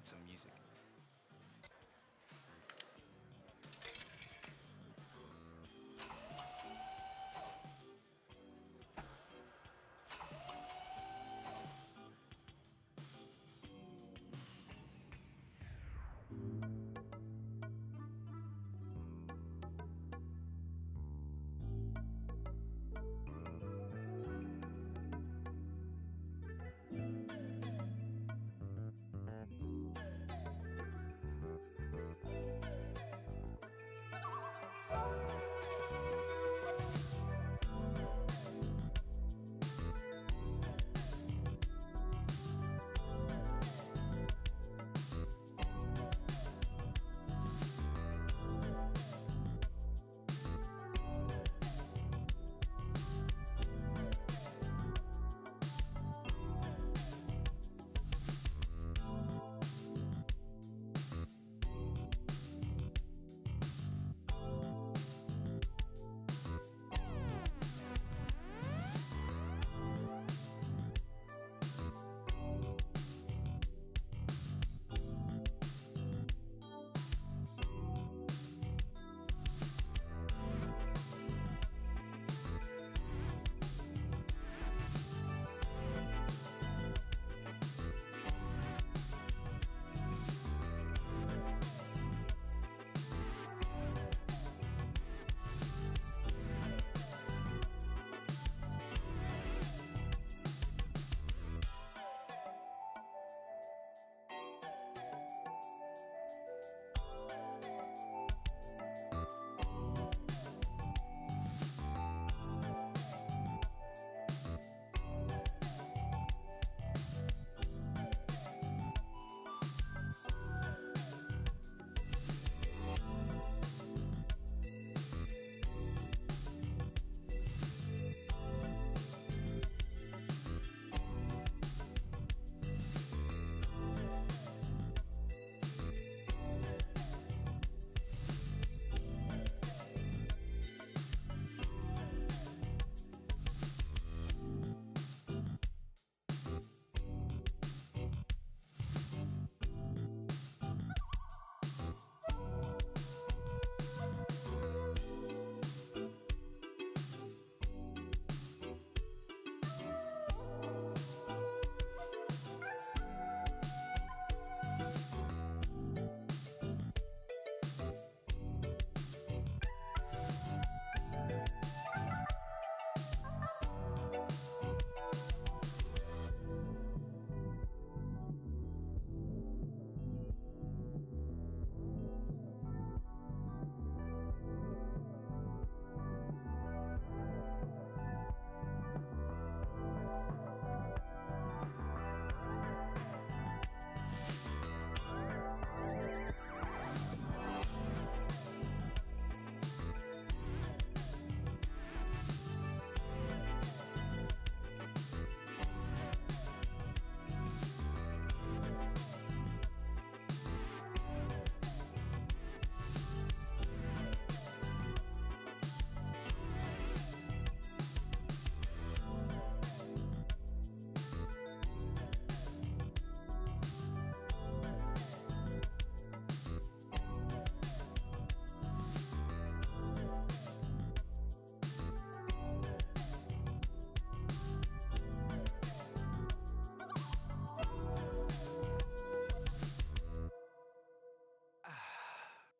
need some music.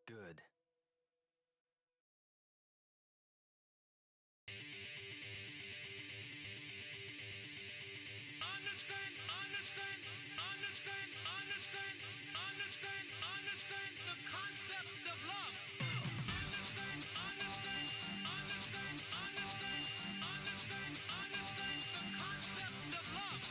Good. Understand, understand, understand, understand, understand, understand the concept of love. Understand, understand, understand, understand, understand, understand the concept of love.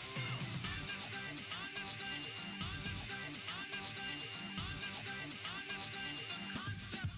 Understand, understand, understand, understand, understand, understand the concept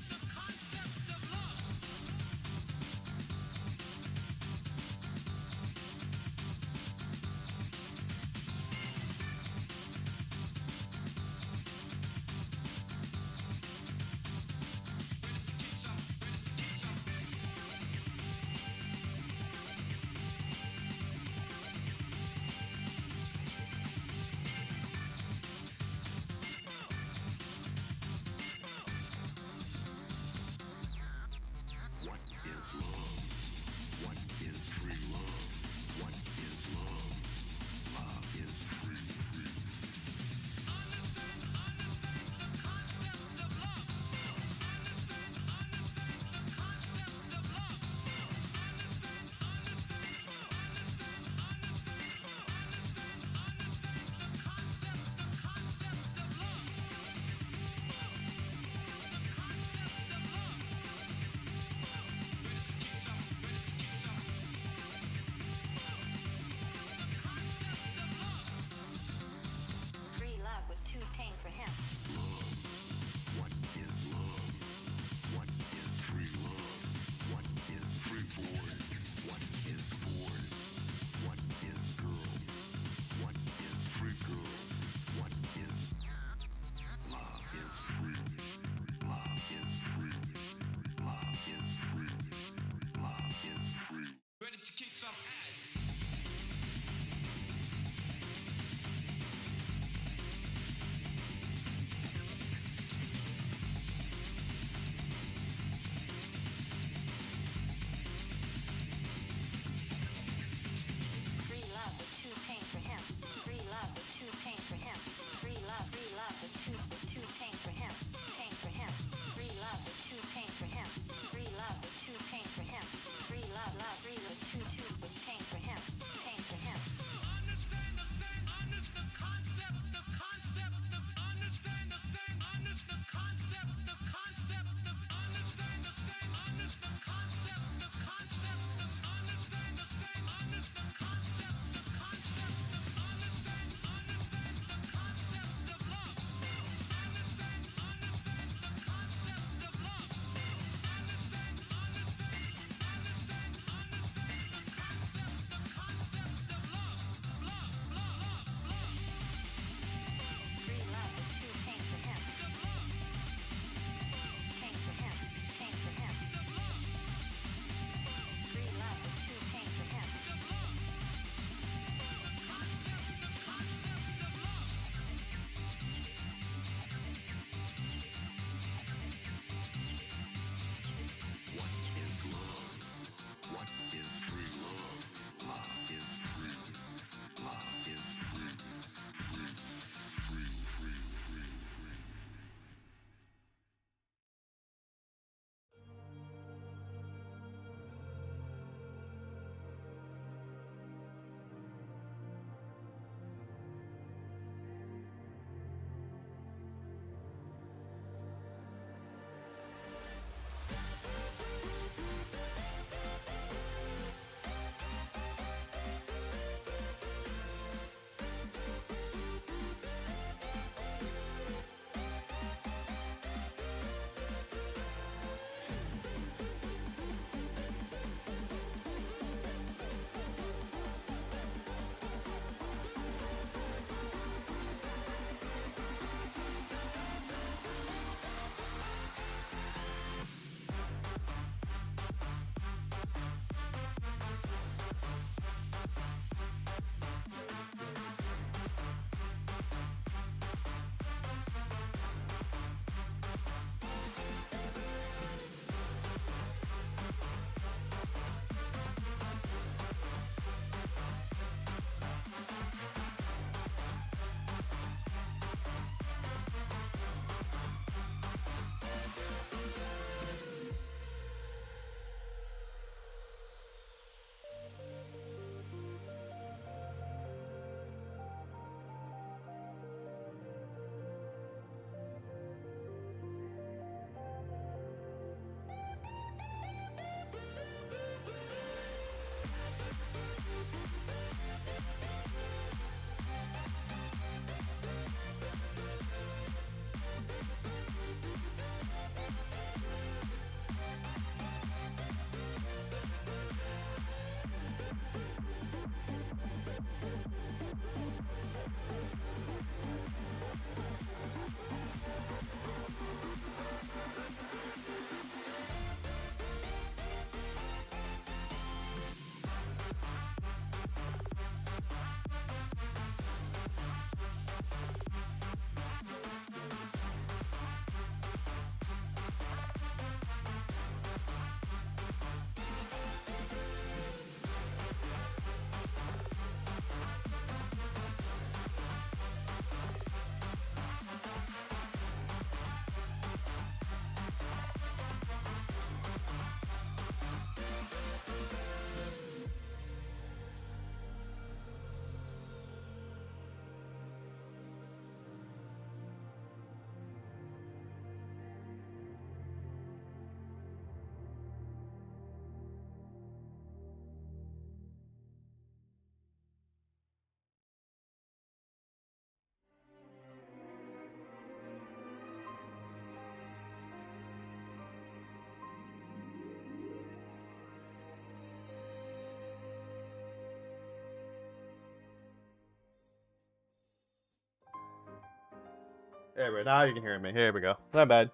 There we go. Now you can hear me. Here we go. Not bad.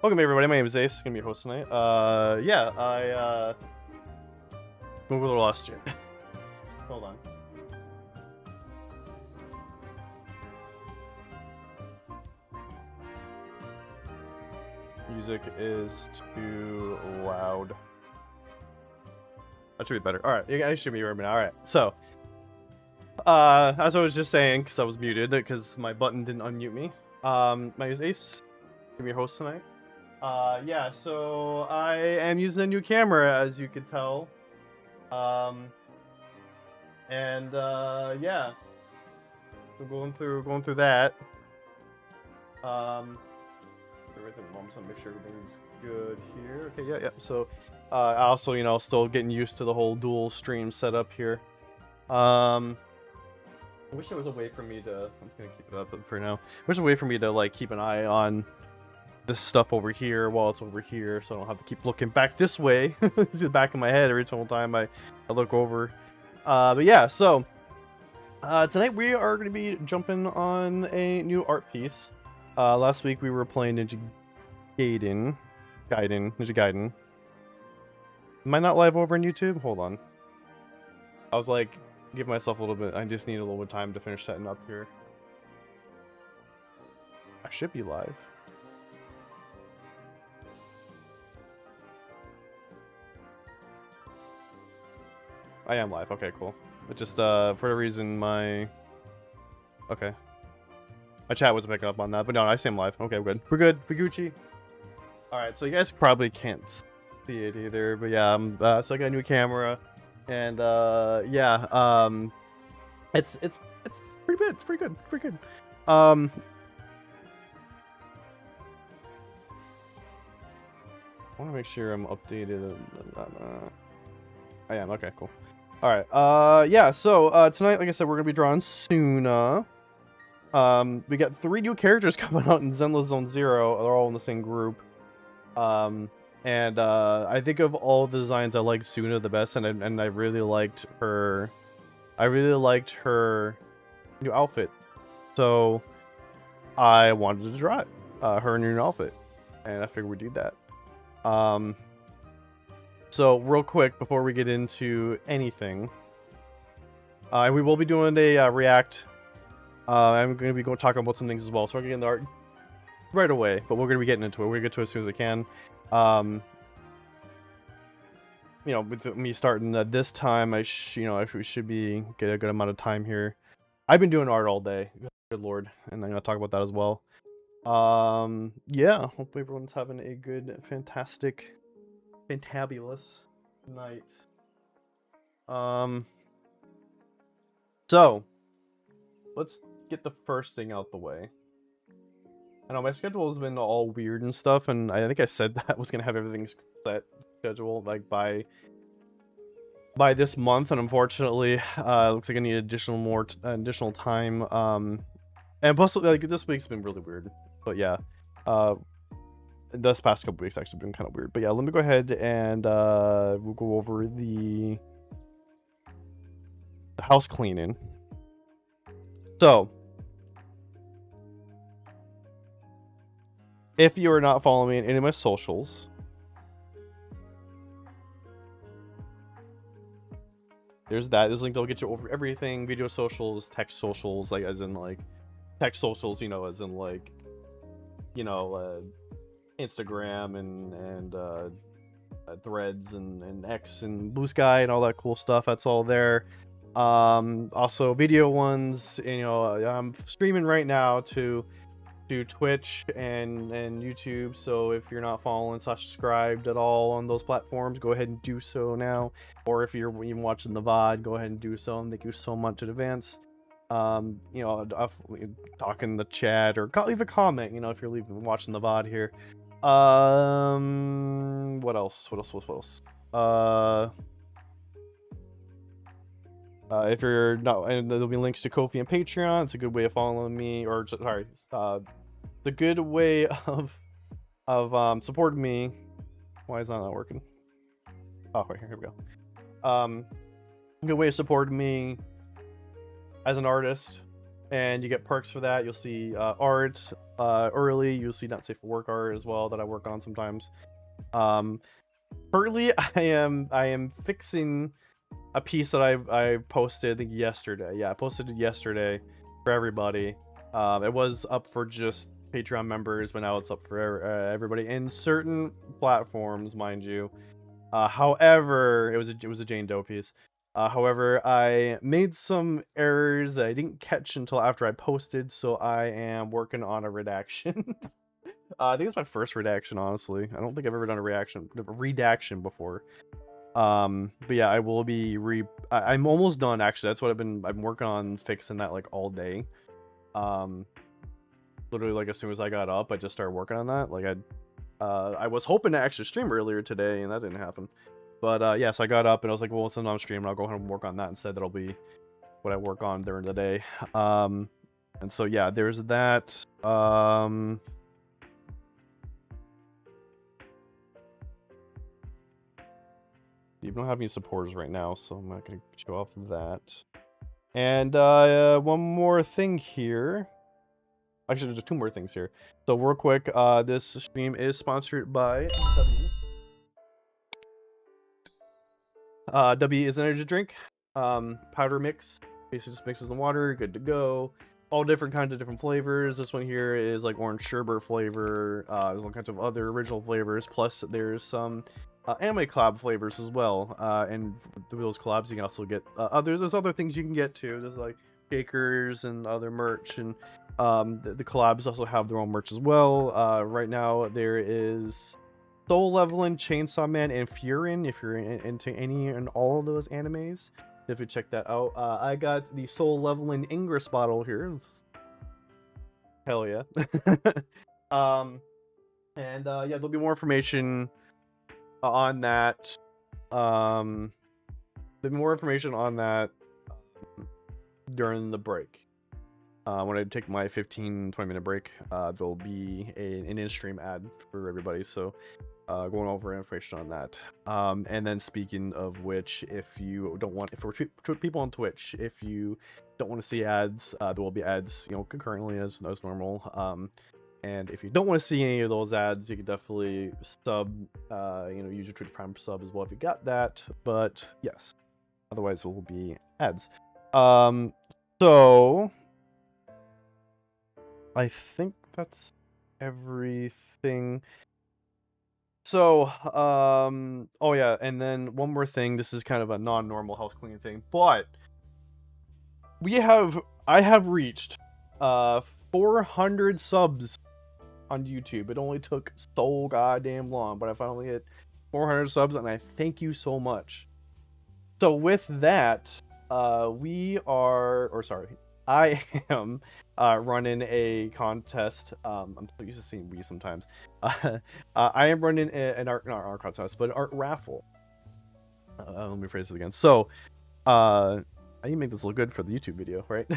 Welcome everybody. My name is Ace. I'm gonna be your host tonight. Yeah, I'm a little lost here. Hold on. Music is too loud. That should be better. All right, you guys should be hearing me now. All right, so as I was just saying, because I was muted because my button didn't unmute me. My name is Ace. I'm your host tonight. Yeah, so I am using a new camera, as you could tell. Yeah, we're going through that. Everything. I'm just gonna make sure everything's good here. Okay, yeah. So, I also, you know, still getting used to the whole dual stream setup here. I wish there was a way for me to. I'm just gonna keep it up for now. Wish there was a way for me to like keep an eye on this stuff over here while it's over here, so I don't have to keep looking back this way. It's the back of my head every single time I look over. But yeah, so tonight we are going to be jumping on a new art piece. Last week we were playing Ninja Gaiden. Am I not live over on YouTube? Hold on. I was like, give myself a little bit. I just need a little bit of time to finish setting up here. I should be live. I am live. Okay, cool. But just for a reason, my chat wasn't picking up on that. But no, I see I'm live. Okay, we're good. We're good. We're Gucci. All right, so you guys probably can't see it either, but yeah, so I got a new camera, and yeah, it's pretty good. It's pretty good. Pretty good. I want to make sure I'm updated. I am. Okay, cool. All right. Yeah. So tonight, like I said, we're gonna be drawing Sunna. We got 3 new characters coming out in Zenless Zone Zero. They're all in the same group. And I think of all the designs, I like Sunna the best, and I really liked her. I really liked her new outfit, so I wanted to draw it, her new outfit, and I figured we'd do that. So real quick before we get into anything, we will be doing a react. I'm going to be talking about some things as well, so we're going to get in the art right away, but we're going to be getting into it. We're going to get to it as soon as we can. You know, with me starting this time, we should be get a good amount of time here. I've been doing art all day, good lord, and I'm going to talk about that as well. Yeah, hopefully everyone's having a good, fantastic, fantabulous night. So let's get the first thing out the way. I know my schedule has been all weird and stuff, and I think I said that I was gonna have everything set scheduled like by this month, and unfortunately, it looks like I need additional time. And plus, like this week's been really weird. But yeah, this past couple weeks actually been kind of weird. But yeah, let me go ahead and we'll go over the house cleaning. So, if you are not following me in any of my socials, there's that. This link will get you over everything: video socials, text socials, like as in like text socials, you know, as in like, you know, Instagram and Threads and X and Blue Sky and all that cool stuff. That's all there. Also video ones, you know, I'm streaming right now to Twitch and YouTube, so if you're not following / subscribed at all on those platforms, go ahead and do so now. Or if you're even watching the VOD, go ahead and do so, and thank you so much in advance. You know, talk in the chat or leave a comment, you know, if you're watching the VOD here. What else? If you're not, and there'll be links to Ko-fi and Patreon. It's a good way of following me, or sorry, the good way of supporting me. Why is that not working? Oh, right here we go. Good way of supporting me as an artist, and you get perks for that. You'll see art early. You'll see not safe for work art as well that I work on sometimes. Currently, I am fixing a piece that I posted, I think yesterday. Yeah, I posted it yesterday for everybody. It was up for just Patreon members, but now it's up for everybody in certain platforms, mind you. However, it was a Jane Doe piece. However, I made some errors that I didn't catch until after I posted, so I am working on a redaction. I think it's my first redaction, honestly. I don't think I've ever done a redaction before. But yeah, I will be I'm almost done, actually. That's what I'm working on fixing that like all day. Literally like as soon as I got up, I just started working on that. Like I was hoping to actually stream earlier today, and that didn't happen. But yeah, so I got up and I was like, well, since I'm streaming, I'll go ahead and work on that instead. That'll be what I work on during the day. And so yeah, there's that. You don't have any supporters right now, so I'm not gonna show off that. And one more thing here. Actually, there's two more things here. So real quick, this stream is sponsored by W. W is an energy drink, powder mix. Basically just mixes in the water, good to go. All different kinds of different flavors. This one here is like orange sherbet flavor. There's all kinds of other original flavors. Plus there's some anime collab flavors as well. And through those collabs you can also get there's other things you can get too. There's like shakers and other merch, and the collabs also have their own merch as well. Right now there is Soul Leveling, Chainsaw Man, and Furin. If you're into any and all of those animes, if you check that out. I got the Soul Leveling Ingress bottle here. Hell yeah. And yeah, there'll be more information on that. There'll be more information on that during the break. When I take my 15-20 minute break, there'll be an in-stream ad for everybody, so going over information on that. And then speaking of which, if you don't want, for people on Twitch, if you don't want to see ads, there will be ads, concurrently as normal. And if you don't want to see any of those ads, you can definitely sub, use your Twitch Prime sub as well if you got that. But yes, otherwise it will be ads. So I think that's everything. So, oh yeah, and then one more thing. This is kind of a non-normal house cleaning thing, but I have reached 400 subs on YouTube. It only took so goddamn long, but I finally hit 400 subs, and I thank you so much. So with that, I am running a contest. I'm so used to seeing we sometimes. I am running an art, not art contest, but an art raffle. Let me phrase it again. So, I need to make this look good for the YouTube video, right?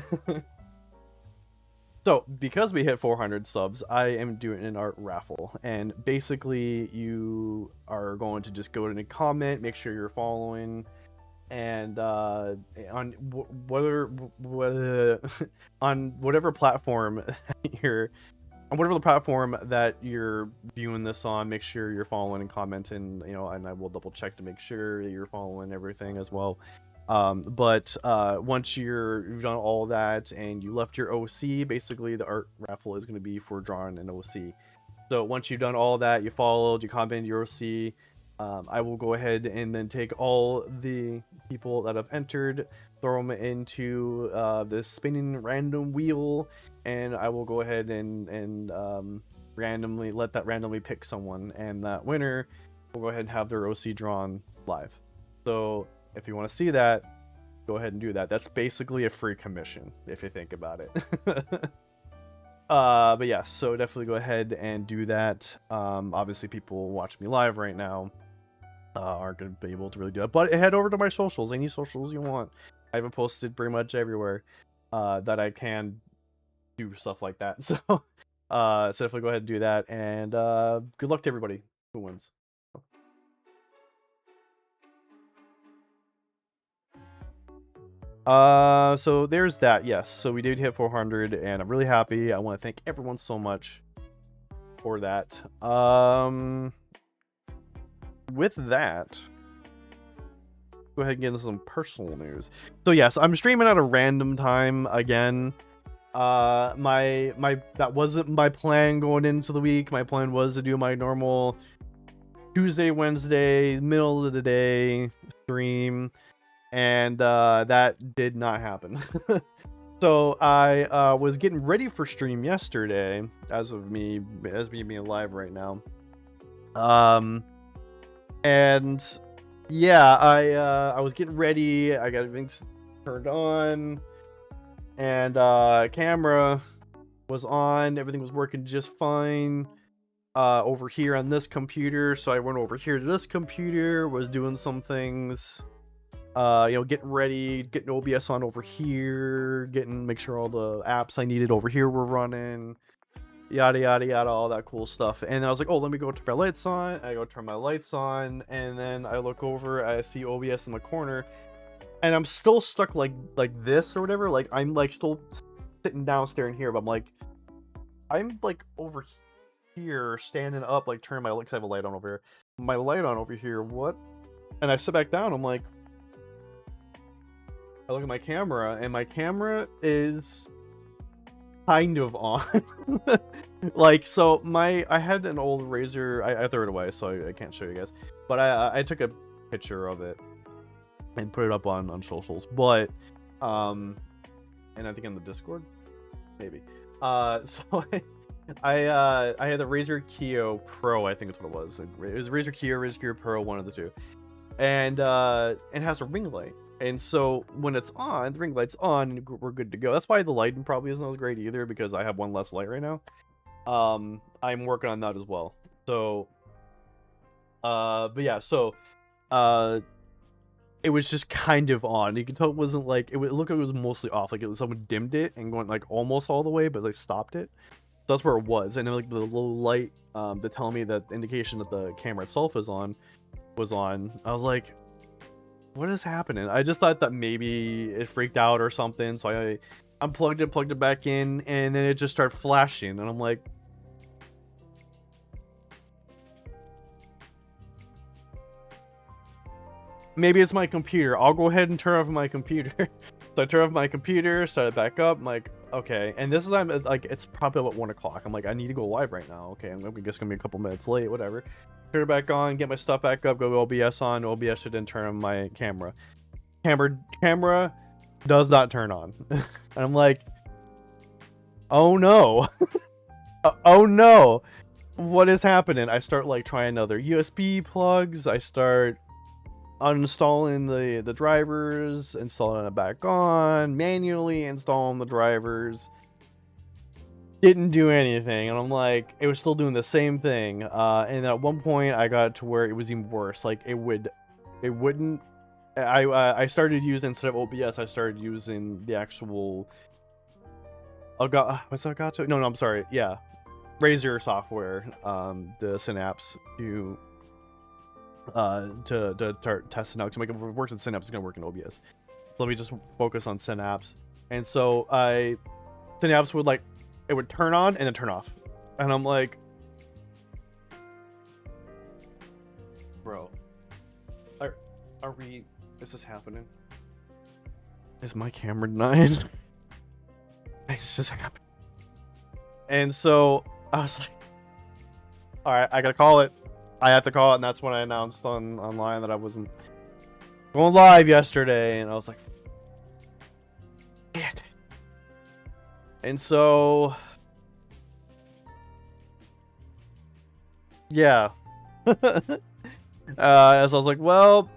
So, because we hit 400 subs, I am doing an art raffle, and basically, you are going to just go to the comment, make sure you're following, and on whatever platform whatever the platform that you're viewing this on, make sure you're following and commenting, and I will double check to make sure that you're following everything as well. But once you've done all that and you left your OC, basically the art raffle is going to be for drawing an OC. So once you've done all that, you followed, you commented your OC, I will go ahead and then take all the people that have entered, throw them into this spinning random wheel, and I will go ahead and randomly pick someone, and that winner will go ahead and have their OC drawn live. So if you want to see that, go ahead and do that. That's basically a free commission if you think about it. But yeah, so definitely go ahead and do that. Obviously people watching me live right now aren't going to be able to really do that, but head over to my socials, any socials you want. I haven't posted pretty much everywhere that I can do stuff like that. So definitely go ahead and do that, and good luck to everybody who wins. So there's that. Yes, so we did hit 400, and I'm really happy. I want to thank everyone so much for that. With that, go ahead and get into some personal news. So yes, I'm streaming at a random time again. My that wasn't my plan going into the week. My plan was to do my normal Tuesday, Wednesday, middle of the day stream, and that did not happen. So I was getting ready for stream yesterday, as me being live right now. And yeah, I was getting ready. I got everything turned on, and camera was on. Everything was working just fine over here on this computer. So I went over here to this computer, was doing some things, getting ready, getting OBS on over here, make sure all the apps I needed over here were running, yada yada yada, all that cool stuff. And I was like, oh, let me go turn my lights on. I go turn my lights on, and then I look over, I see OBS in the corner, and I'm still stuck like this or whatever. Like I'm like still sitting down staring here, but I'm like over here standing up, like turning my lights. I have a light on over here. My light on over here. What? And I sit back down. I'm like, I look at my camera, and my camera is kind of on. Like, so I had an old Razor. I threw it away, so I can't show you guys. But I took a picture of it and put it up on socials. But and I think in the Discord, maybe. So I had the Razor Keo Pro. I think that's what it was. It was Razor Keo Pro, one of the two, and it has a ring light. And so when it's on, the ring light's on, and we're good to go. That's why the lighting probably isn't as great either, because I have one less light right now. I'm working on that as well. So, but yeah, so, it was just kind of on. You can tell it wasn't like, looked like it was mostly off. Like someone dimmed it and went like almost all the way, but like stopped it. So that's where it was. And then like the little light, to tell me that the indication that the camera itself was on. I was like, what is happening? I just thought that maybe it freaked out or something, so I unplugged it, plugged it back in, and then it just started flashing, and I'm like, maybe it's my computer. I'll go ahead and turn off my computer. So I turn off my computer, start it back up. I'm like, okay. And this is like, it's probably about 1 o'clock. I'm like, I need to go live right now. Okay, I'm just gonna be a couple minutes late, whatever. Turn it back on, get my stuff back up, go OBS on. OBS should then turn on my camera. Camera does not turn on. And I'm like, oh no. Oh no. What is happening? I start like trying other USB plugs. I start uninstalling the drivers, installing it back on, manually installing the drivers. Didn't do anything, and I'm like, it was still doing the same thing. And at one point I got to where it was even worse. Like it wouldn't. I started using, instead of OBS, I started using the actual what's Elgato? No, I'm sorry. Yeah, Razor software, the Synapse to start testing out to make it work in Synapse. It's gonna work in OBS. Let me just focus on Synapse. And so Synapse would like, it would turn on and then turn off, and I'm like, bro, are we? Is this happening? Is my camera dying? Is this happening? And so I was like, all right, I gotta call it. I have to call it, and that's when I announced online that I wasn't going live yesterday, and I was like, shit. And so, yeah. As I was like, well,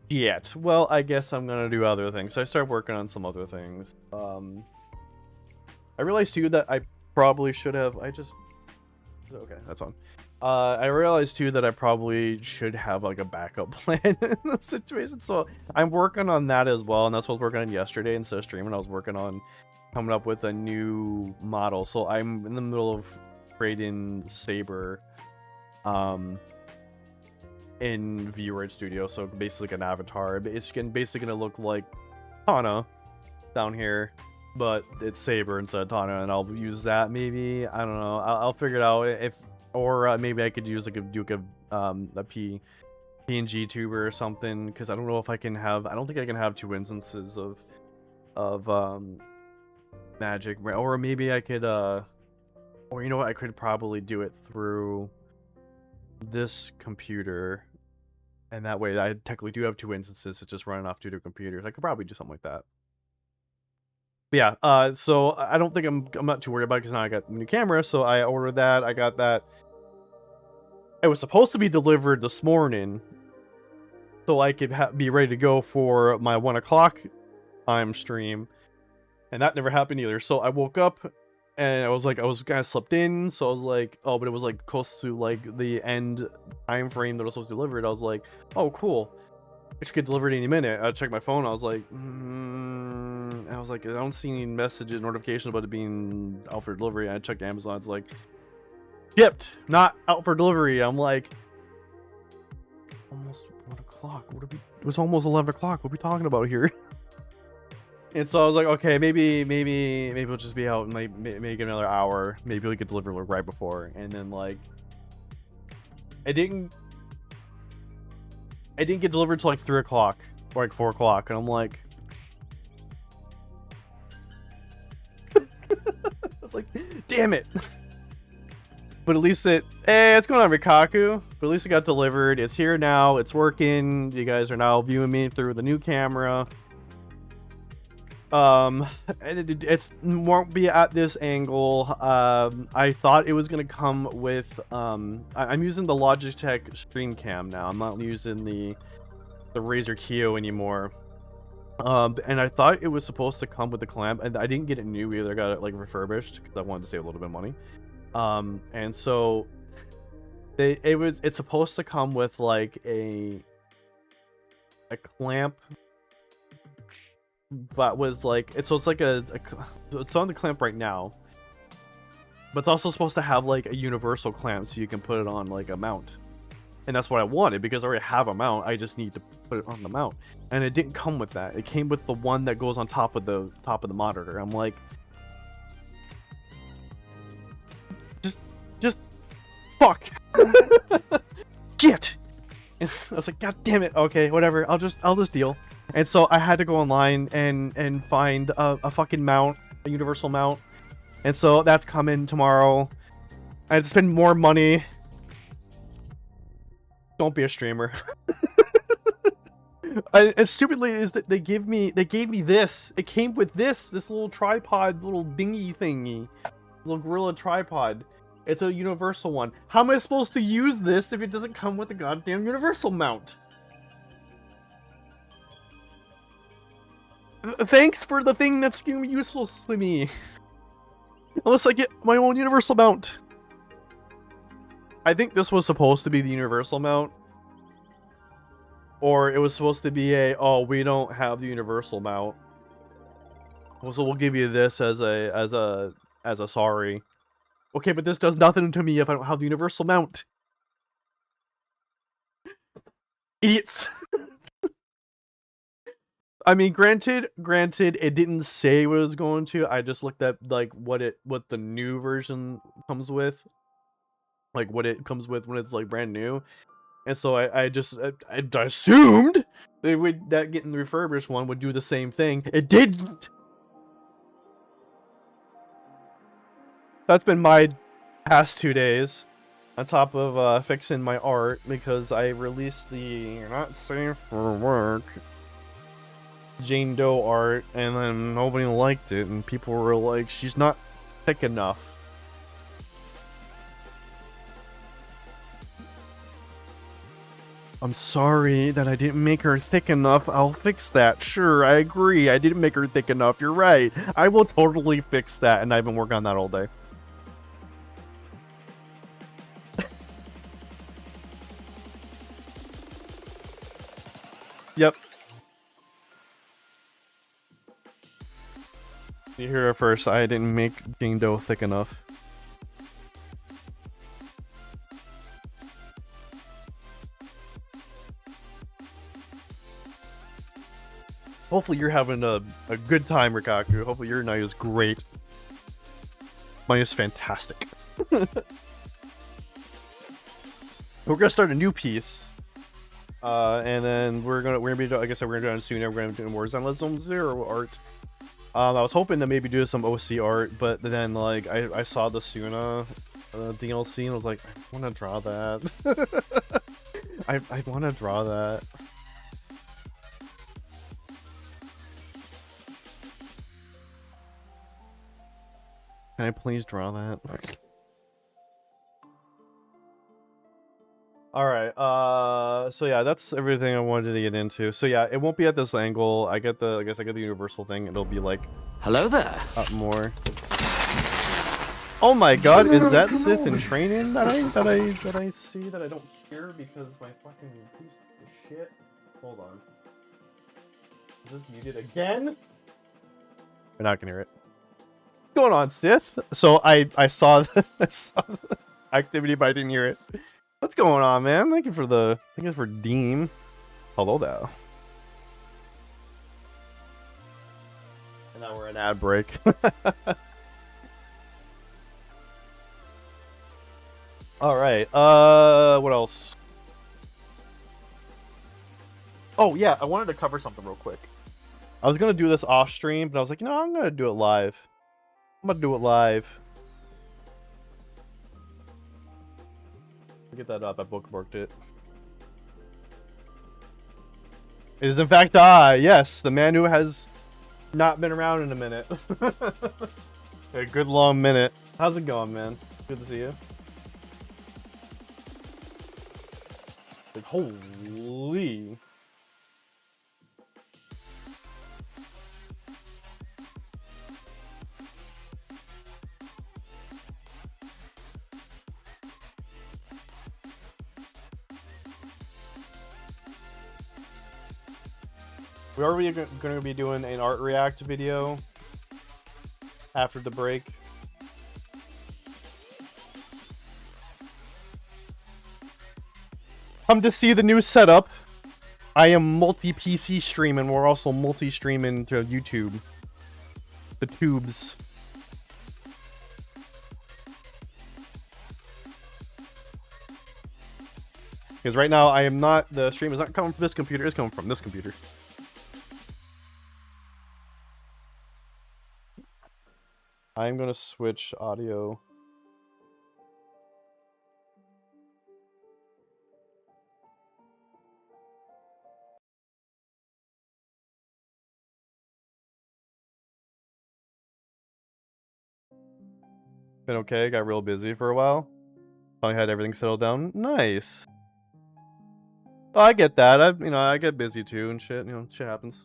yet. Well, I guess I'm gonna do other things. So I started working on some other things. I realized too that I probably should have. Okay, that's on. I realized too that I probably should have like a backup plan in the situation. So I'm working on that as well, and that's what I was working on yesterday. Instead of streaming, I was working on coming up with a new model. So I'm in the middle of creating Saber in VRoid Studio. So basically like an avatar. It's basically gonna look like Tana down here, but it's Saber instead of Tana, and I'll use that maybe. I don't know. I'll figure it out if, or maybe I could use like a PNG tuber or something, because I don't know if I can have. I don't think I can have 2 instances of magic, or maybe I could or you know what, I could probably do it through this computer, and that way I technically do have 2 instances. It's just running off 2 different computers. I could probably do something like that. But yeah, so I don't think I'm not too worried about it, because now I got a new camera. So I ordered that. I got that. It was supposed to be delivered this morning, so I could be ready to go for my 1 o'clock time stream, and that never happened either. So I woke up and I was kind of slept in, so I was like, oh, but it was like close to like the end time frame that was supposed to deliver it. I was like, oh, cool, it should get delivered any minute. I checked my phone. I was like, I don't see any messages, notifications about it being out for delivery. I checked Amazon. It's like, shipped, not out for delivery. I'm like, almost 1 o'clock. It was almost 11 o'clock. What are we talking about here? And so I was like, okay, maybe we'll just be out in like maybe another hour. Maybe we could deliver right before. And then like, it didn't get delivered till like 3 o'clock or like 4 o'clock, and I'm like, I was like, damn it. But at least it's going on Rikaku, but at least it got delivered. It's here now. It's working. You guys are now viewing me through the new camera. And it won't be at this angle. I thought it was gonna come with I'm using the Logitech Stream Cam now. I'm not using the Razer Kyo anymore. And I thought it was supposed to come with the clamp, and I didn't get it new either. I got it like refurbished because I wanted to save a little bit of money. And so it's supposed to come with like a clamp, but was like it's like it's on the clamp right now, but it's also supposed to have like a universal clamp so you can put it on like a mount, and that's what I wanted because I already have a mount. I just need to put it on the mount, and it didn't come with that. It came with the one that goes on top of the monitor. I'm like, just fuck. Shit. I was like, god damn it. Okay, whatever, I'll just deal. And so I had to go online and find a fucking mount, a universal mount. And so that's coming tomorrow. I had to spend more money. Don't be a streamer. And stupidly is that they gave me this. It came with this little tripod, little dingy thingy, little gorilla tripod. It's a universal one. How am I supposed to use this if it doesn't come with a goddamn universal mount? Thanks for the thing that's useful to me. Unless I get my own universal mount. I think this was supposed to be the universal mount. Or it was supposed to be oh, we don't have the universal mount, so we'll give you this as a sorry. Okay, but this does nothing to me if I don't have the universal mount. Idiots. I mean, granted, it didn't say what it was going to. I just looked at like what the new version comes with, like what it comes with when it's like brand new, and so I assumed that getting the refurbished one would do the same thing. It didn't. That's been my past 2 days, on top of fixing my art because I released the "You're not safe for work" Jane Doe art, and then nobody liked it, and people were like, she's not thick enough. I'm sorry that I didn't make her thick enough. I'll fix that. Sure, I agree. I didn't make her thick enough. You're right. I will totally fix that, and I've been working on that all day. Yep. You hear it first. I didn't make Jane Doe thick enough. Hopefully you're having a good time, Rikaku. Hopefully your night is great. Mine is fantastic. We're gonna start a new piece. And then we're gonna be, like I said, we're gonna do it soon. We're gonna do more Zenless Zone Zero art. I was hoping to maybe do some OC art, but then like I saw the Sunna DLC and I was like, I want to draw that. I want to draw that. Can I please draw that? All right. So yeah, that's everything I wanted to get into. So yeah, it won't be at this angle. I guess I get the universal thing. It'll be like Hello there. up more. Oh my God, is that Sith in training that I see that I don't hear because my fucking piece of shit? Hold on. Is this muted again? We're not gonna hear it. What's going on, Sith? So I saw the activity, but I didn't hear it. What's going on, man? Thank you for Deem. Hello there. And now we're in ad break. All right. What else? Oh yeah, I wanted to cover something real quick. I was gonna do this off stream, but I was like, I'm gonna do it live. I'm gonna do it live. Get that up. I bookmarked it. It is in fact I. Yes, the man who has not been around in a minute. A good long minute. How's it going, man? Good to see you. Like, holy. We are going to be doing an art react video after the break. Come to see the new setup. I am multi-PC streaming. We're also multi-streaming to YouTube. The tubes. Because right now I am not, the stream is not coming from this computer, it's coming from this computer. I'm going to switch audio. Been okay, got real busy for a while. Finally had everything settled down. Nice. Oh, I get that. I get busy too and shit. Shit happens.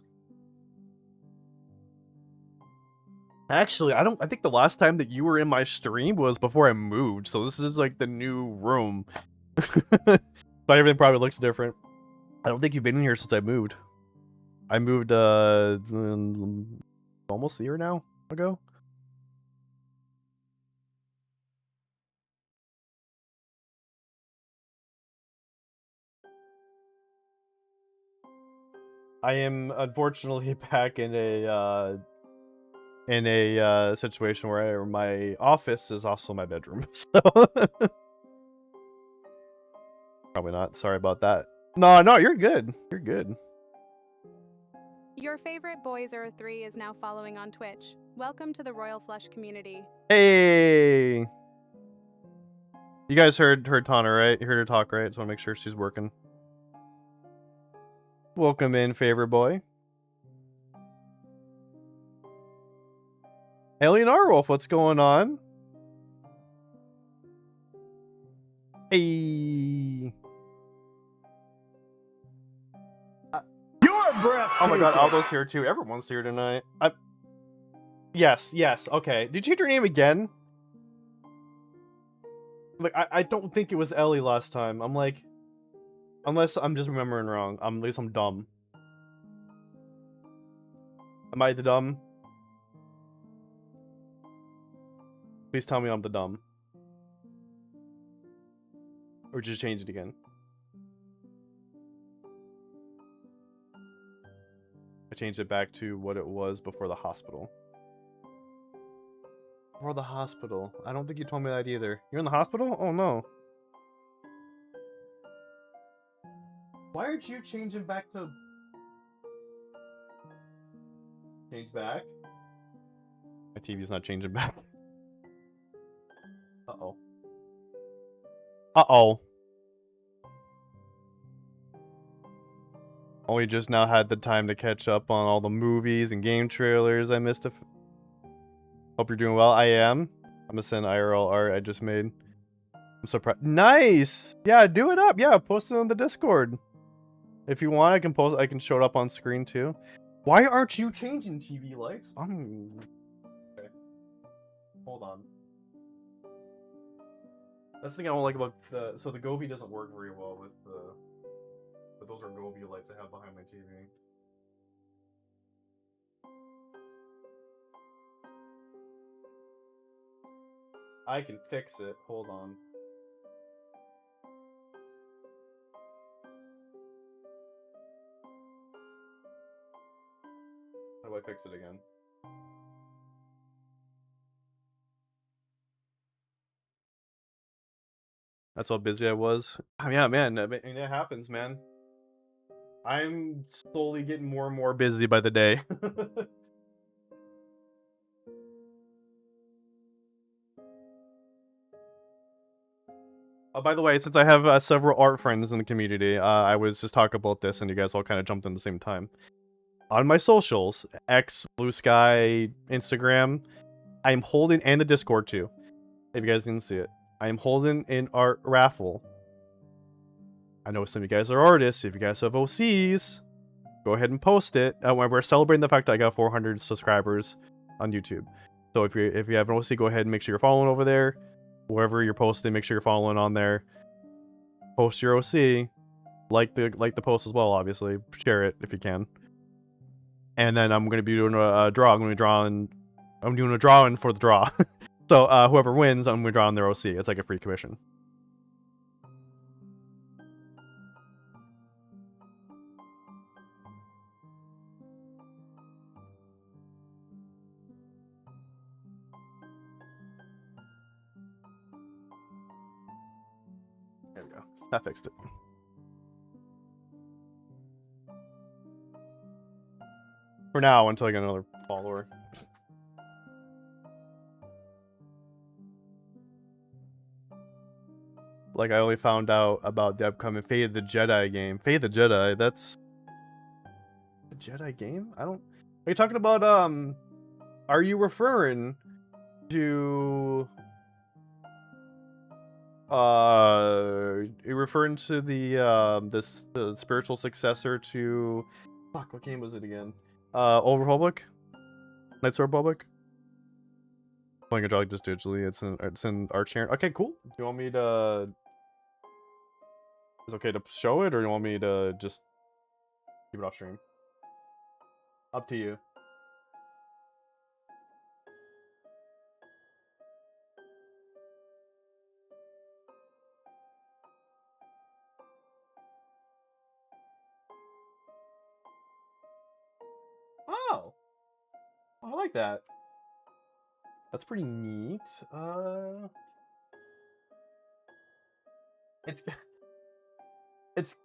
Actually, I think the last time that you were in my stream was before I moved, so this is like the new room. But everything probably looks different. I don't think you've been in here since I moved. I moved almost a year now ago. I am unfortunately back in a situation where my office is also my bedroom. So probably not. Sorry about that. No, you're good. You're good. Your favorite Boy03 is now following on Twitch. Welcome to the Royal Flush community. Hey. You guys heard Tana, right? You heard her talk, right? Just want to make sure she's working. Welcome in, favorite boy. Alien Arwolf, what's going on? Hey. Your breath. Oh my God, Aldo's here too. Everyone's here tonight. Yes. Okay. Did you change your name again? Like, I don't think it was Ellie last time. I'm like, unless I'm just remembering wrong. At least I'm dumb. Am I the dumb? Please tell me I'm the dumb. Or just change it again. I changed it back to what it was before the hospital. Before the hospital. I don't think you told me that either. You're in the hospital? Oh no. Why aren't you changing back to... Change back? My TV's not changing back. Uh-oh. Uh-oh. Only just now had the time to catch up on all the movies and game trailers I missed. Hope you're doing well. I am. I'm gonna send IRL art I just made. I'm surprised. Nice! Yeah, do it up. Yeah, post it on the Discord. If you want, I can post. I can show it up on screen too. Why aren't you changing TV lights? Okay. Hold on. That's the thing I don't like about the... So the Govi doesn't work very well with the... But those are Govi lights I have behind my TV. I can fix it. Hold on. How do I fix it again? That's how busy I was. Yeah, man. I mean, it happens, man. I'm slowly getting more and more busy by the day. By the way, since I have several art friends in the community, I was just talking about this and you guys all kind of jumped in the same time. On my socials, X, Blue Sky, Instagram, I'm holding, and the Discord too, if you guys didn't see it, I'm holding an art raffle. I know some of you guys are artists. If you guys have OCs, go ahead and post it. We're celebrating the fact that I got 400 subscribers on YouTube. So if you have an OC, go ahead and make sure you're following over there. Wherever you're posting, make sure you're following on there. Post your OC, like the post as well. Obviously, share it if you can. And then I'm gonna be doing a draw. I'm doing a drawing for the draw. So whoever wins, I'm gonna draw on their OC. It's like a free commission. There we go. That fixed it. For now, until I get another follower. Like, I only found out about the upcoming Fate the Jedi game. Fate the Jedi, that's... The Jedi game? I don't... Are you talking about, Are you referring to... You're referring to the, the spiritual successor to... Fuck, what game was it again? Old Republic? Knights of the Republic? Playing a draw like this digitally, it's in Arch here. Okay, cool. Do you want me to... Is it okay to show it, or do you want me to just keep it off stream? Up to you. Oh! I like that. That's pretty neat.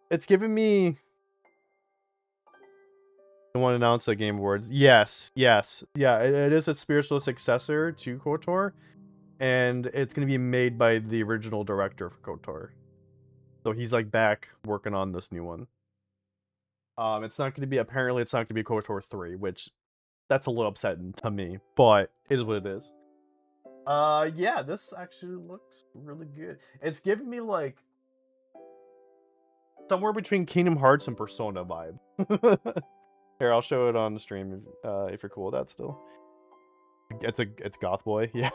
It's giving me... The one announced at Game Awards. Yes. Yeah, it is a spiritual successor to KOTOR, and it's gonna be made by the original director for KOTOR. So he's like back working on this new one. It's not gonna be, apparently it's not gonna be KOTOR 3, which that's a little upsetting to me, but it is what it is. Yeah, this actually looks really good. It's giving me like somewhere between Kingdom Hearts and Persona vibe. Here, I'll show it on the stream if you're cool with that still. It's Goth Boy, yeah.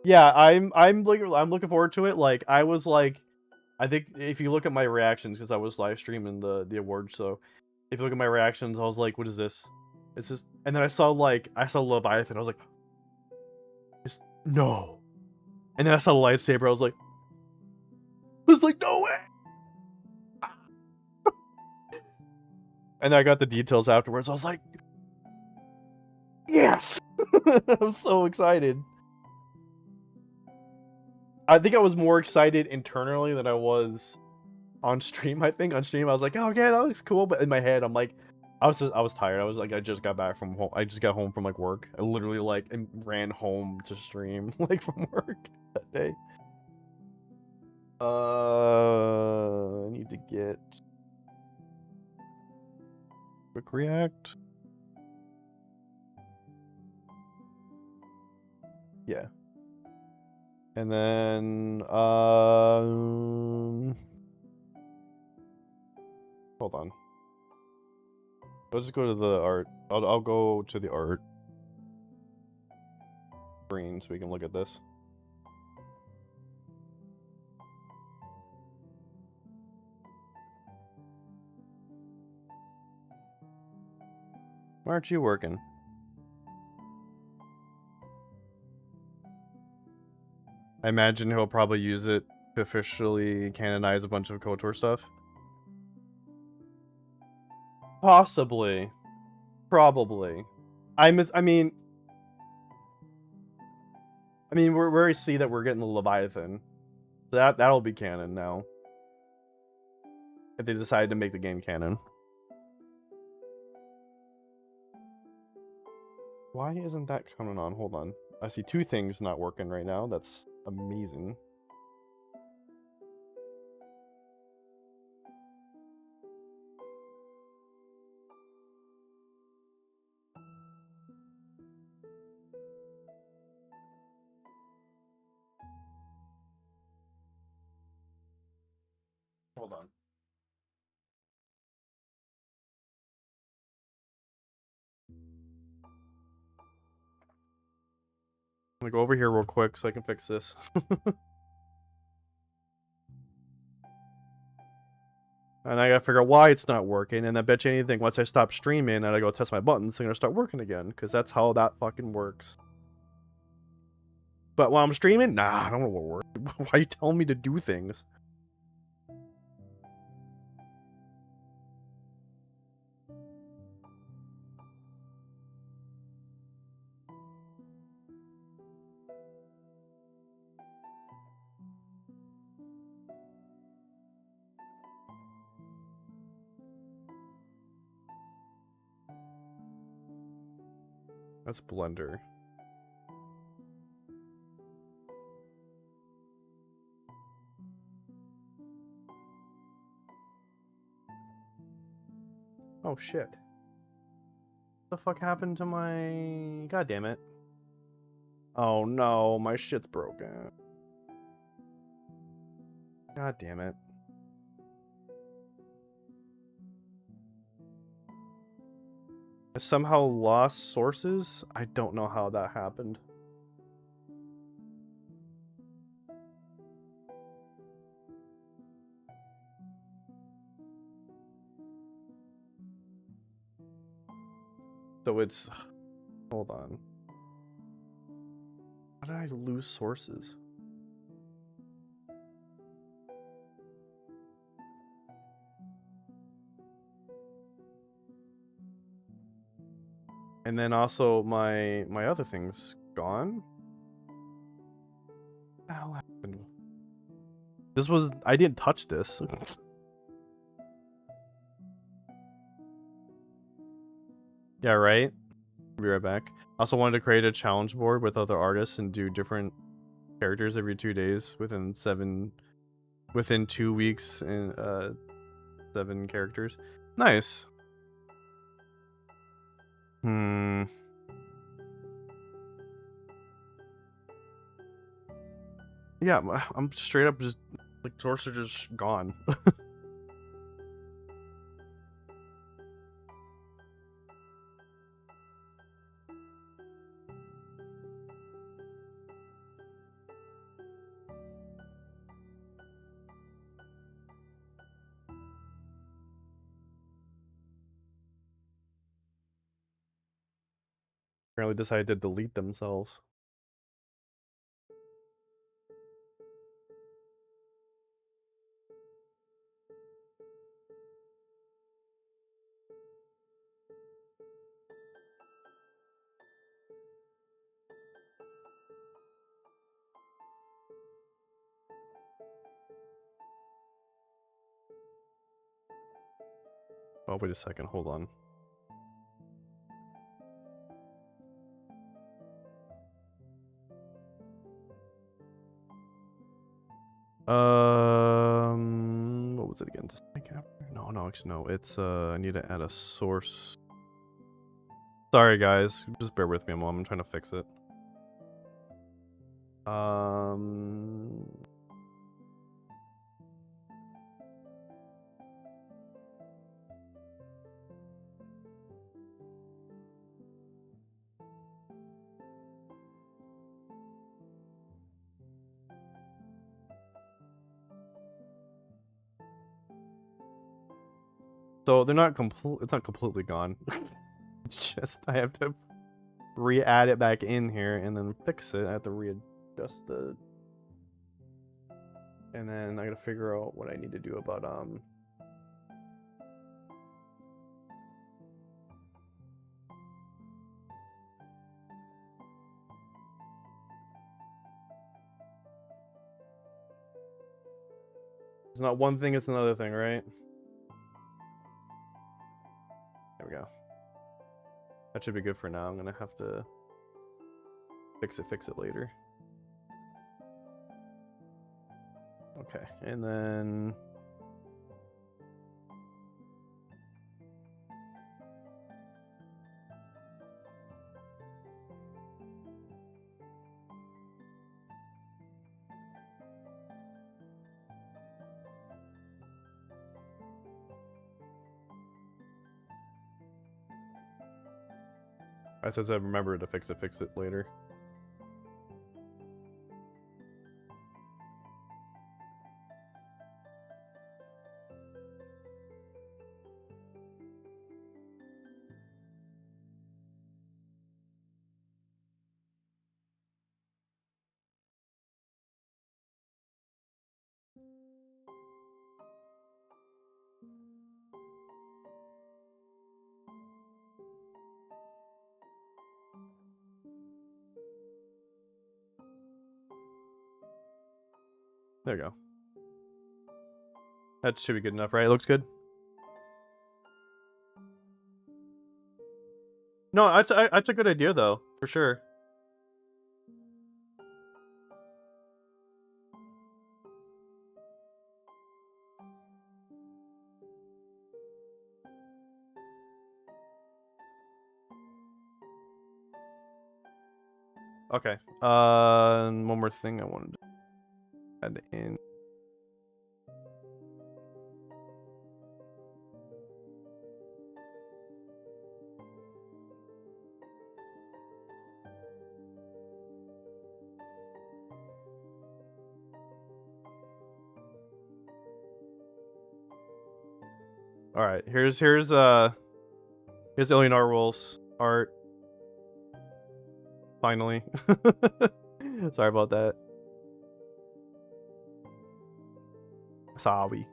Yeah, I'm looking forward to it. Like, I was like, I think if you look at my reactions, because I was live streaming the awards, so if you look at my reactions, I was like, what is this? It's just, and then I saw Leviathan, I was like, no. And then I saw the lightsaber, I was like, no way. And I got the details afterwards. I was like, yes! I'm so excited. I think I was more excited internally than I was on stream. I think on stream I was like, oh, okay, that looks cool. But in my head, I'm like, I was tired. I was like, I just got back from home. I just got home from like work. I literally like ran home to stream like from work that day. I need to get quick react. Yeah. And then hold on. Let's just go to the art. I'll go to the art screen so we can look at this. Why aren't you working? I imagine he'll probably use it to officially canonize a bunch of KOTOR stuff. Possibly. Probably. I mean, we already see that we're getting the Leviathan. That'll be canon now. If they decide to make the game canon. Why isn't that coming on? Hold on. I see two things not working right now. That's amazing. Hold on. I'm gonna go over here real quick so I can fix this. And I gotta figure out why it's not working. And I bet you anything, once I stop streaming and I go test my buttons, they're gonna start working again. Because that's how that fucking works. But while I'm streaming, nah, I don't know what works. Why are you telling me to do things? That's Blender. Oh shit. What the fuck happened to my... God damn it. Oh no, my shit's broken. God damn it. I somehow lost sources? I don't know how that happened. So it's... Hold on. How did I lose sources? And then also my other thing's gone? What the hell happened? This was... I didn't touch this. Yeah, right? Be right back. Also wanted to create a challenge board with other artists and do different characters every 2 days within 2 weeks and 7 characters. Nice. Yeah, I'm straight up just like sources are just gone. Apparently decided to delete themselves. Oh, wait a second. Hold on. What was it again? No, actually, no. It's I need to add a source. Sorry, guys. Just bear with me a moment. I'm trying to fix it. So they're not complete. It's not completely gone. It's just I have to re-add it back in here and then fix it. I have to readjust the, and then I gotta figure out what I need to do about It's not one thing, it's another thing, right? There we go. That should be good for now. I'm gonna have to fix it later. Okay, and then I said I remember to fix it later. There you go. That should be good enough, right? It looks good. No, that's a good idea though, for sure. Okay. One more thing I wanted to add in. All right, here's Eleanor Rolls art. Finally. Sorry about that. Sorry.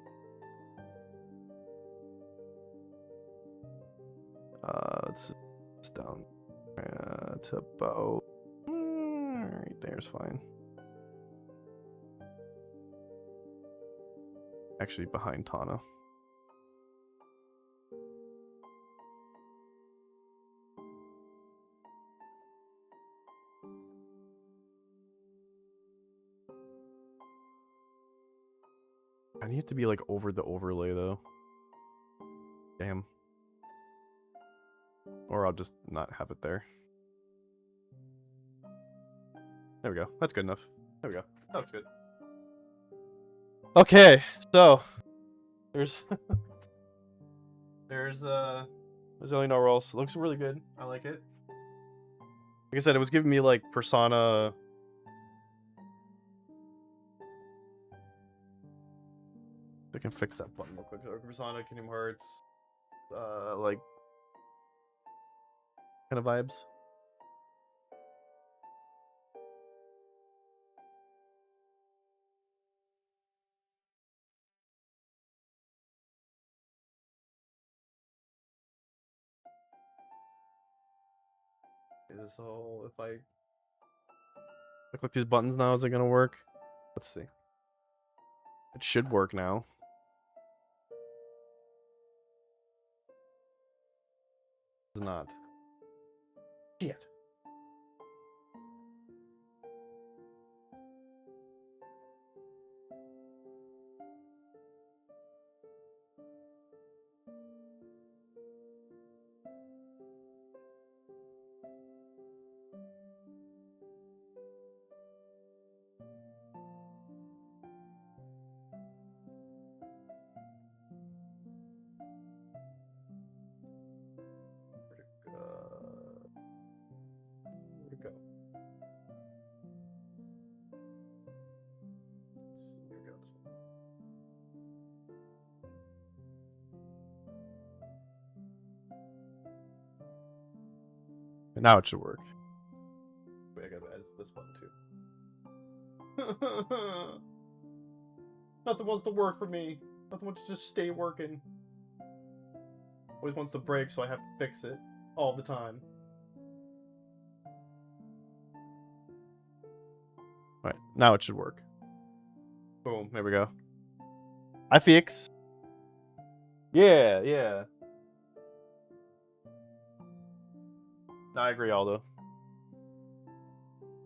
It's down to about right there's fine. Actually behind Tana. I need it to be like over the overlay though. Damn. Or I'll just not have it there. There we go. That's good enough. There we go. That looks good. Okay, so there's there's Eleanor Rolls. Looks really good. I like it. Like I said, it was giving me like Persona. I can fix that button real quick. Persona, Kingdom Hearts, like kind of vibes. So if I click these buttons now, is it gonna work? Let's see. It should work now. It's not. Shit. Where'd it go? Let's see, here we go. This one. And now it should work. Wait, I gotta add this button too. Nothing wants to work for me. Nothing wants to just stay working. Always wants to break, so I have to fix it all the time. Alright, now it should work. Boom, there we go. I fix. Yeah, yeah. No, I agree, Aldo.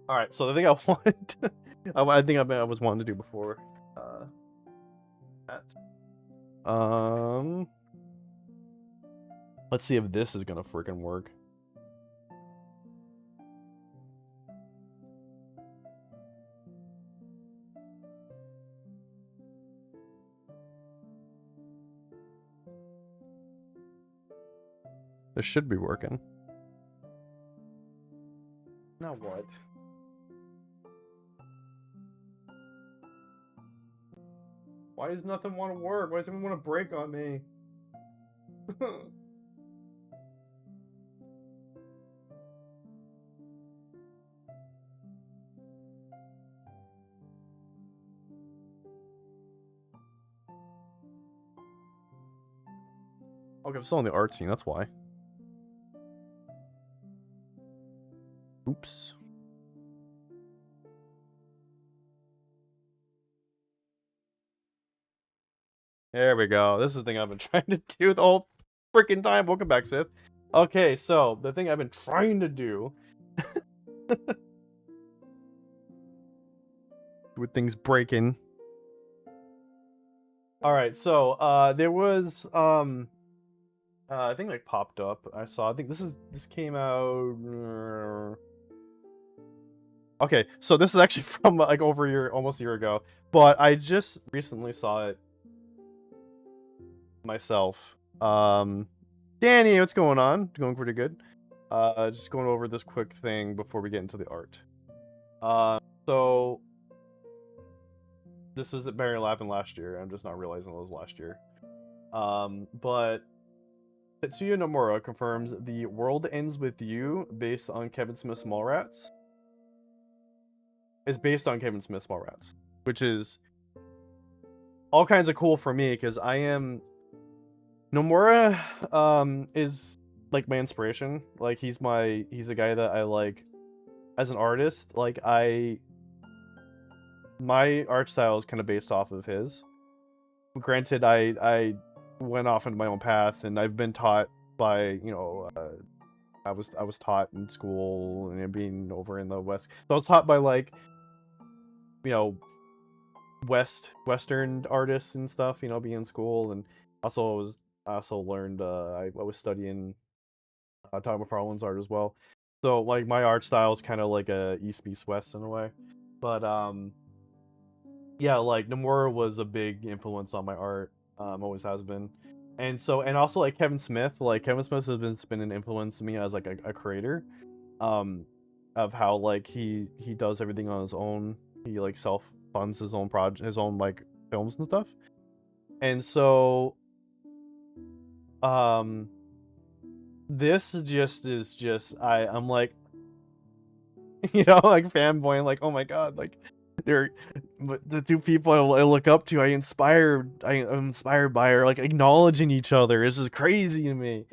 Alright, so the thing I wanted to, I think I was wanting to do before that. Let's see if this is gonna freaking work. This should be working. Now what? Why does nothing want to work? Why does everyone want to break on me? Okay, I'm still on the art scene, that's why. Oops. There we go. This is the thing I've been trying to do the whole freaking time. Welcome back, Sith. Okay, so the thing I've been trying to do with things breaking. Alright, so there was I think like popped up. I think this came out okay, so this is actually from like over a year, almost a year ago, but I just recently saw it myself. Danny, what's going on? Going pretty good. Just going over this quick thing before we get into the art. So this is at Barry Lavin last year. I'm just not realizing it was last year. But Tetsuya Nomura confirms The World Ends With You, based on Kevin Smith's Mallrats, is based on Kevin Smith's Mallrats, which is all kinds of cool for me because I am Nomura is like my inspiration. Like he's a guy that I like as an artist. Like my art style is kind of based off of his. Granted, I went off into my own path, and I've been taught by, you know, I was taught in school and being over in the West. So I was taught by like, you know, Western artists and stuff, you know, being in school, and I also learned I was studying Todd McFarlane's art as well. So like my art style is kind of like a East meets West in a way. But yeah, like Nomura was a big influence on my art. Always has been. And also like Kevin Smith has been an influence to me as like a creator. Of how like he does everything on his own. He like self funds his own his own like films and stuff. And so this just is just I'm like, you know, like fanboying, like, oh my god, like they're the two people I look up to, I'm inspired by, are like acknowledging each other. This is crazy to me.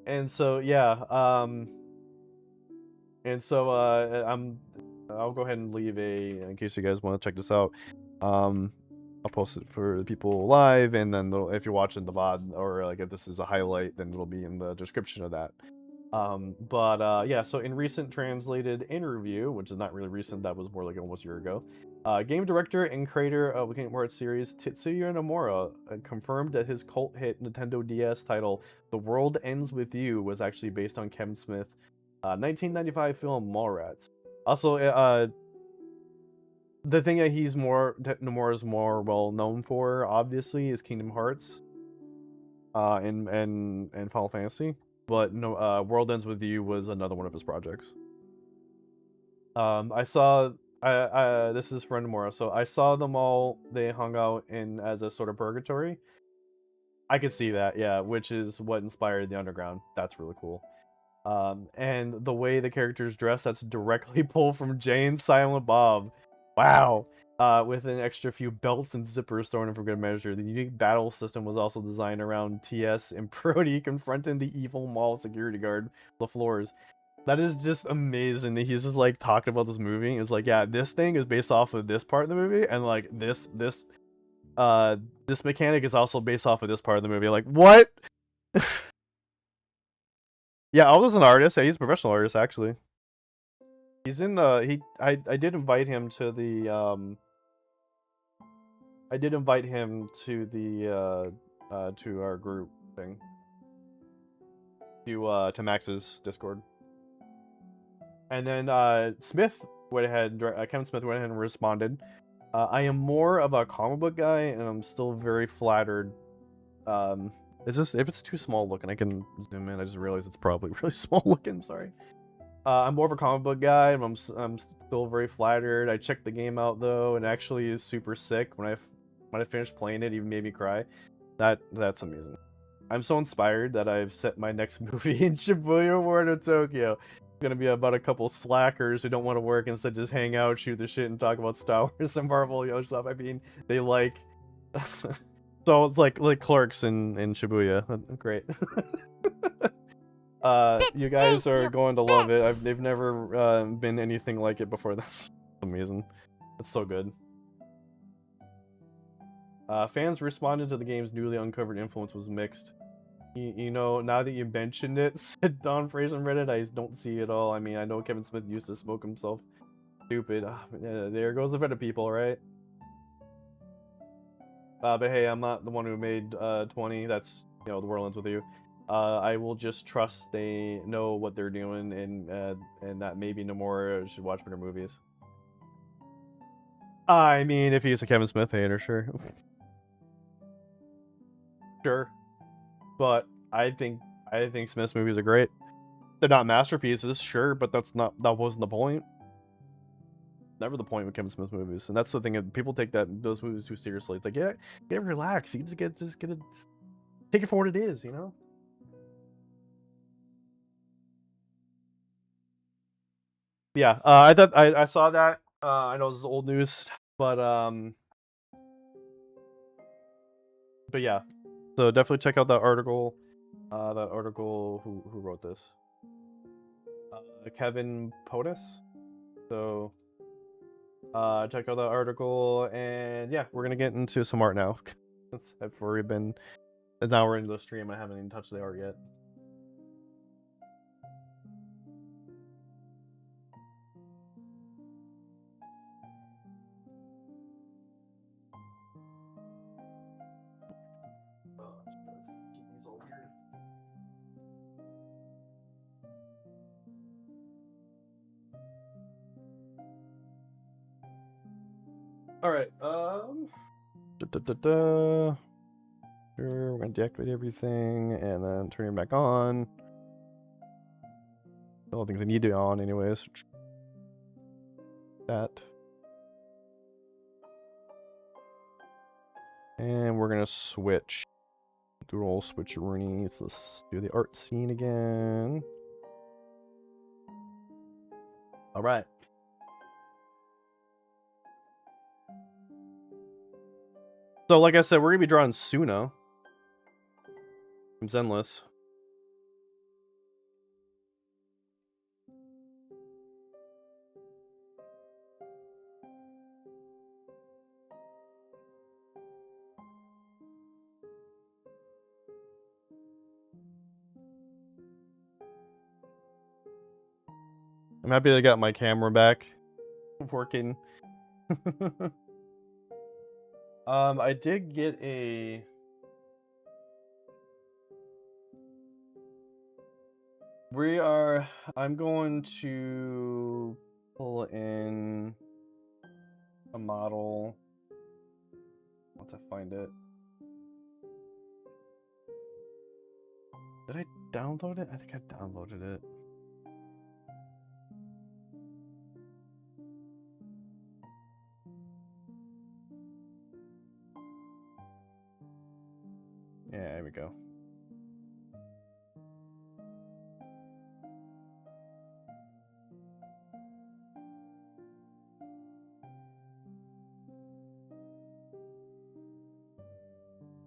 And so yeah, I'll go ahead and leave in case you guys want to check this out. I'll post it for the people live, and then if you're watching the VOD, or like if this is a highlight, then it'll be in the description of that. Yeah, so in recent translated interview, which is not really recent, that was more like almost a year ago, game director and creator of the Kingdom Hearts series, Tetsuya Nomura, confirmed that his cult hit Nintendo DS title, The World Ends With You, was actually based on Kevin Smith's 1995 film Mallrats. Also, the thing that Nomura's more well known for, obviously, is Kingdom Hearts, and Final Fantasy. But no, World Ends With You was another one of his projects. I saw, this is from Nomura, so I saw them all. They hung out in as a sort of purgatory. I could see that, yeah, which is what inspired the Underground. That's really cool. And the way the characters dress, that's directly pulled from Jay and Silent Bob. Wow. With an extra few belts and zippers thrown in for good measure. The unique battle system was also designed around TS and Brody confronting the evil mall security guard, LaFleurs. That is just amazing that he's just like talking about this movie. It's like, yeah, this thing is based off of this part of the movie, and like this mechanic is also based off of this part of the movie. Like, what? Yeah, Aldo's an artist. Yeah, he's a professional artist actually. He's in the I did invite him to the to our group thing. To Max's Discord. And then Kevin Smith went ahead and responded. I am more of a comic book guy, and I'm still very flattered. If it's too small looking, I can zoom in. I just realized it's probably really small looking. Sorry. I'm more of a comic book guy, and I'm still very flattered. I checked the game out though, and actually is super sick. When I finished playing it, even made me cry. That's amazing. I'm so inspired that I've set my next movie in Shibuya Ward of Tokyo. It's gonna be about a couple slackers who don't want to work, instead just hang out, shoot the shit, and talk about Star Wars and Marvel and other stuff. I mean, they like. So it's like Clerks in Shibuya. Great. You guys are going to love it. They've never been anything like it before. That's amazing. It's so good. Fans responded to the game's newly uncovered influence was mixed. You know, now that you mentioned it, said Don Fraser on Reddit, I don't see it all. I mean, I know Kevin Smith used to smoke himself stupid. There goes the Reddit people, right? But hey, I'm not the one who made 20. That's, you know, The World Ends With You. I will just trust they know what they're doing, and that maybe Nomura should watch better movies. I mean, if he's a Kevin Smith hater, sure. Sure. But I think Smith's movies are great. They're not masterpieces, sure, but that wasn't the point. Never the point with Kevin Smith movies, and that's the thing. People take those movies too seriously. It's like, yeah, get relaxed. You just get it, take it for what it is, you know. Yeah, I thought I saw that. I know this is old news, but yeah. So definitely check out that article. Who wrote this? Kevin POTUS. So check out that article, and yeah, we're gonna get into some art now. I've already been an hour into the stream. I haven't even touched the art yet. All right. Sure, we're gonna deactivate everything and then turn it back on. I don't think they need to be on anyways. That. And we're gonna switch. Do a little switcheroonies. Let's do the art scene again. All right. So, like I said, we're gonna be drawing Sunna from Zenless. I'm happy that I got my camera back working. I did get a... I'm going to pull in a model once I find it. Did I download it? I think I downloaded it. Yeah, there we go.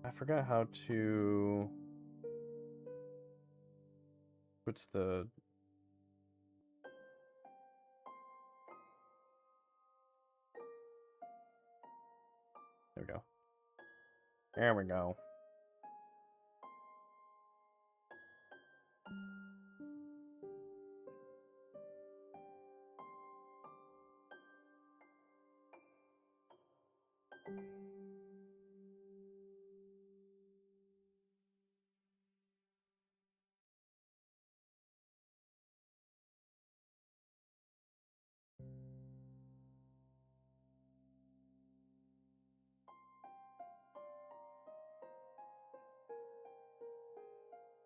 I forgot how to... What's the... There we go. There we go.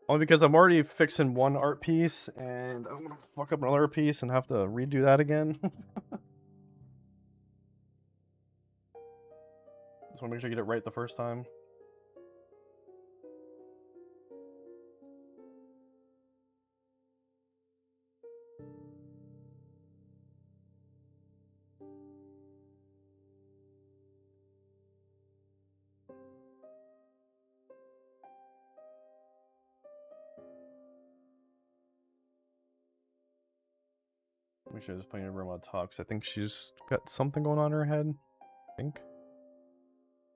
Only because I'm already fixing one art piece, and I'm gonna fuck up another piece and have to redo that again. Just wanna make sure I get it right the first time. We should just put her room on talk, because I think she's got something going on in her head. I think.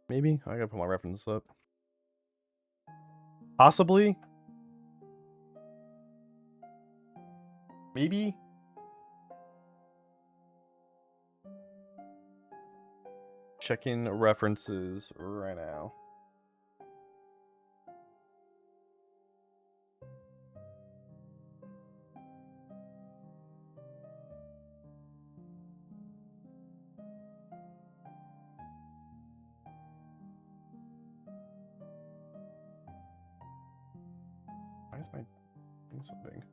Maybe? I gotta put my reference up. Possibly? Maybe? Checking references right now. Why is my thing so big?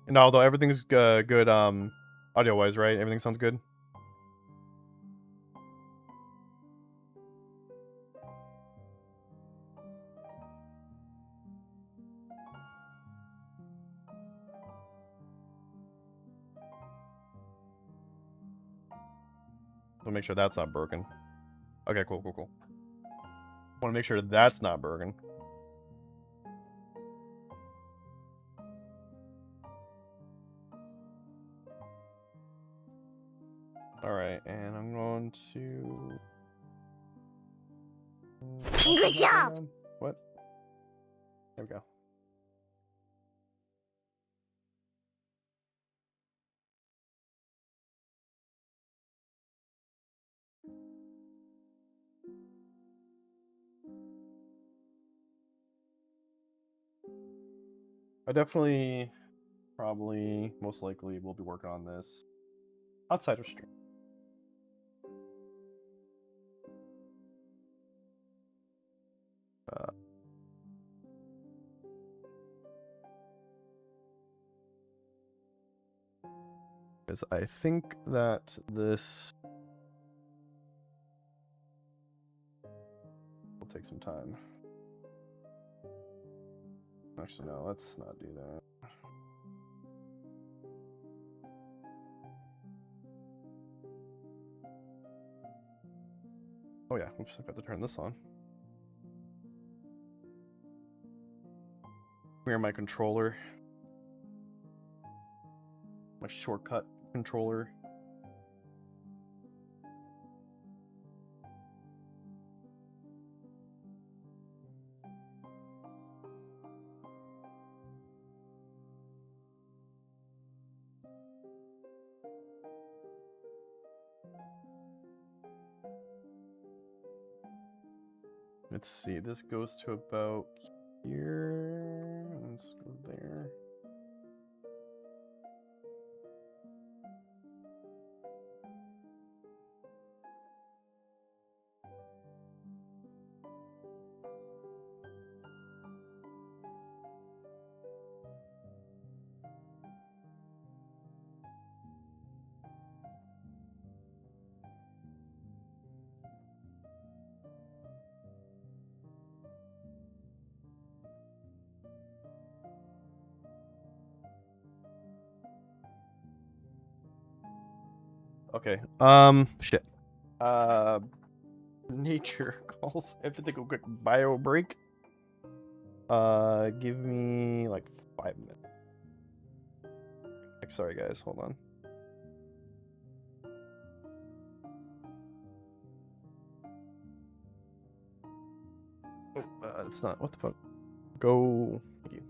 And although everything's good audio wise, right? Everything sounds good. So make sure that's not broken. Okay, cool. Want to make sure that's not broken. Alright, and I'm going to... Good job! What? There we go. I definitely, probably, most likely will be working on this outside of stream. Because I think that this... take some time. Actually, no, let's not do that. Oh yeah, oops, I got to turn this on. Where my controller, my shortcut controller. Let's see, this goes to about here. Let's go there. Okay. Shit. Nature calls. I have to take a quick bio break. Give me like 5 minutes. Sorry, guys. Hold on. Oh, it's not. What the fuck? Go. Thank you.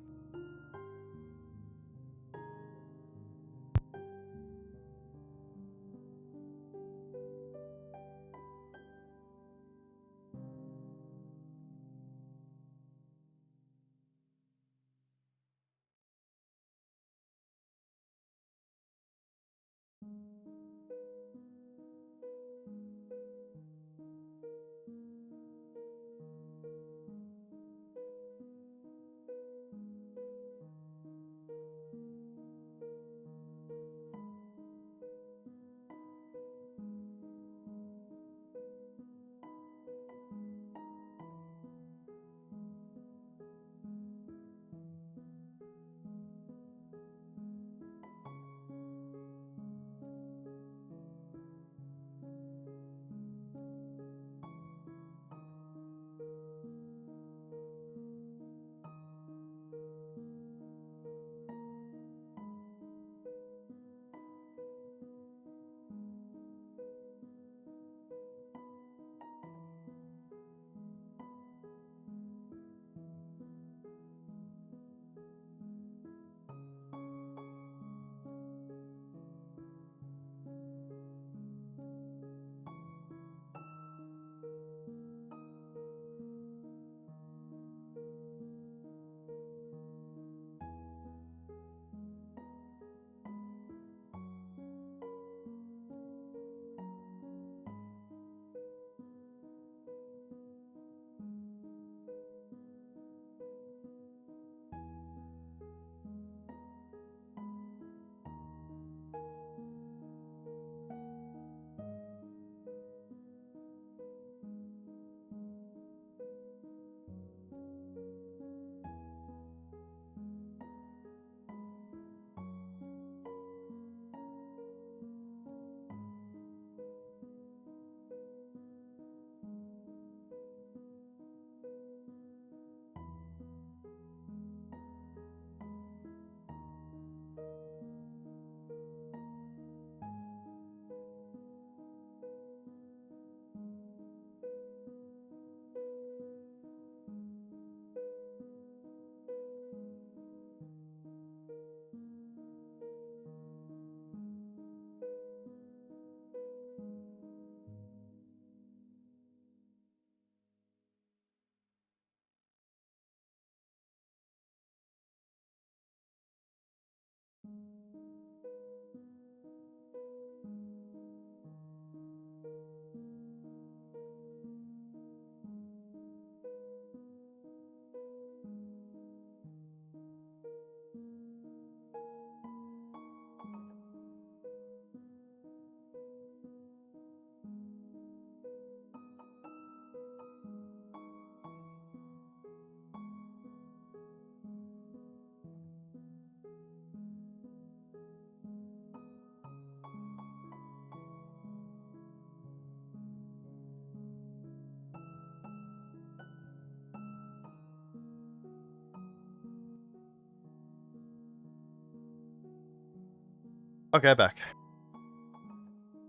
Okay, back.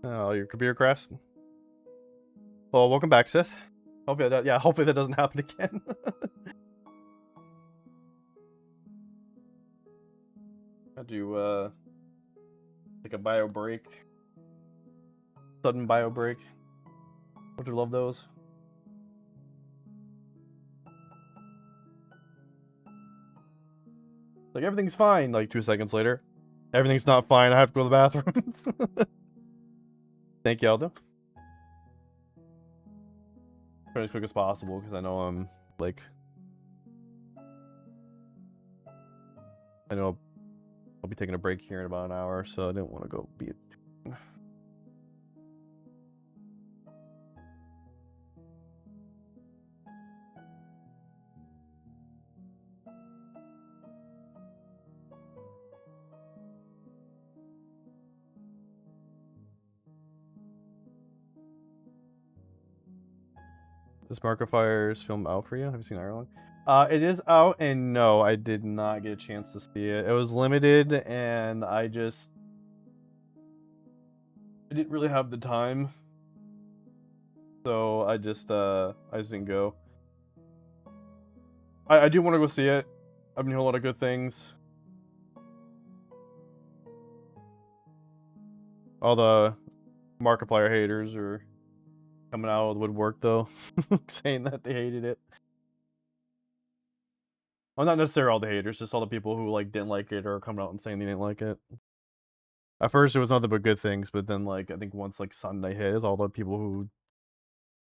Oh, your computer crashed. Well, welcome back, Sith. Hopefully that doesn't happen again. I do like a bio break. Sudden bio break. Would you love those? Like everything's fine, like 2 seconds later. Everything's not fine, I have to go to the bathroom. Thank you, Aldo. Try as quick as possible because I know I'm like I'll be taking a break here in about an hour, so I didn't want to go be Is Markiplier's film out for you? Have you seen Ireland? It is out, and no, I did not get a chance to see it. It was limited, and I didn't really have the time, so I just didn't go. I do want to go see it. I've been hearing a lot of good things. All the Markiplier haters are coming out of the woodwork, though, saying that they hated it. Well, not necessarily all the haters, just all the people who like didn't like it or coming out and saying they didn't like it. At first, it was nothing but good things, but then like I think once like Sunday hit, all the people who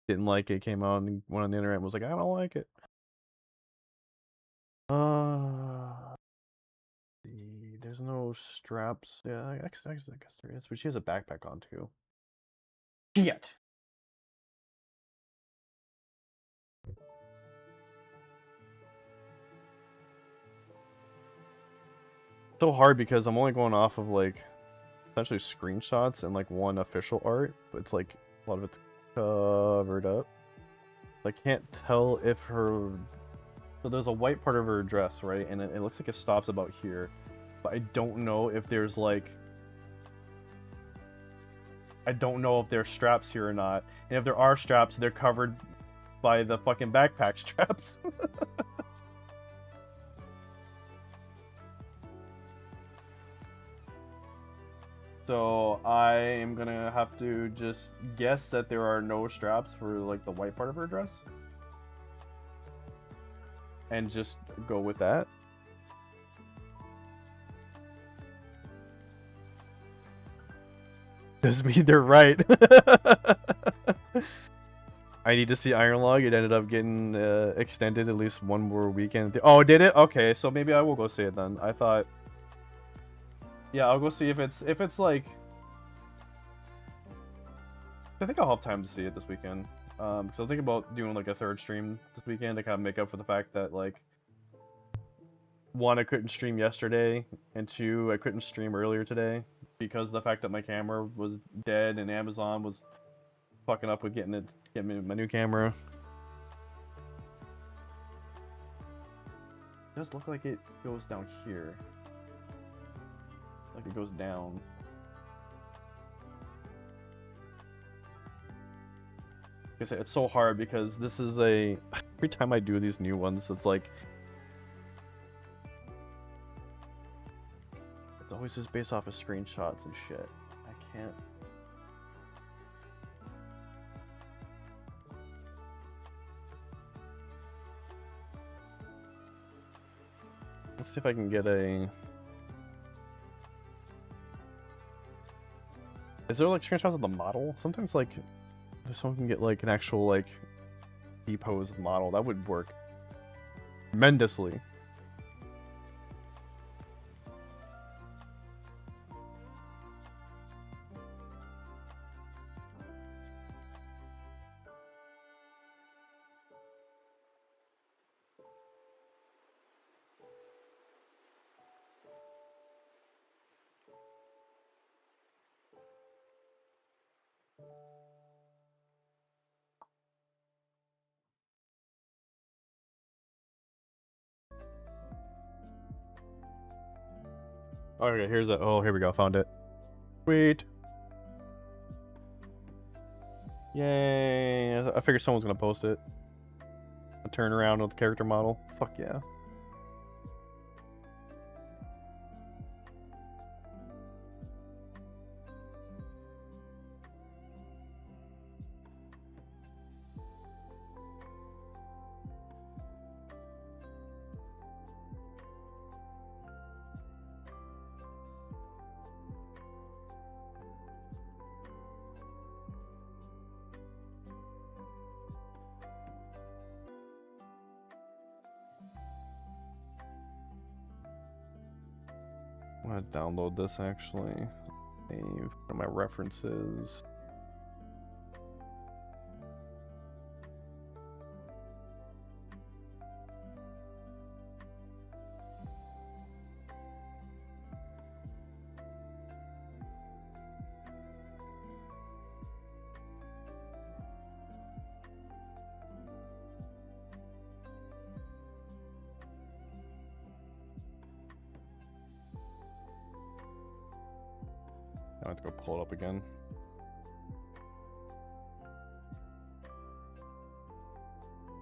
didn't like it came out and went on the internet and was like, I don't like it. There's no straps. Yeah, I guess there is, but she has a backpack on too. Shit. So hard because I'm only going off of like essentially screenshots and like one official art, but it's like a lot of it's covered up. I can't tell if her. So there's a white part of her dress, right? And it looks like it stops about here, but I don't know if there's like. I don't know if there's straps here or not, and if there are straps, they're covered by the fucking backpack straps. So I am gonna have to just guess that there are no straps for like the white part of her dress. And just go with that. Does mean they're right. I need to see Iron Log. It ended up getting extended at least one more weekend. Oh, did it? Okay, so maybe I will go see it then. I thought. Yeah, I'll go see if it's like. I think I'll have time to see it this weekend. Because I'm thinking about doing like a third stream this weekend to kind of make up for the fact that like. 1, I couldn't stream yesterday, and 2, I couldn't stream earlier today because of the fact that my camera was dead and Amazon was fucking up with getting me my new camera. It does look like it goes down here. Like it goes down. Like I said, it's so hard because this is a... Every time I do these new ones, it's like... It's always just based off of screenshots and shit. I can't... Let's see if I can get a... Is there like screenshots of the model? Sometimes like if someone can get like an actual like deposed model, that would work tremendously. Okay, here's a... Oh, here we go. Found it. Sweet. Yay. I figured someone's gonna post it. A turnaround with the character model. Fuck yeah. I'm gonna download this actually. Save my references. I have to go pull it up again.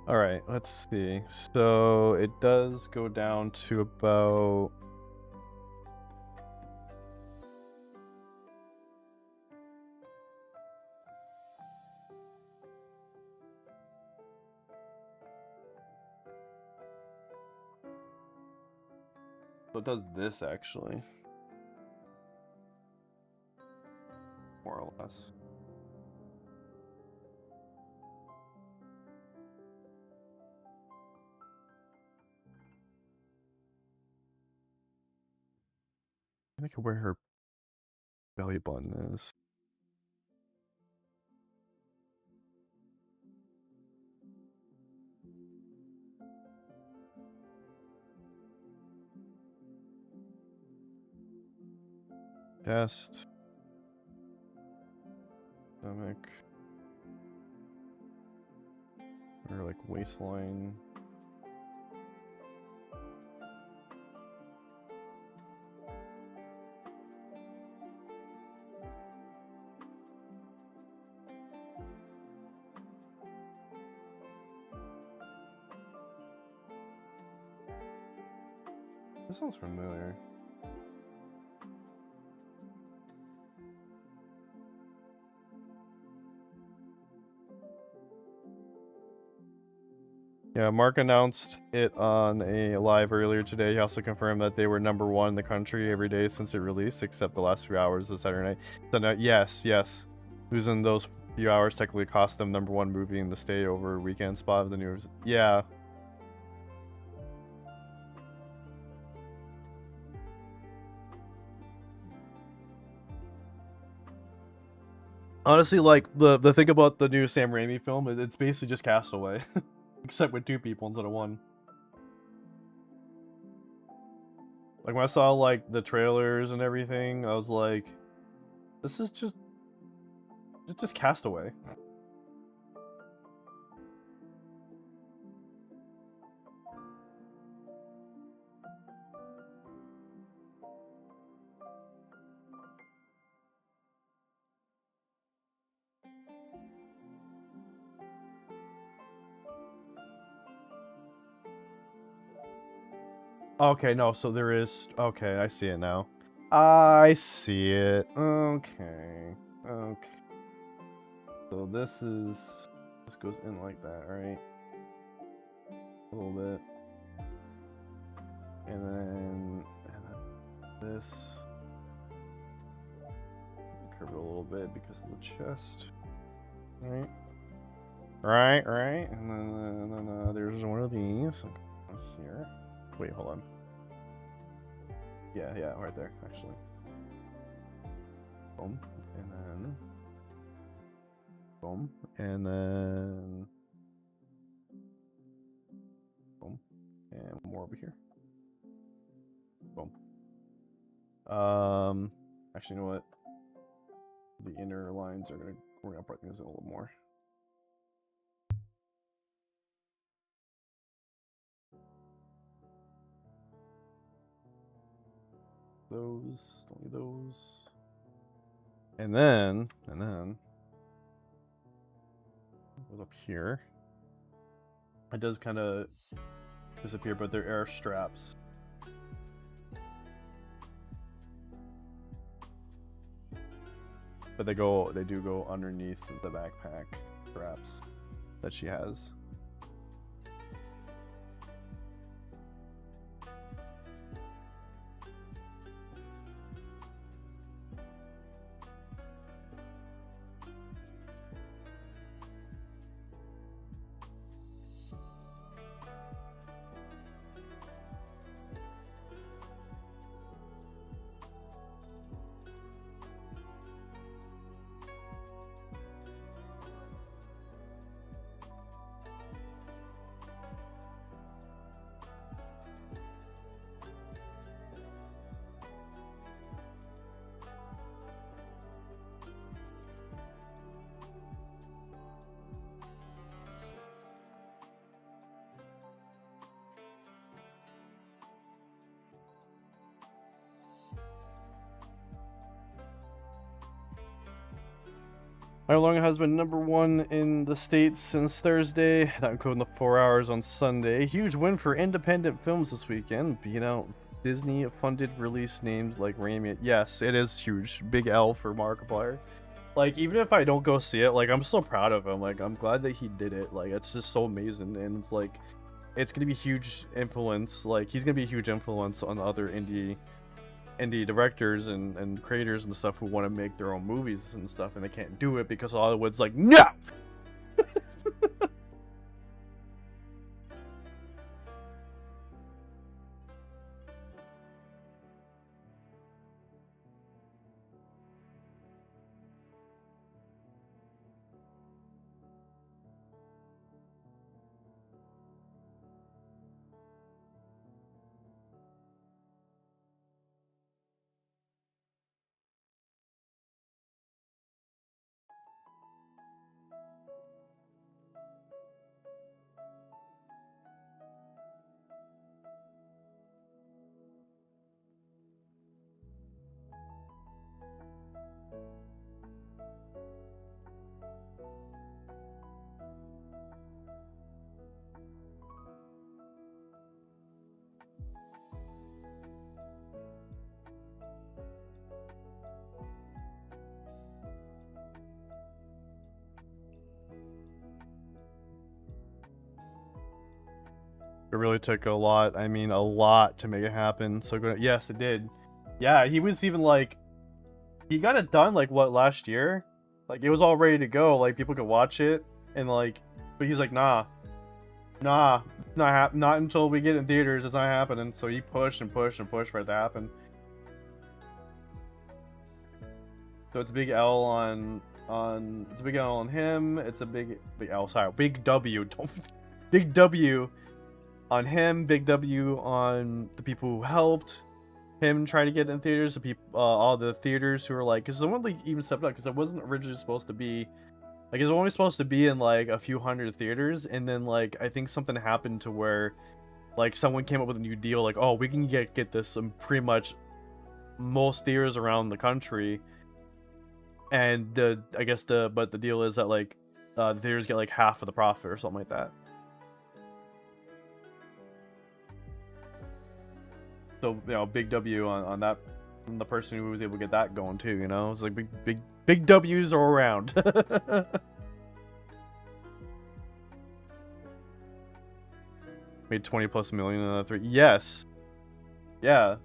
All right, let's see. So it does go down to about so it does this actually. More or less. I think where her belly button is. Chest. Stomach. Or like waistline. This sounds familiar. Yeah, Mark announced it on a live earlier today. He also confirmed that they were #1 in the country every day since it released, except the last few hours of Saturday night. So now, yes. Losing those few hours technically cost them #1 movie in the stay over weekend spot of the news. Yeah. Honestly, like the thing about the new Sam Raimi film, it's basically just Castaway, except with 2 people instead of 1. Like when I saw like the trailers and everything, I was like, this is just it's just Castaway. Okay, no, so there is okay, I see it now. I see it. Okay. So this goes in like that, right? A little bit. And then this curve it a little bit because of the chest. Right. And then there's one of these here. Wait, hold on. Yeah, right there, actually. Boom, and then boom, and then boom, and more over here. Boom. Actually, you know what? The inner lines are we're gonna brighten this in a little more. Those, only those. And then up here, it does kind of disappear, but there are straps. But they do go underneath the backpack straps that she has. My Long has been #1 in the States since Thursday, not including the 4 hours on Sunday. Huge win for independent films this weekend, beating out Disney-funded release names like Raimi. Yes, it is huge. Big L for Markiplier. Like, even if I don't go see it, like, I'm so proud of him. Like, I'm glad that he did it. Like, it's just so amazing, and it's like, it's gonna be huge influence. Like, he's gonna be a huge influence on other indie directors and creators and stuff who want to make their own movies and stuff, and they can't do it because Hollywood's like, no. It really took a lot. I mean, a lot to make it happen. So good. Yes, it did. Yeah, he was even like, he got it done like what, last year? Like, it was all ready to go. Like, people could watch it and like, but he's like, nah, not until we get in theaters. It's not happening. So he pushed and pushed and pushed for it to happen. So it's a big L on it's a big L on him. It's a big L. Sorry, big W. Don't big W on him. Big W on the people who helped him try to get in theaters. The people, all the theaters who were like, because someone like even stepped up because it wasn't originally supposed to be. Like, it was only supposed to be in like a few hundred theaters, and then like I think something happened to where like someone came up with a new deal, like, oh, we can get this in pretty much most theaters around the country. And but the deal is that like the theaters get like half of the profit or something like that. So, you know, big W on that, on the person who was able to get that going too. You know, it's like big W's all around. Made 20+ million in the 3. Yes. Yeah.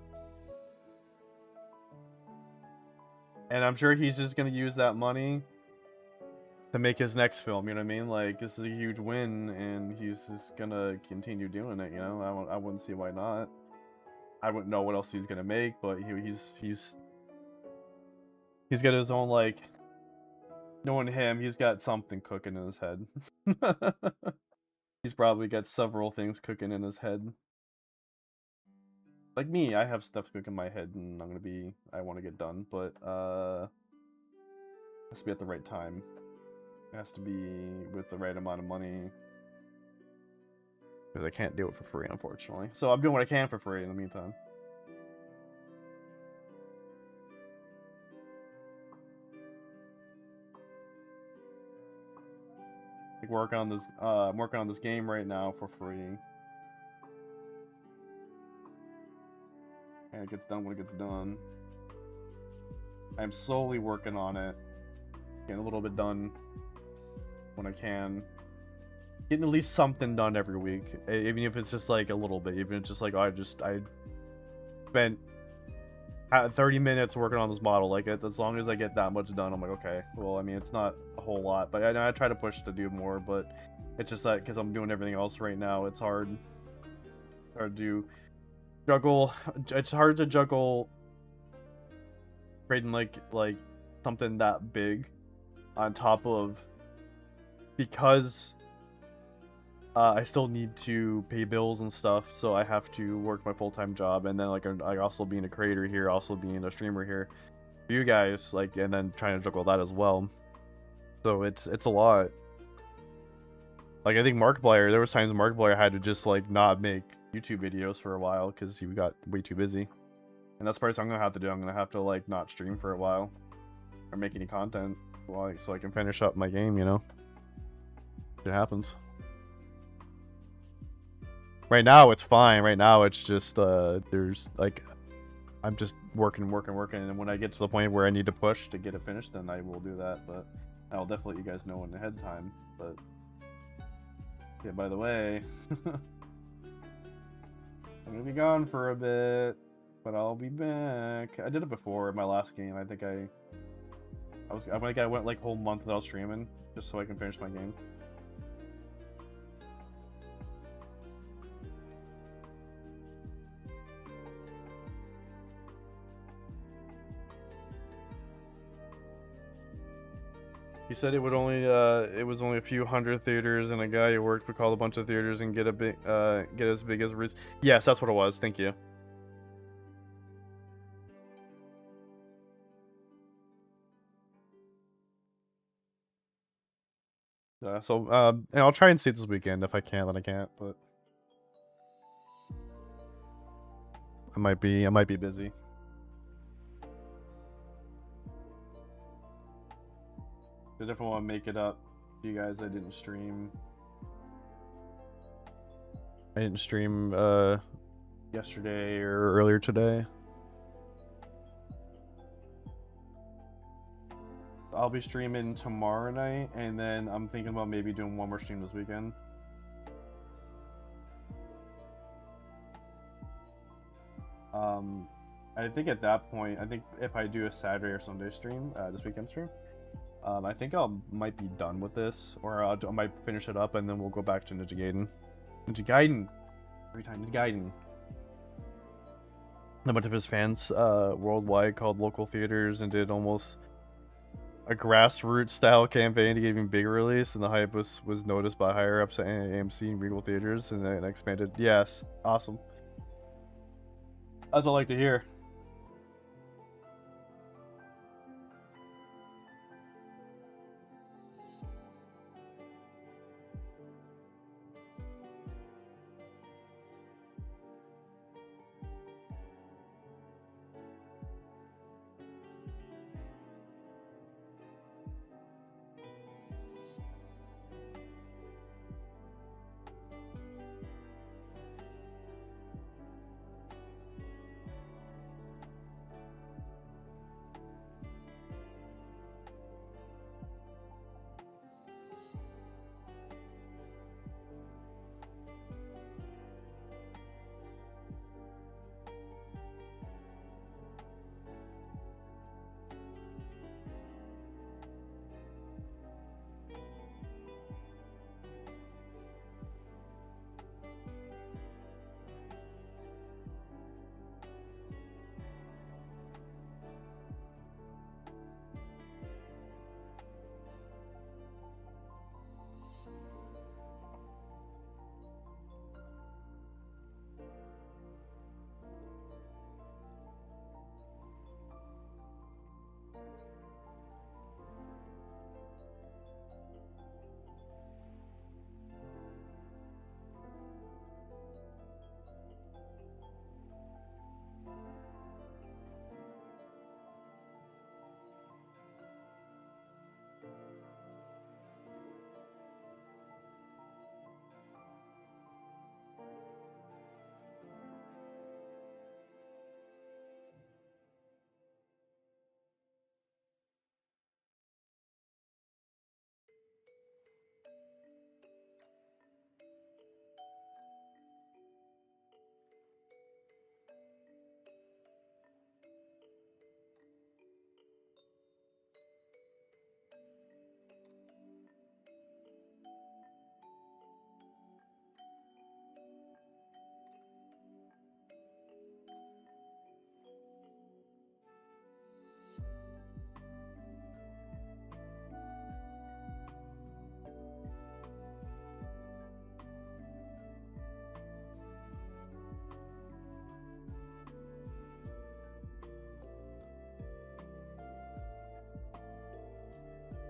And I'm sure he's just gonna use that money to make his next film, you know what I mean? Like, this is a huge win, and he's just gonna continue doing it, you know? I wouldn't see why not. I wouldn't know what else he's gonna make, but he's got his own, like, knowing him, he's got something cooking in his head. He's probably got several things cooking in his head. Like me, I have stuff cooking in my head, and I want to get done, but it has to be at the right time. It has to be with the right amount of money, because I can't do it for free, unfortunately. So I'm doing what I can for free in the meantime. like working on this game right now for free. And it gets done when it gets done. I'm slowly working on it. Getting a little bit done when I can. Getting at least something done every week. Even if it's just like a little bit. Even if it's just like, I spent 30 minutes working on this model. Like, as long as I get that much done, I'm like, okay. Well, I mean, it's not a whole lot. But I try to push to do more. But it's just that because I'm doing everything else right now, it's hard. Hard to juggle. It's hard to juggle creating like something that big on top of, because I still need to pay bills and stuff, so I have to work my full-time job, and then like I also being a creator here, also being a streamer here for you guys, like, and then trying to juggle that as well. So it's a lot. Like, I think Markiplier, there was times Markiplier had to just like not make YouTube videos for a while because he got way too busy. And that's part I'm gonna have to do. I'm gonna have to like not stream for a while or make any content, like, so I can finish up my game, you know. It happens. Right now it's fine. Right now it's just there's like, I'm just working, and when I get to the point where I need to push to get it finished, then I will do that. But I'll definitely let you guys know in ahead of time. But yeah, by the way, I'm gonna be gone for a bit, but I'll be back. I did it before in my last game. I think I went like a whole month without streaming just so I can finish my game. He said it was only a few hundred theaters, and a guy who worked would call a bunch of theaters and get as big as Riz. Yes, that's what it was. Thank you. And I'll try and see it this weekend. If I can, then I can't. But I might be busy. I definitely want to make it up to you guys. I didn't stream yesterday or earlier today. I'll be streaming tomorrow night, and then I'm thinking about maybe doing one more stream this weekend. I think at that point, I think if I do a Saturday or Sunday stream, this weekend stream, I think might be done with this, or I might finish it up, and then we'll go back to Ninja Gaiden. Every time Ninja Gaiden. A bunch of his fans worldwide called local theaters and did almost a grassroots style campaign to get even bigger release, and the hype was noticed by higher ups at AMC and Regal theaters, and then expanded. Yes, awesome. That's what I like to hear.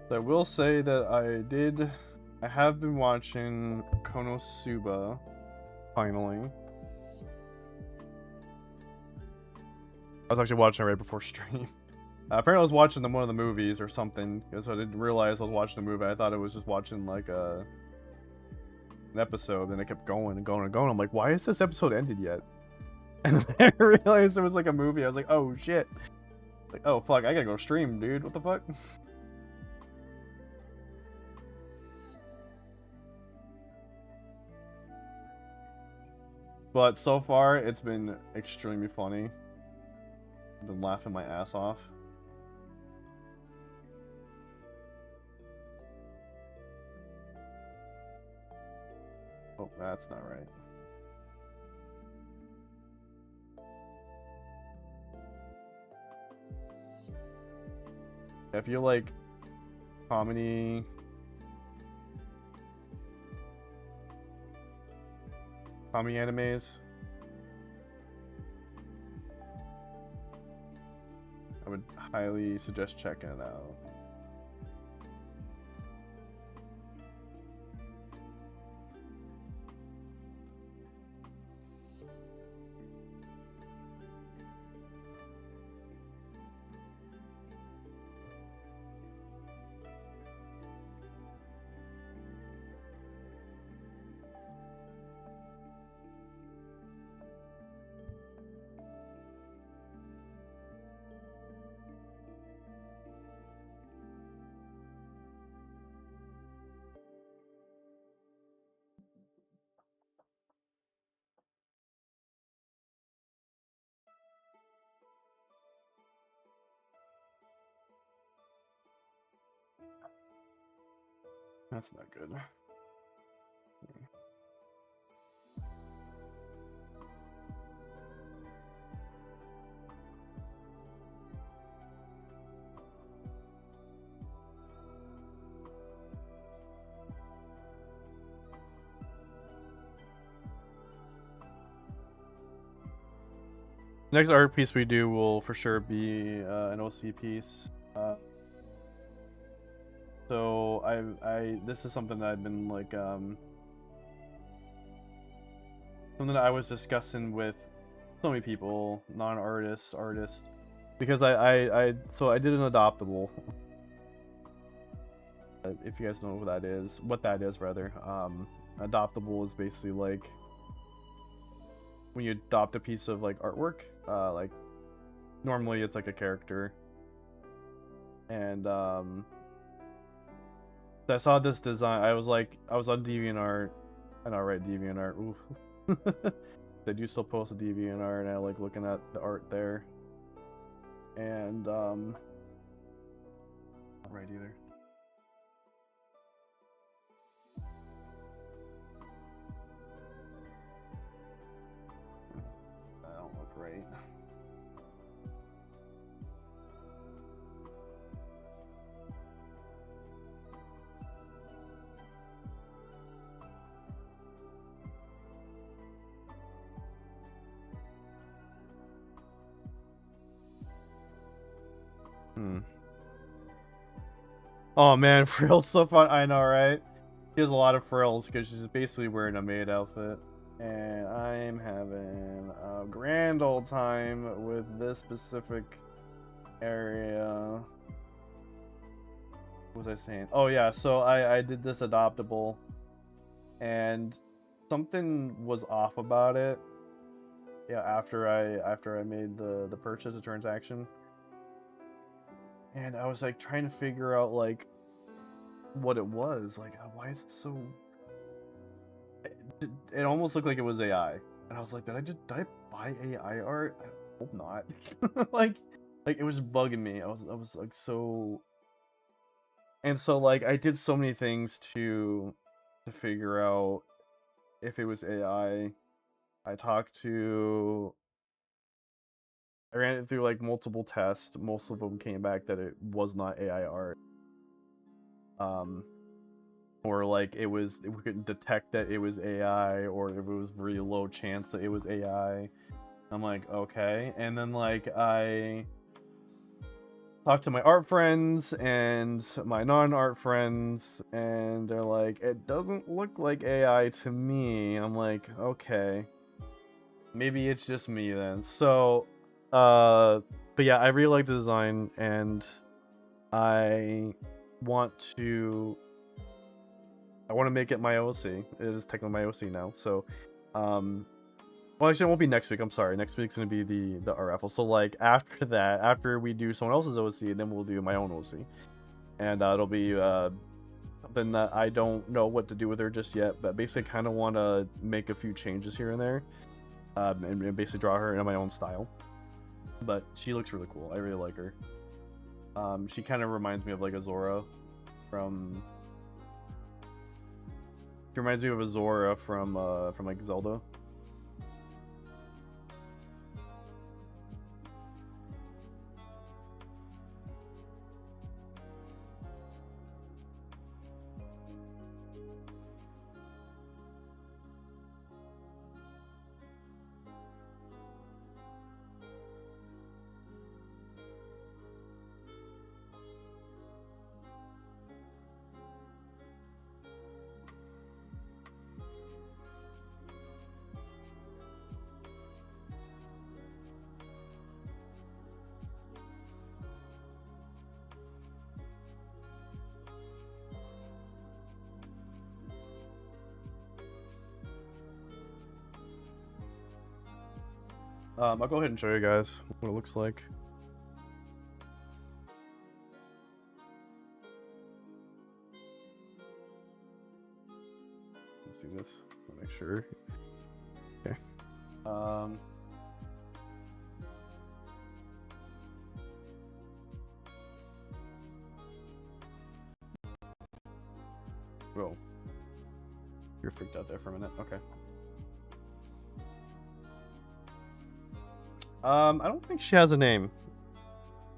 I will say that I have been watching Konosuba, finally. I was actually watching it right before stream. Apparently I was watching one of the movies or something, so I didn't realize I was watching the movie. I thought it was just watching like an episode, and it kept going and going and going. I'm like, why is this episode ended yet? And then I realized it was like a movie. I was like, oh shit. Like, oh fuck, I gotta go stream, dude. What the fuck? But so far, it's been extremely funny. I've been laughing my ass off. Oh, that's not right. If you like comedy, animes, I would highly suggest checking it out. That's not good. Next art piece we do will for sure be an OC piece. So this is something that I've been like something that I was discussing with so many people, non-artists, artists, because so I did an adoptable. If you guys know what that is rather. Adoptable is basically like when you adopt a piece of like artwork, like normally it's like a character, and I saw this design. I was on DeviantArt, and I write DeviantArt. Ooh. They do still post a DeviantArt, and I like looking at the art there. And not right either. That don't look right. Oh man, Frill's so fun. I know, right? She has a lot of frills because she's basically wearing a maid outfit. And I'm having a grand old time with this specific area. What was I saying? Oh yeah, so I did this adoptable, and something was off about it. Yeah, after I made the purchase, the transaction. And I was like trying to figure out like what it was. Like, why is it so? It almost looked like it was AI, and I was like, did I buy AI art? I hope not. like it was bugging me. I was like so. And so like I did so many things to figure out if it was AI. I ran it through like multiple tests. Most of them came back that it was not AI art. Or like we couldn't detect that it was AI, or if it was really low chance that it was AI. I'm like, okay. And then like talked to my art friends and my non-art friends, and they're like, it doesn't look like AI to me. I'm like, okay, maybe it's just me then. So, but yeah, I really like the design, and I want to make it my OC. It is technically my OC now. So, well, actually, it won't be next week. I'm sorry. Next week's gonna be the art raffle. So like after that, after we do someone else's OC, then we'll do my own OC, and it'll be something that I don't know what to do with her just yet, but basically kind of want to make a few changes here and there, and basically draw her in my own style. But she looks really cool. I really like her. She kind of reminds me of like Azora from. She reminds me of Azora from like Zelda. I'll go ahead and show you guys what it looks like. Let's see this. I'll make sure. Okay. Whoa. You're freaked out there for a minute. Okay. I don't think she has a name.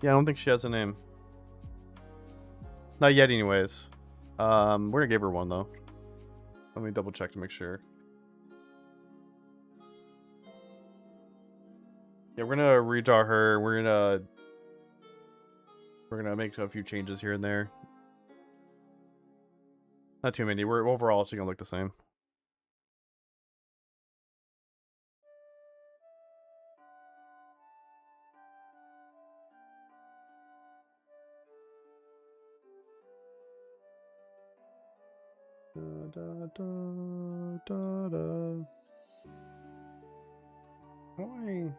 Yeah, I don't think she has a name. Not yet, anyways. We're gonna give her one though. Let me double check to make sure. Yeah, we're gonna redraw her. We're gonna make a few changes here and there. Not too many. We're overall she's gonna look the same. Da, da, da, da. Why?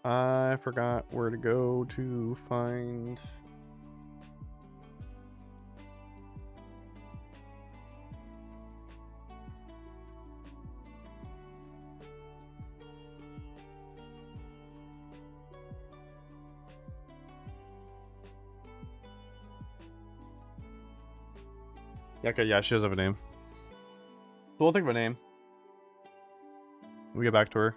I forgot where to go to find. Yeah, okay, yeah, she does have a name. So we'll think of a name. We get back to her.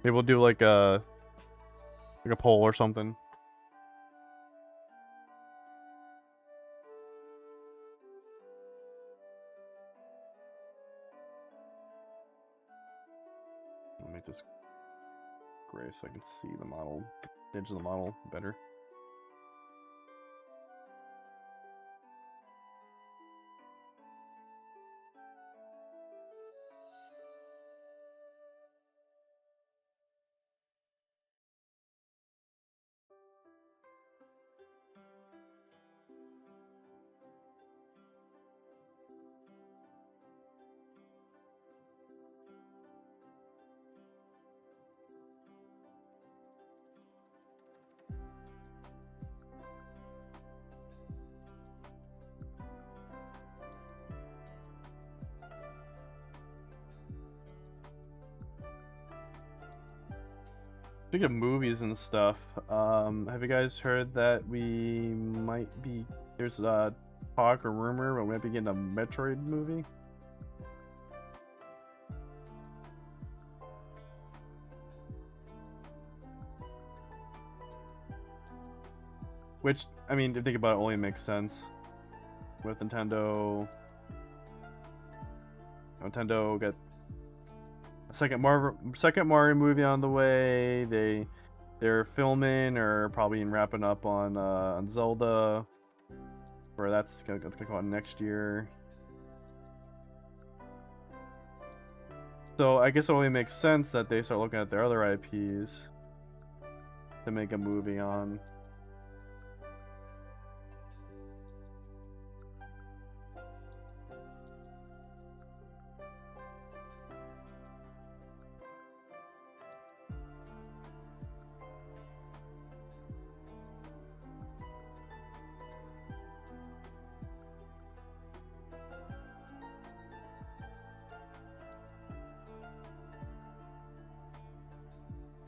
Maybe we'll do like a poll or something. I'll make this gray so I can see the model, the edge of the model better. Speaking of movies and stuff, have you guys heard that we might be there's talk or rumor we might be getting a Metroid movie? Which, I mean, if you think about it, only makes sense with Nintendo. Nintendo got a second Mario movie on the way. They're filming or probably wrapping up on Zelda, where that's gonna come out next year. So I guess it only makes sense that they start looking at their other IPs to make a movie on.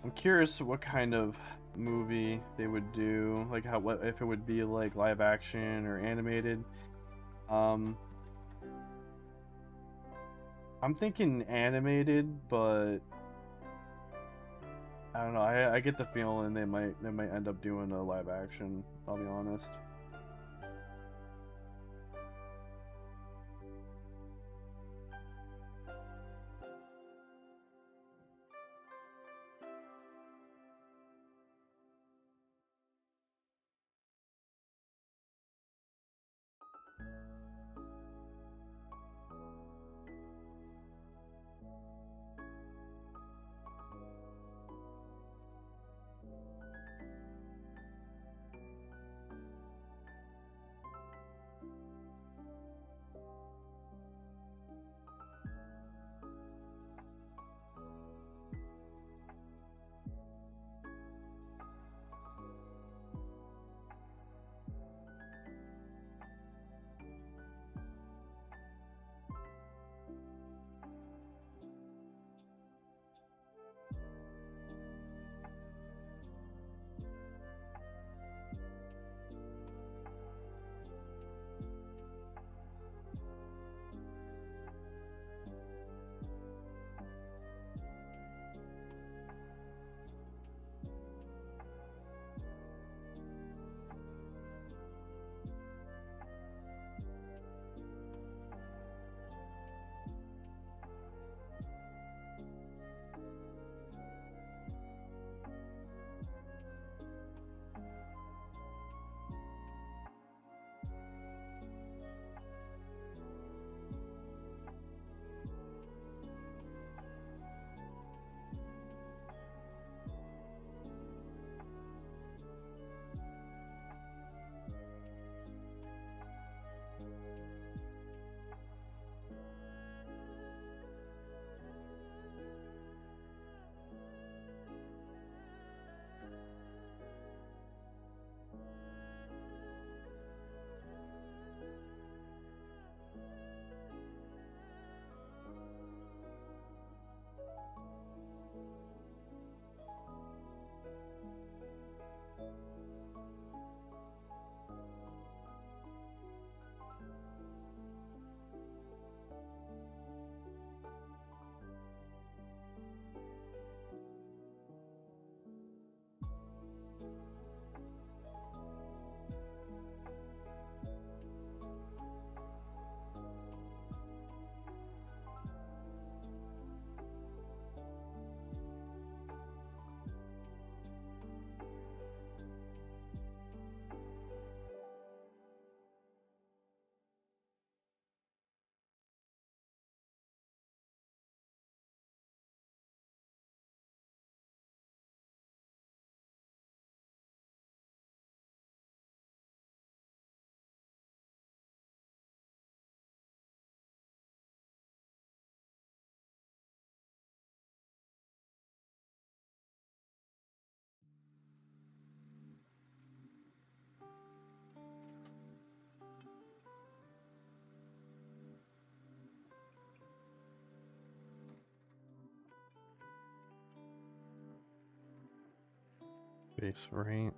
I'm curious what kind of movie they would do, like what if it would be like live action or animated. I'm thinking animated, but I don't know. I get the feeling they might end up doing a live action. I'll be honest. Base rate.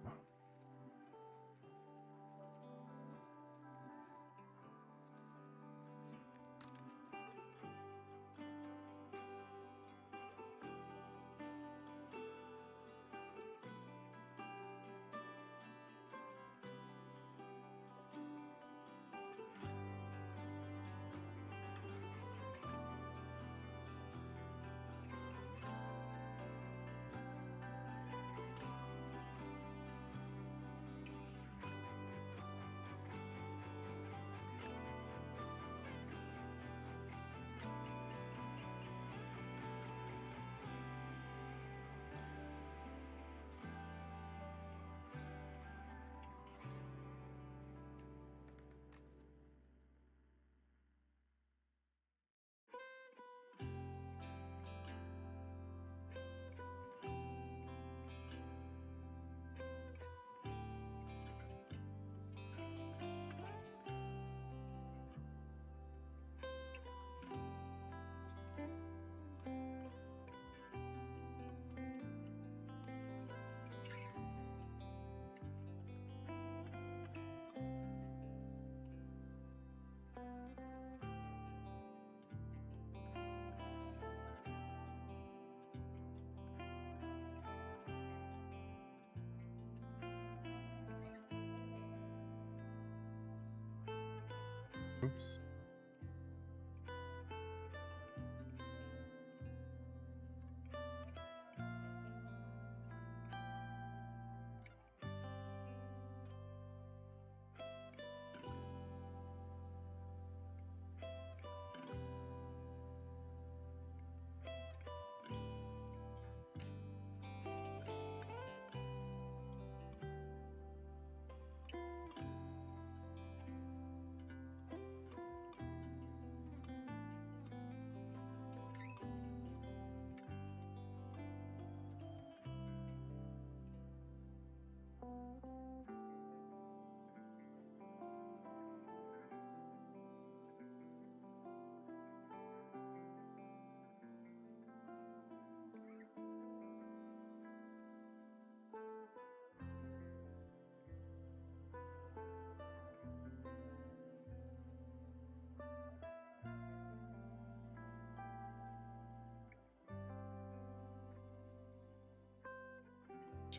Oops.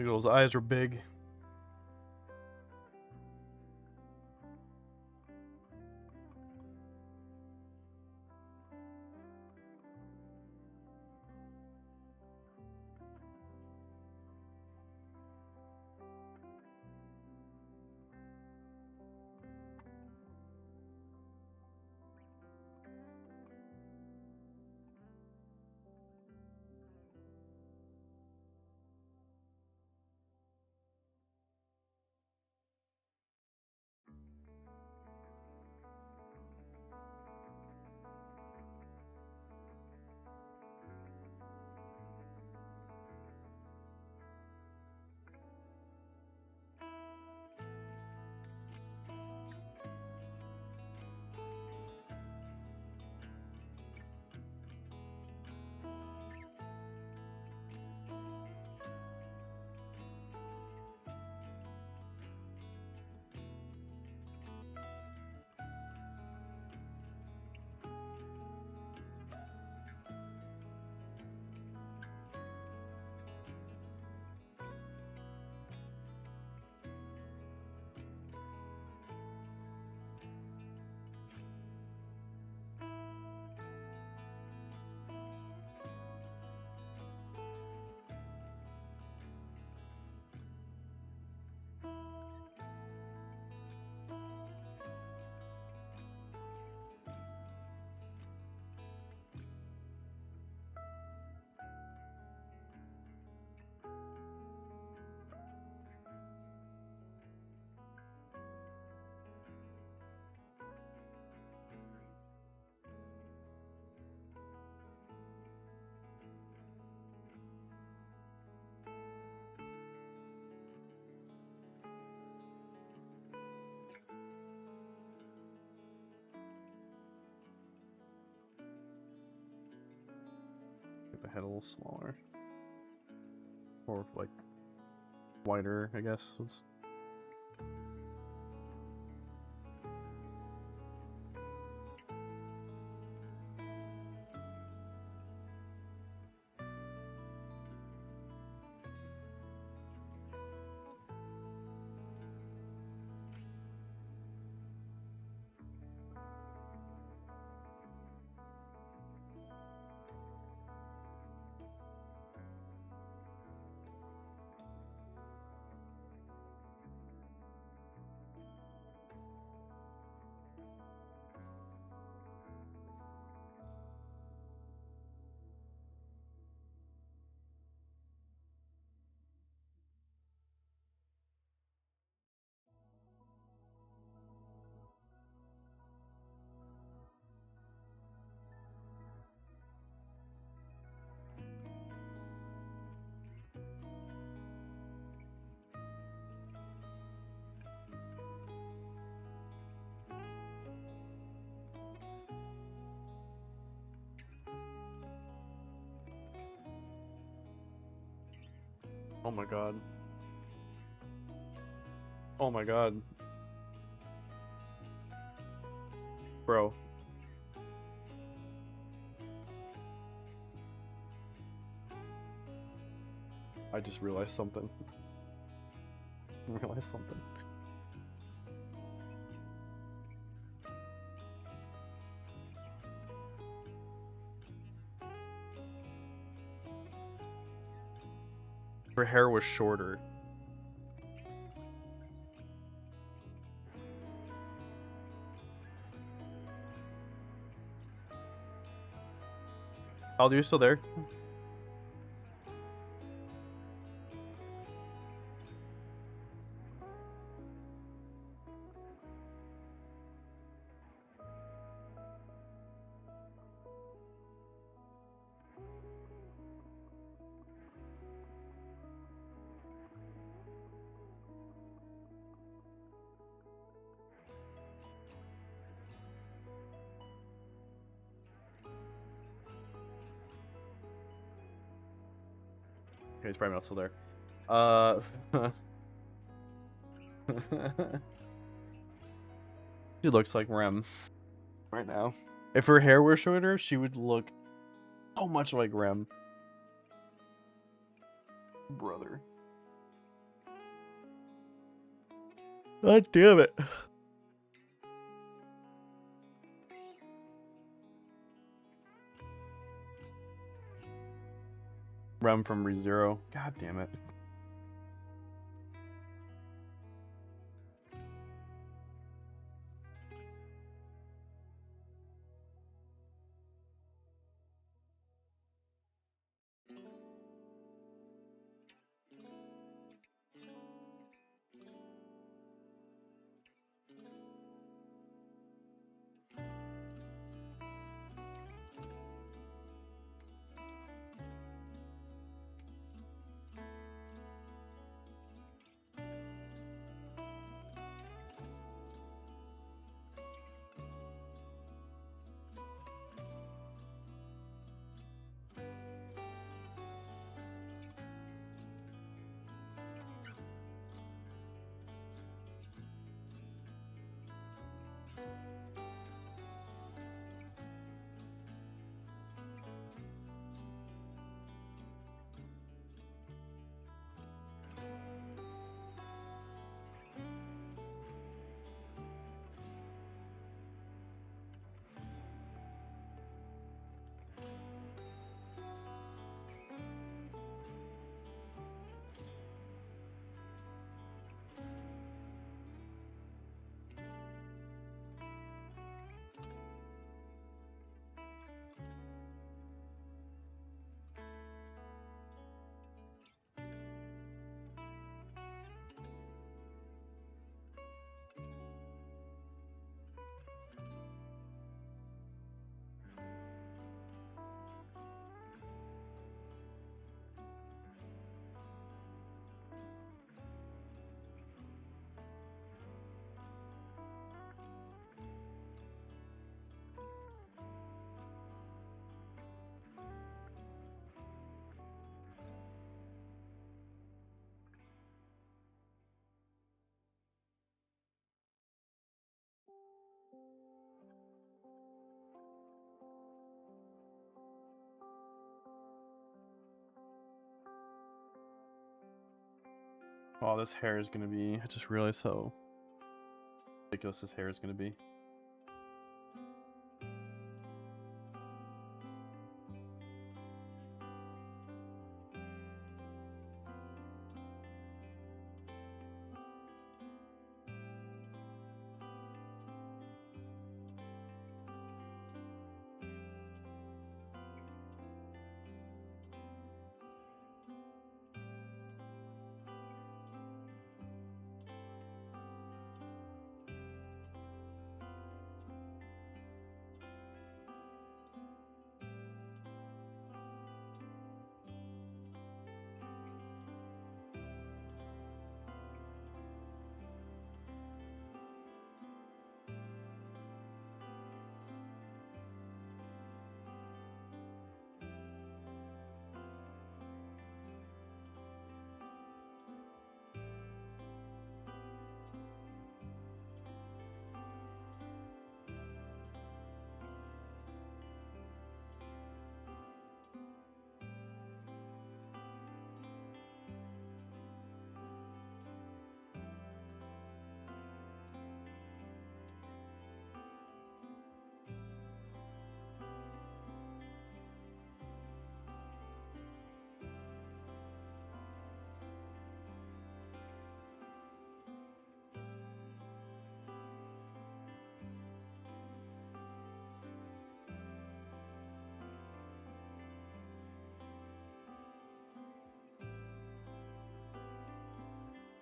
Those eyes are big. Get the head a little smaller. Or like Whiter, I guess. Oh my god. Oh my god. Bro. I just realized something. Realized something. Her hair was shorter. Aldo, you still there? Okay, he's probably not still there. She looks like Rem right now. If her hair were shorter, she would look so much like Rem. Brother. God damn it. Rem from ReZero. God damn it. Oh, this hair is gonna be. I just realized how ridiculous this hair is gonna be.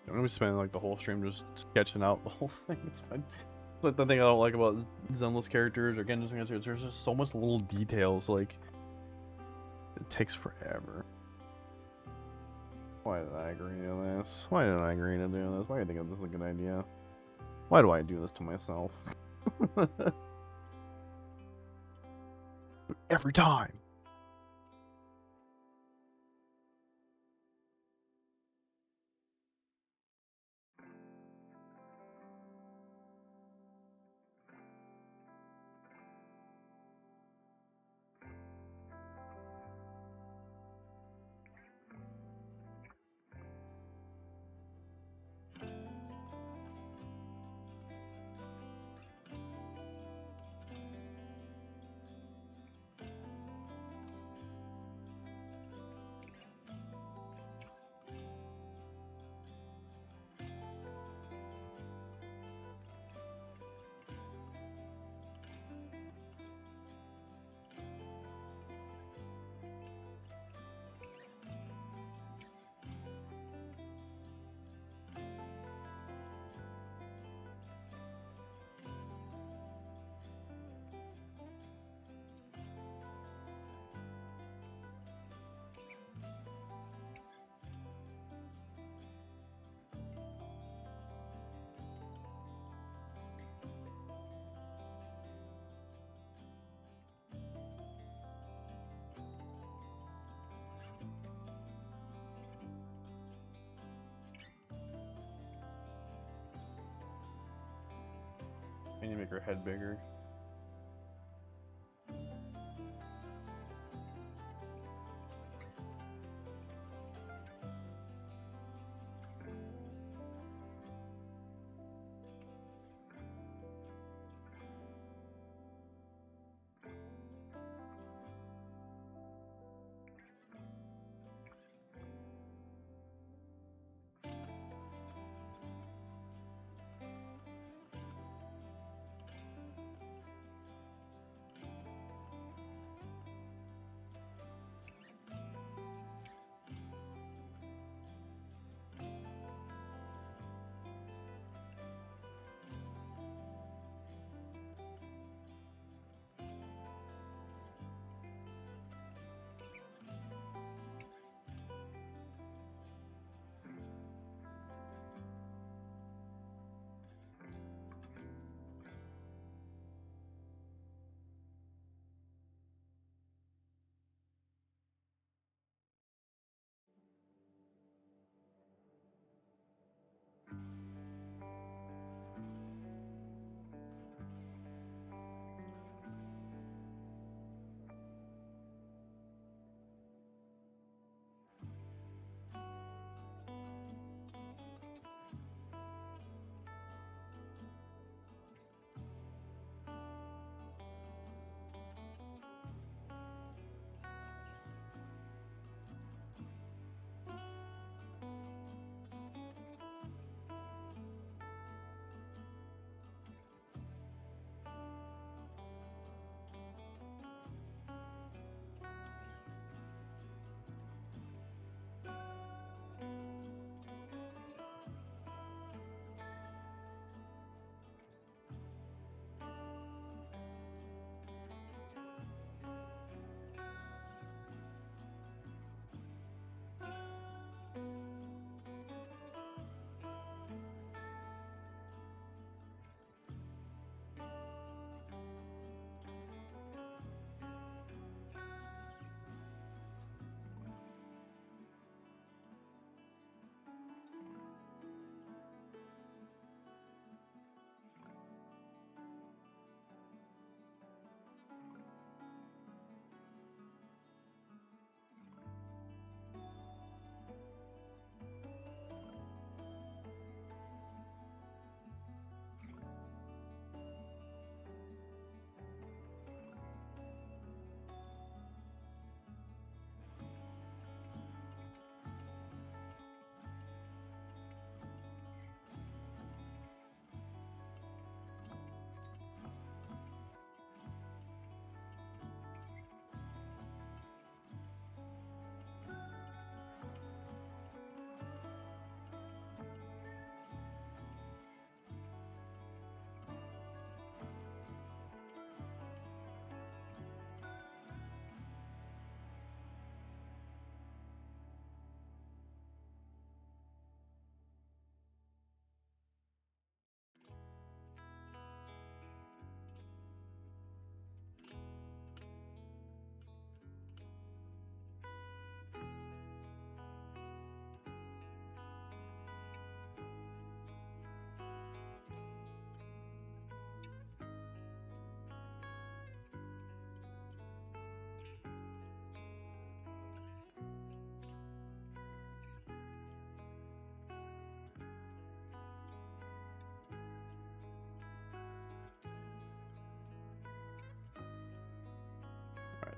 I'm gonna be spending like the whole stream just sketching out the whole thing. It's fine. Like the thing I don't like about Zenless characters or Genjin's characters, there's just so much little details. Like it takes forever. Why did I agree to this? Why did I agree to do this? Why do you think this is a good idea? Why do I do this to myself? Every time. I need to make her head bigger.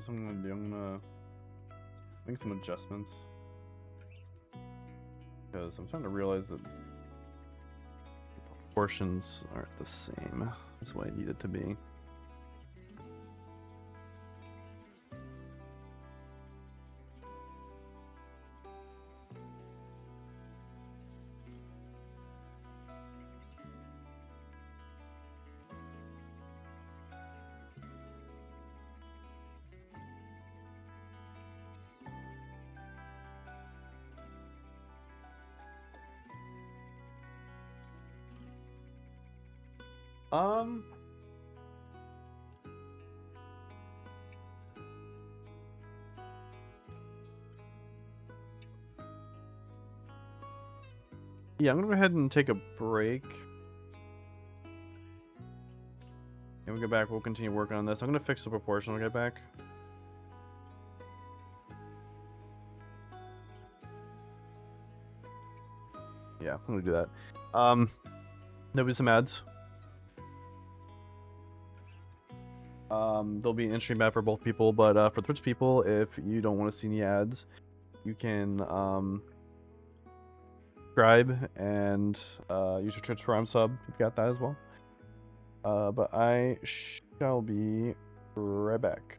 what I'm gonna do. I'm gonna make some adjustments because I'm starting to realize that the proportions aren't the same as what I need it to be. Yeah, I'm gonna go ahead and take a break. And we'll get back, we'll continue working on this. I'm gonna fix the proportion when I get back. Yeah, I'm gonna do that. There'll be some ads. There'll be an in-stream ad for both people, but for Twitch people, if you don't want to see any ads, you can subscribe and use your Twitch Prime sub. You've got that as well. But I shall be right back.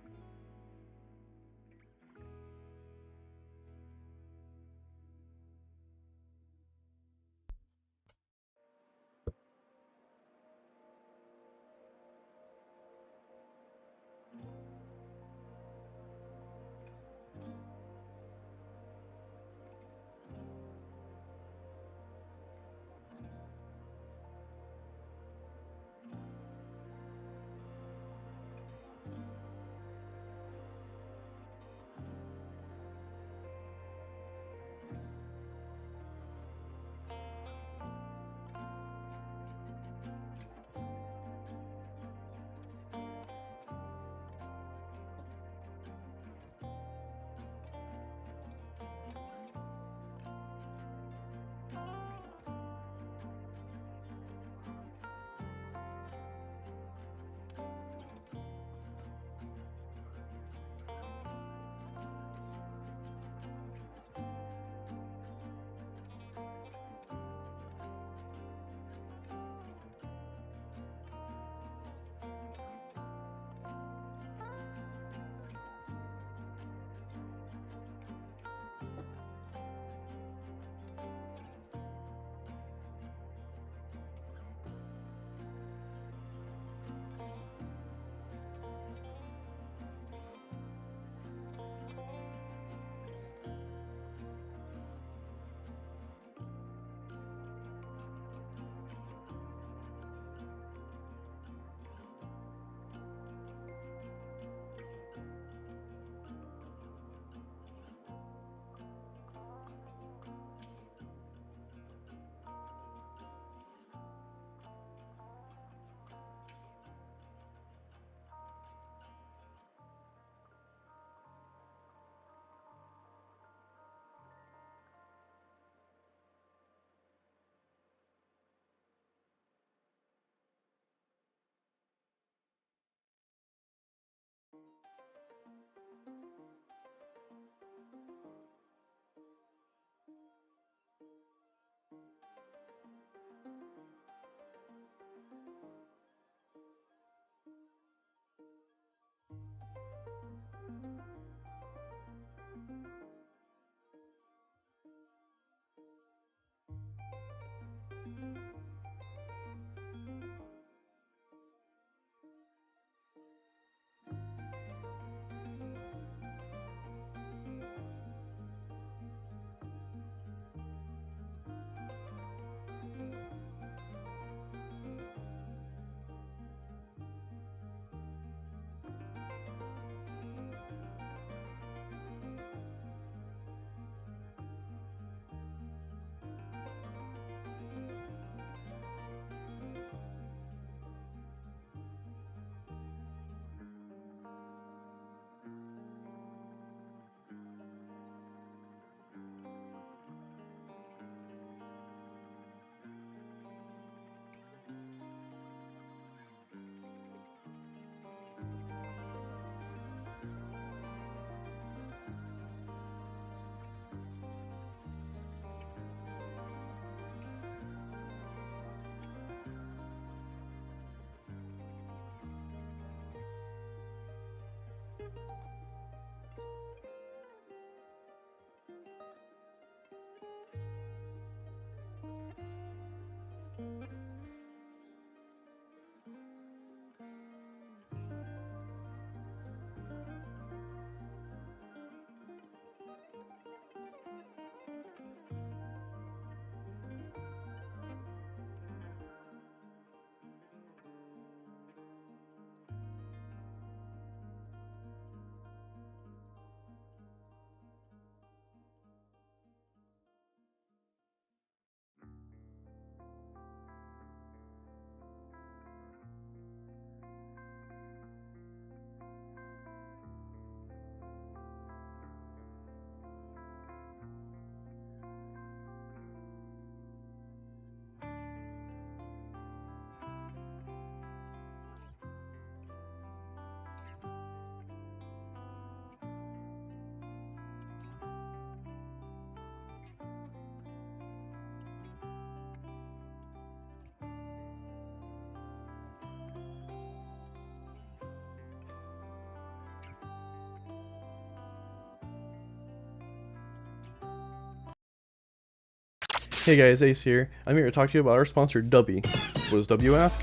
Hey guys, Ace here. I'm here to talk to you about our sponsor, Dubby. What does W ask?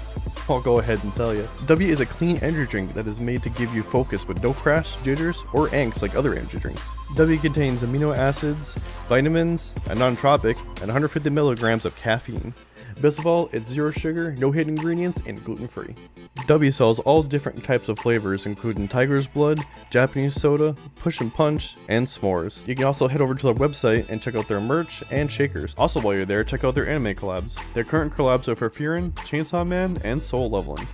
I'll go ahead and tell you. Dubby is a clean energy drink that is made to give you focus with no crash, jitters, or angst like other energy drinks. Dubby contains amino acids, vitamins, a non-tropic, and 150 milligrams of caffeine. Best of all, it's zero sugar, no hidden ingredients, and gluten-free. Dubby sells all different types of flavors, including Tiger's Blood, Japanese Soda, Push and Punch, and S'mores. You can also head over to their website and check out their merch and shakers. Also, while you're there, check out their anime collabs. Their current collabs are for Furin, Chainsaw Man, and Soul Leveling.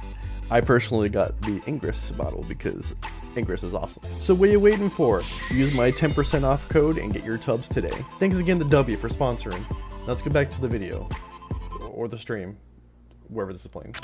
I personally got the Ingress bottle because Ingress is awesome. So what are you waiting for? Use my 10% off code and get your tubs today. Thanks again to Dubby for sponsoring. Now let's get back to the video. Or the stream, wherever this is playing.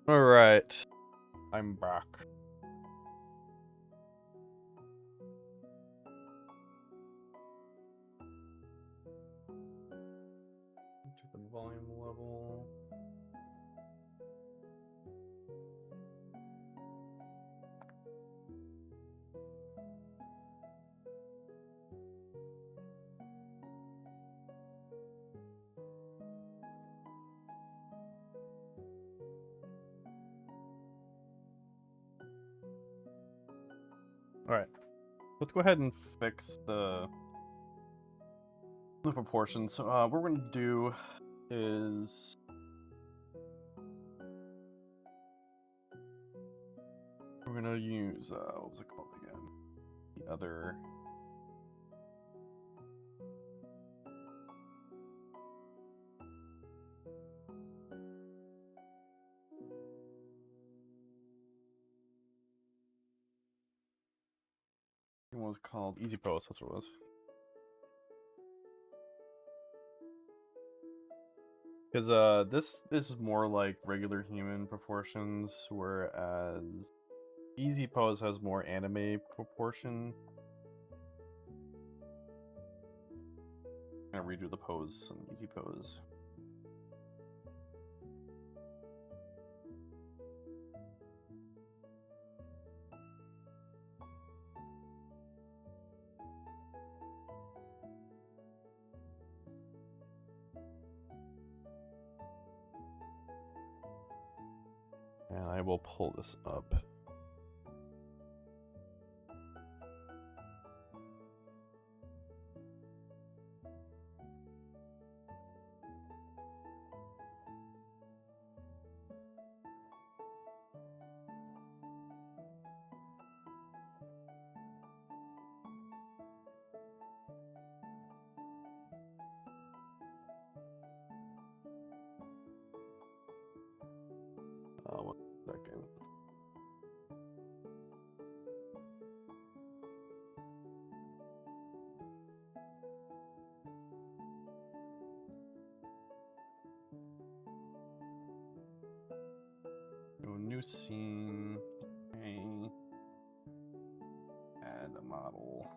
Alright. I'm back. To the volume level. Alright. Let's go ahead and fix the proportions. What we're going to do is we're going to use, what was it called again? The other... It was called Easy Pose, that's what it was. Because this is more like regular human proportions, whereas Easy Pose has more anime proportion. I'm gonna redo the pose on Easy Pose. And I will pull this up. One second. Do a new scene. Okay. Add a model.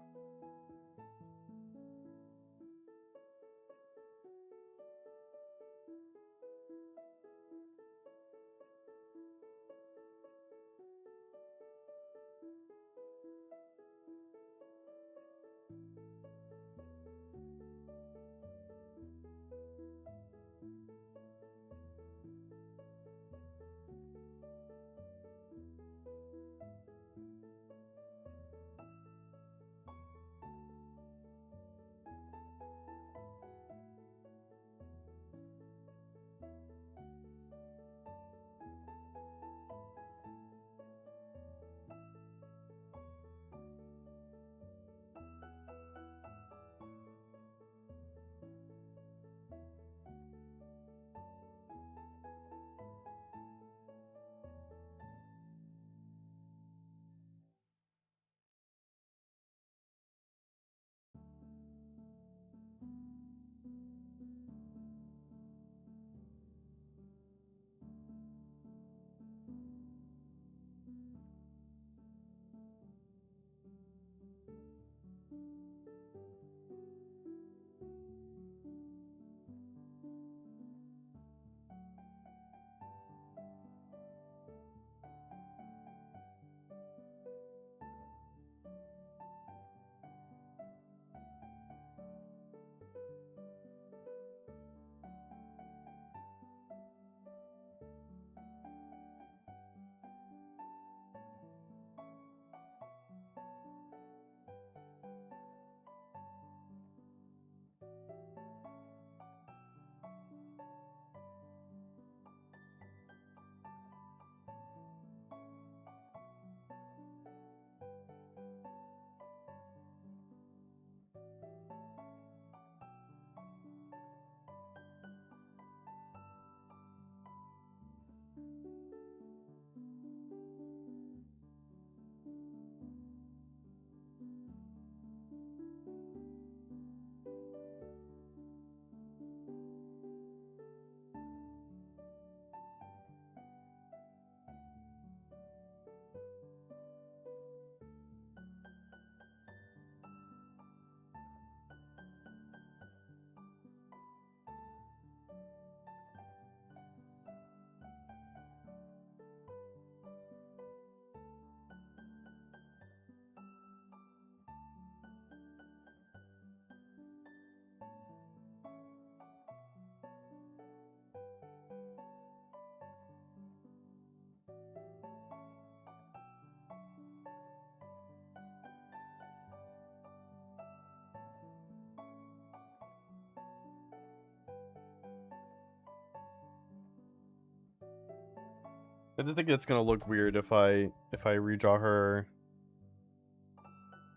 I just think it's gonna look weird if I redraw her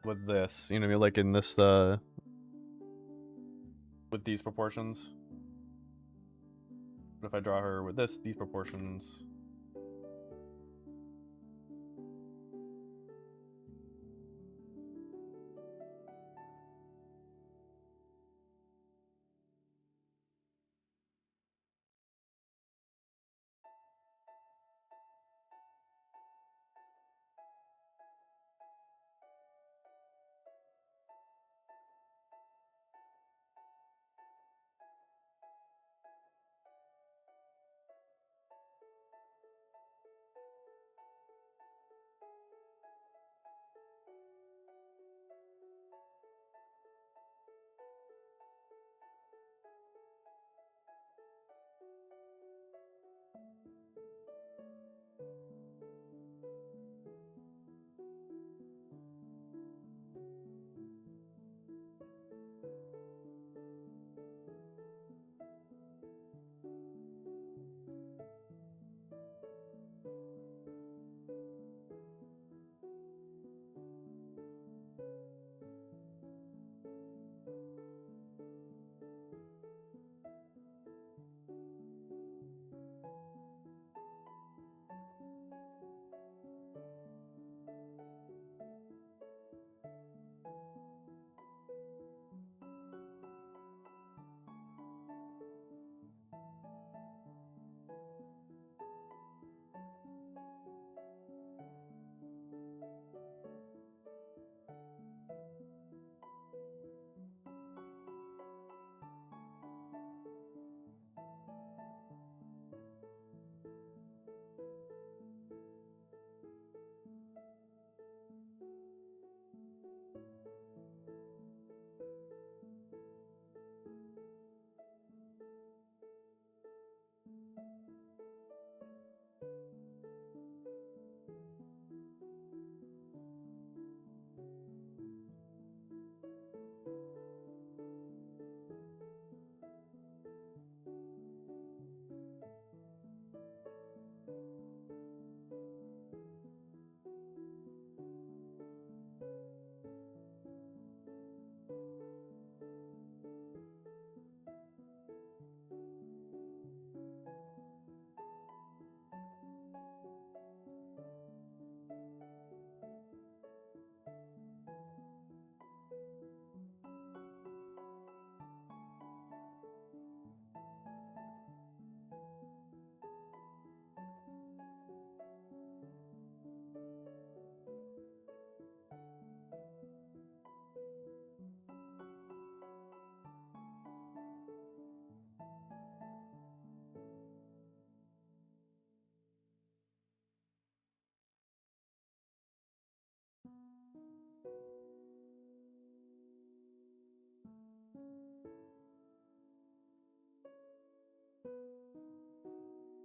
with this, you know what I mean, like in this with these proportions. But if I draw her with these proportions.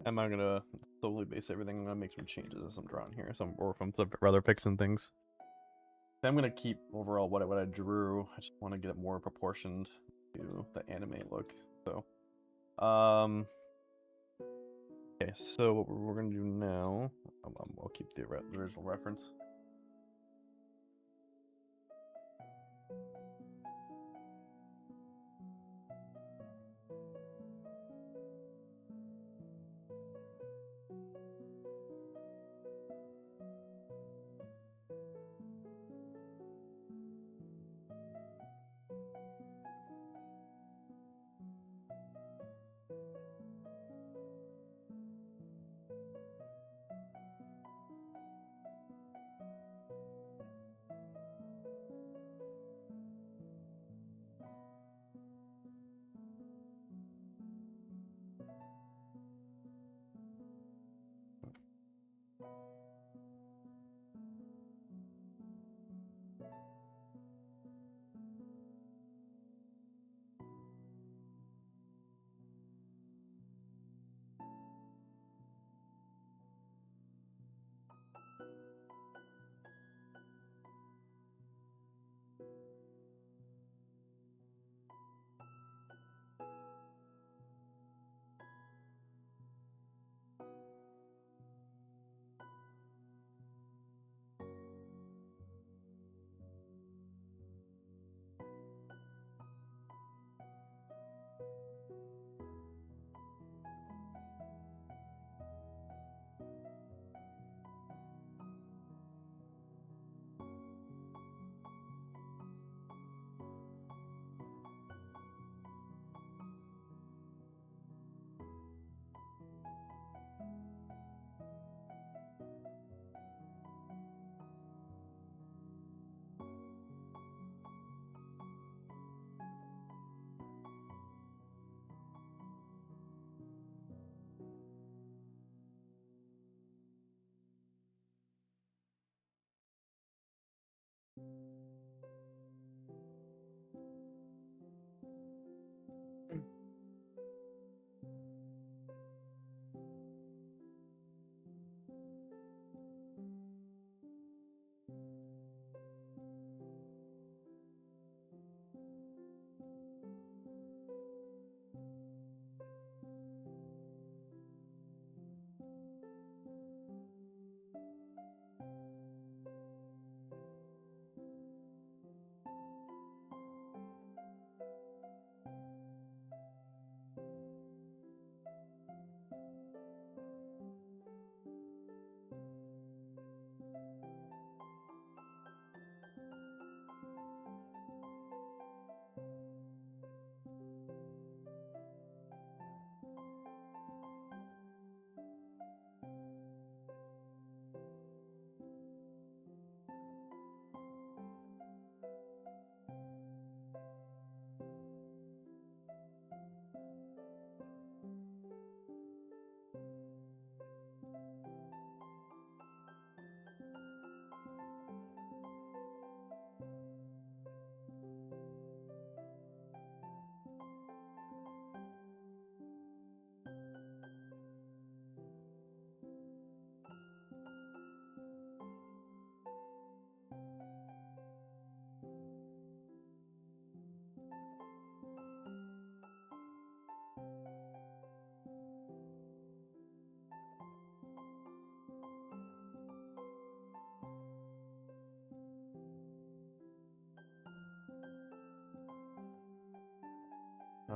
Am I gonna slowly base everything? I'm gonna make some changes as I'm drawing here, or if I'm rather fixing things. I'm gonna keep overall what I drew. I just want to get it more proportioned to the anime look. So, okay. So what we're gonna do now, I'll keep the original reference.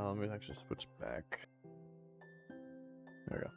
Let me actually switch back. There we go.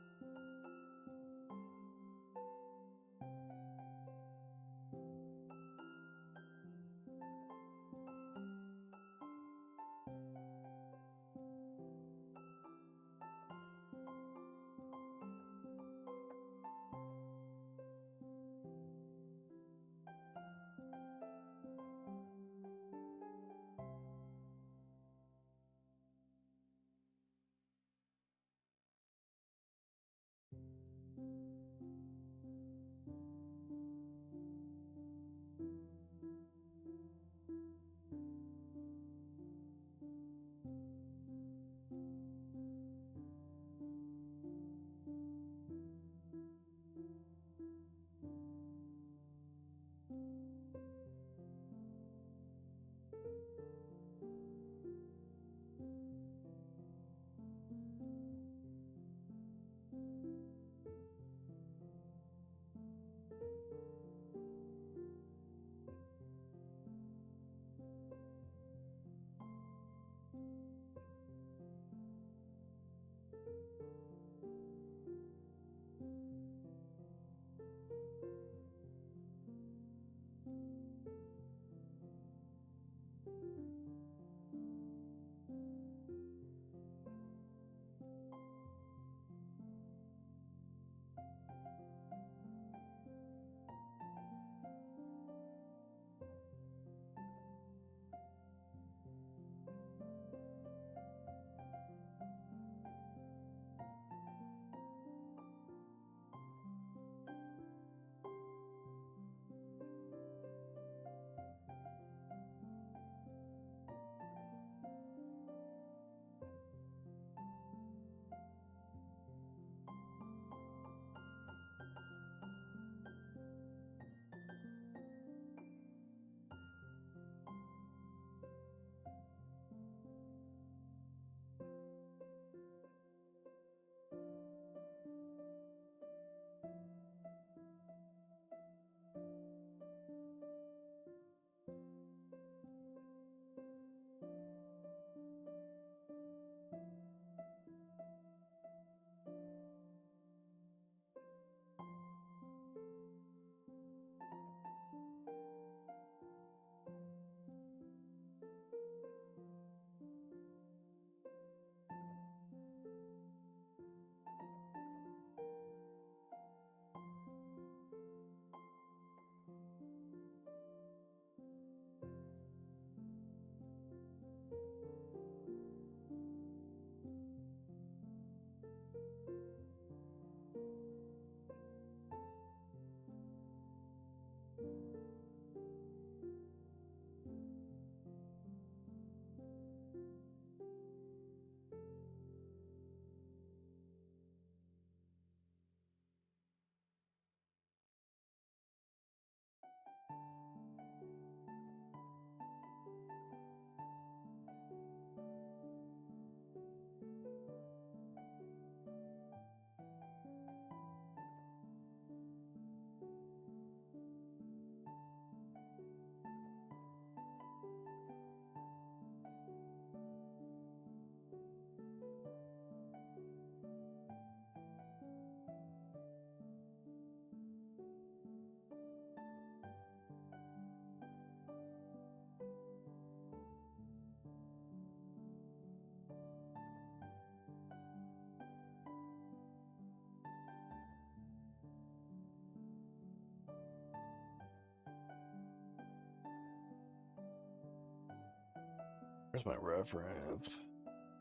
Where's my reference?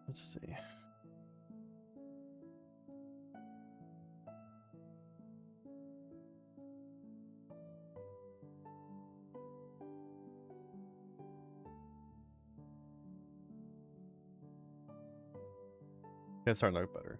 Let's see. It's starting to look better.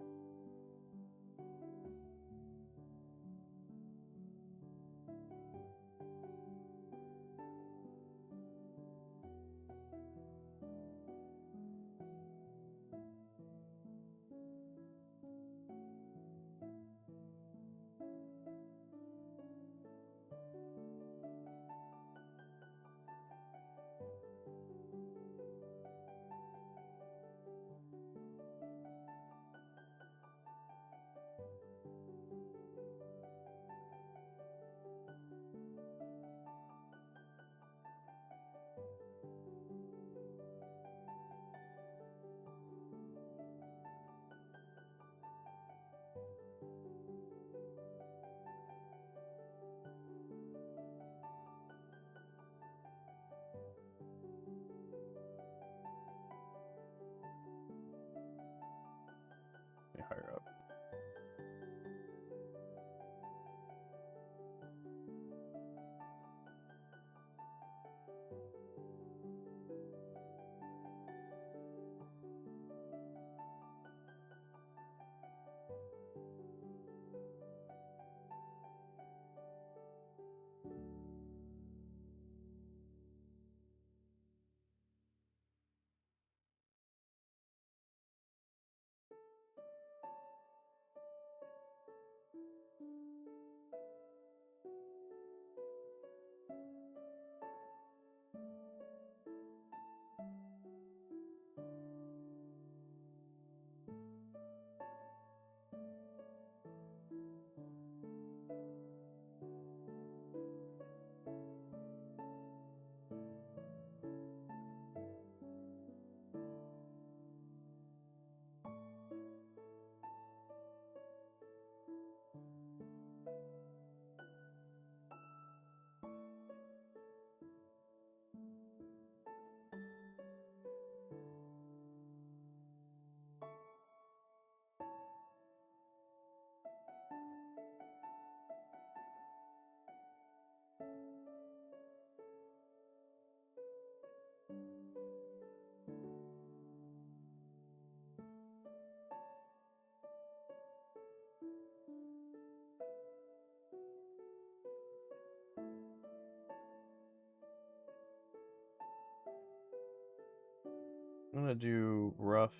gonna do rough.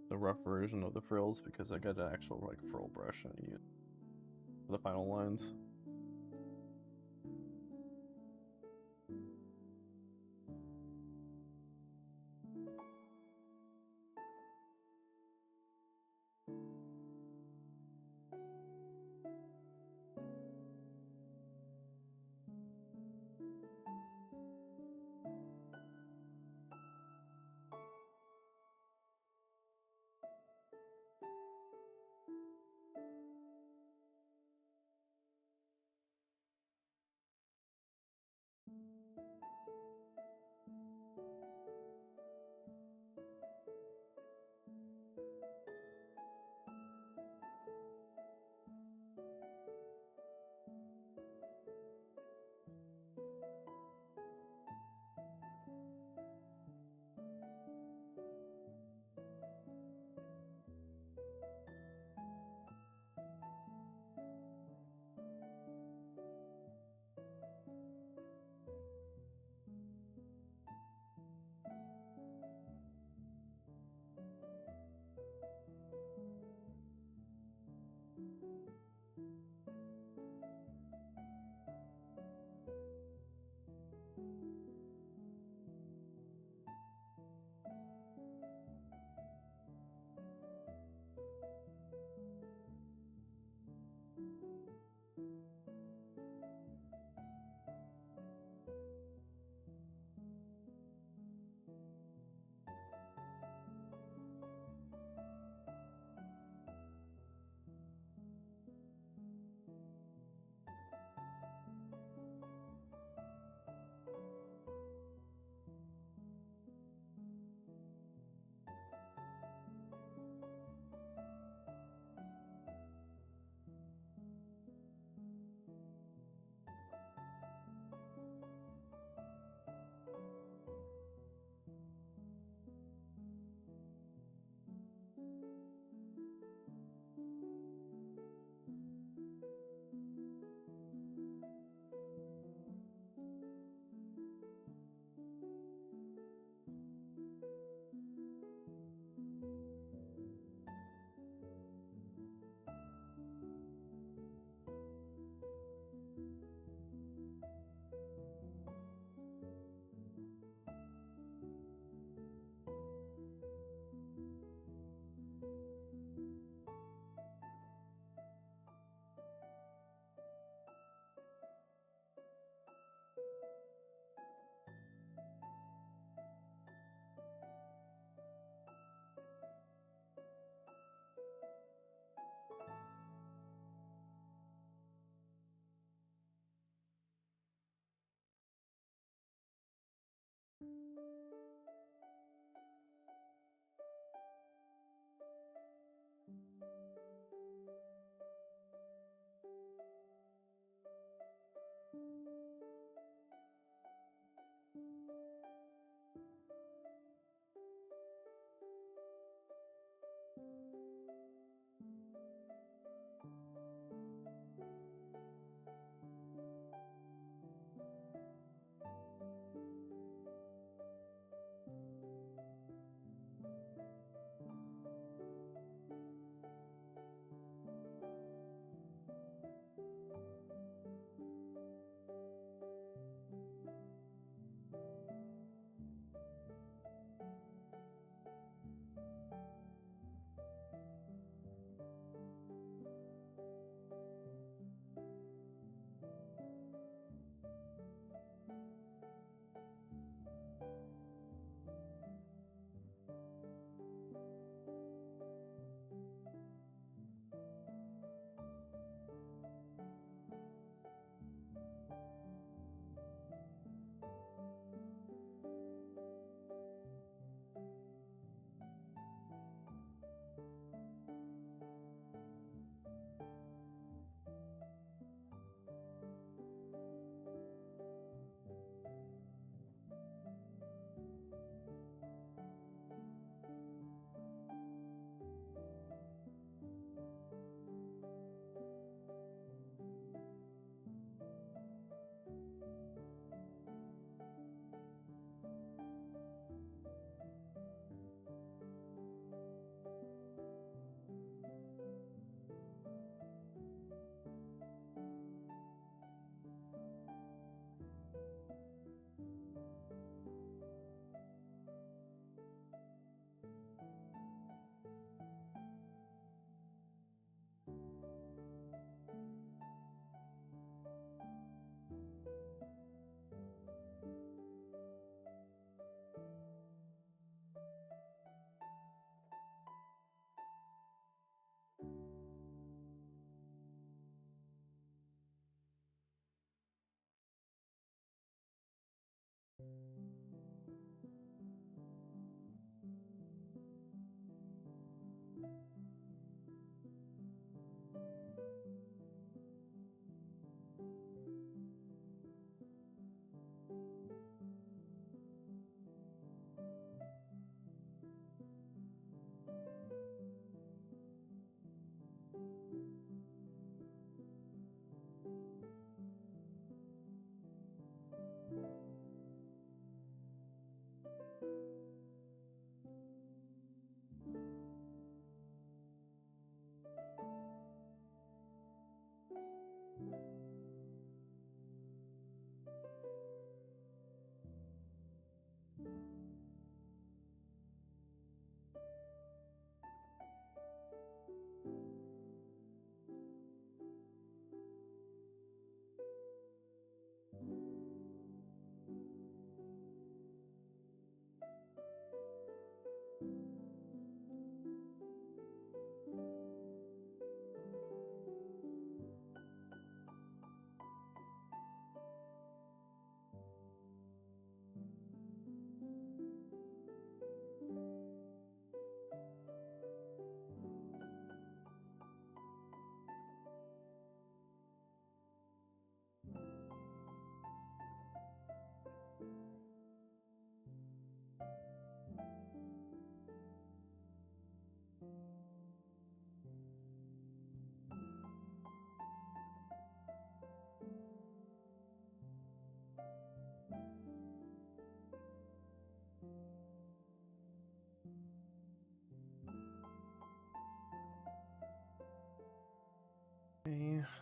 The rough version of the frills because I got an actual like frill brush I use for the final lines.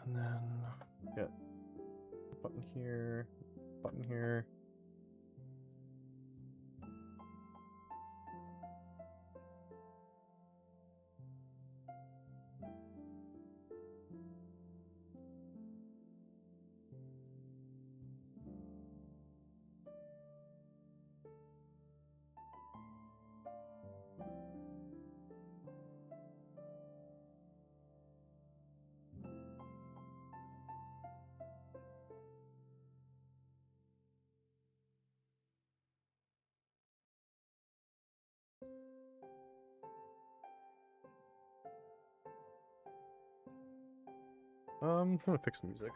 And then get button here, button here. I'm gonna fix the music.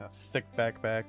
A thick backpack.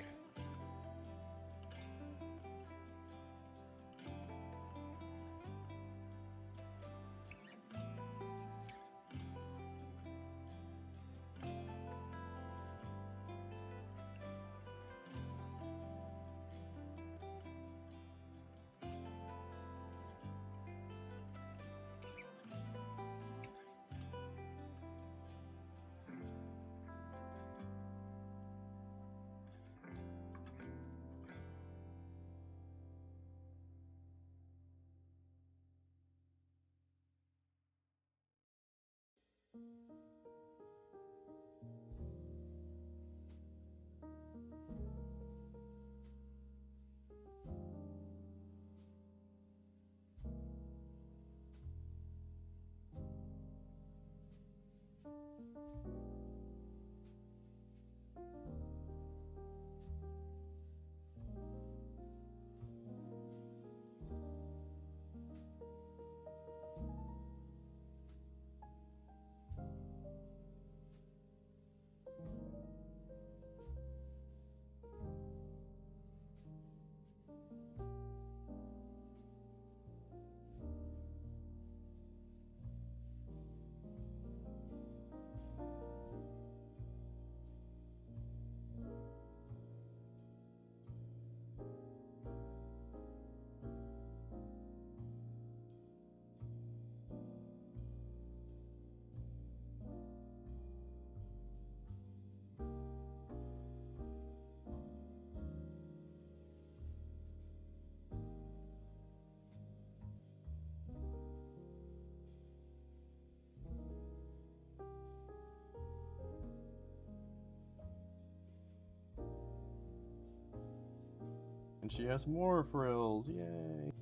And she has more frills, yay!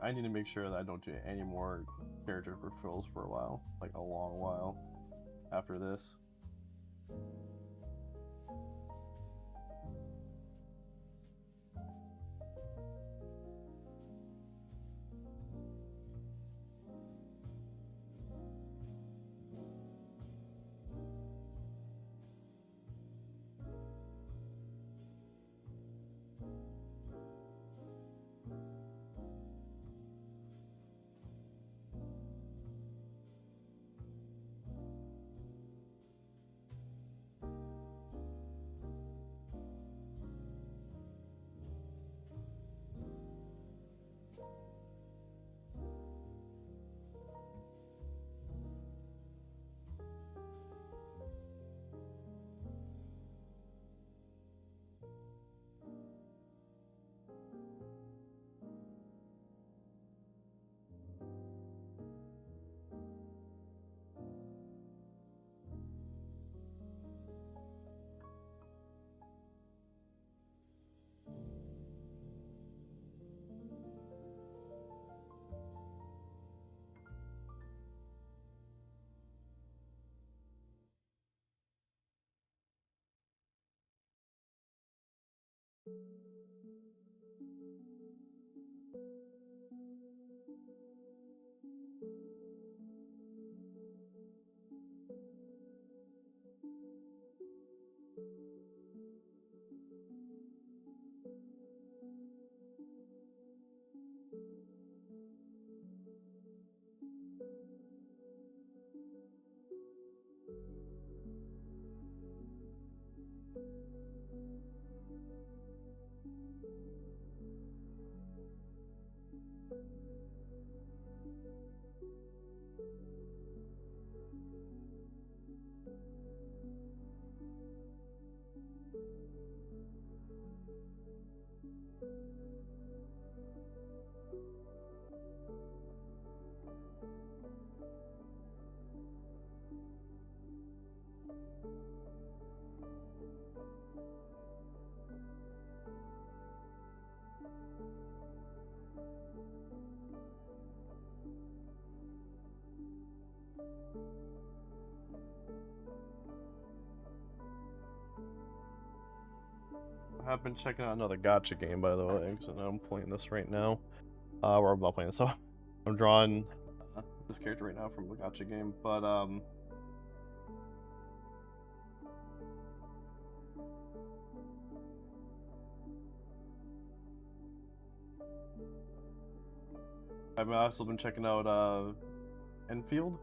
I need to make sure that I don't do any more character referrals for a while, like a long while after this. I have been checking out another gacha game, by the way, because I'm playing this right now. Or I'm not playing this, so I'm drawing this character right now from the gacha game, but I've also been checking out Enfield.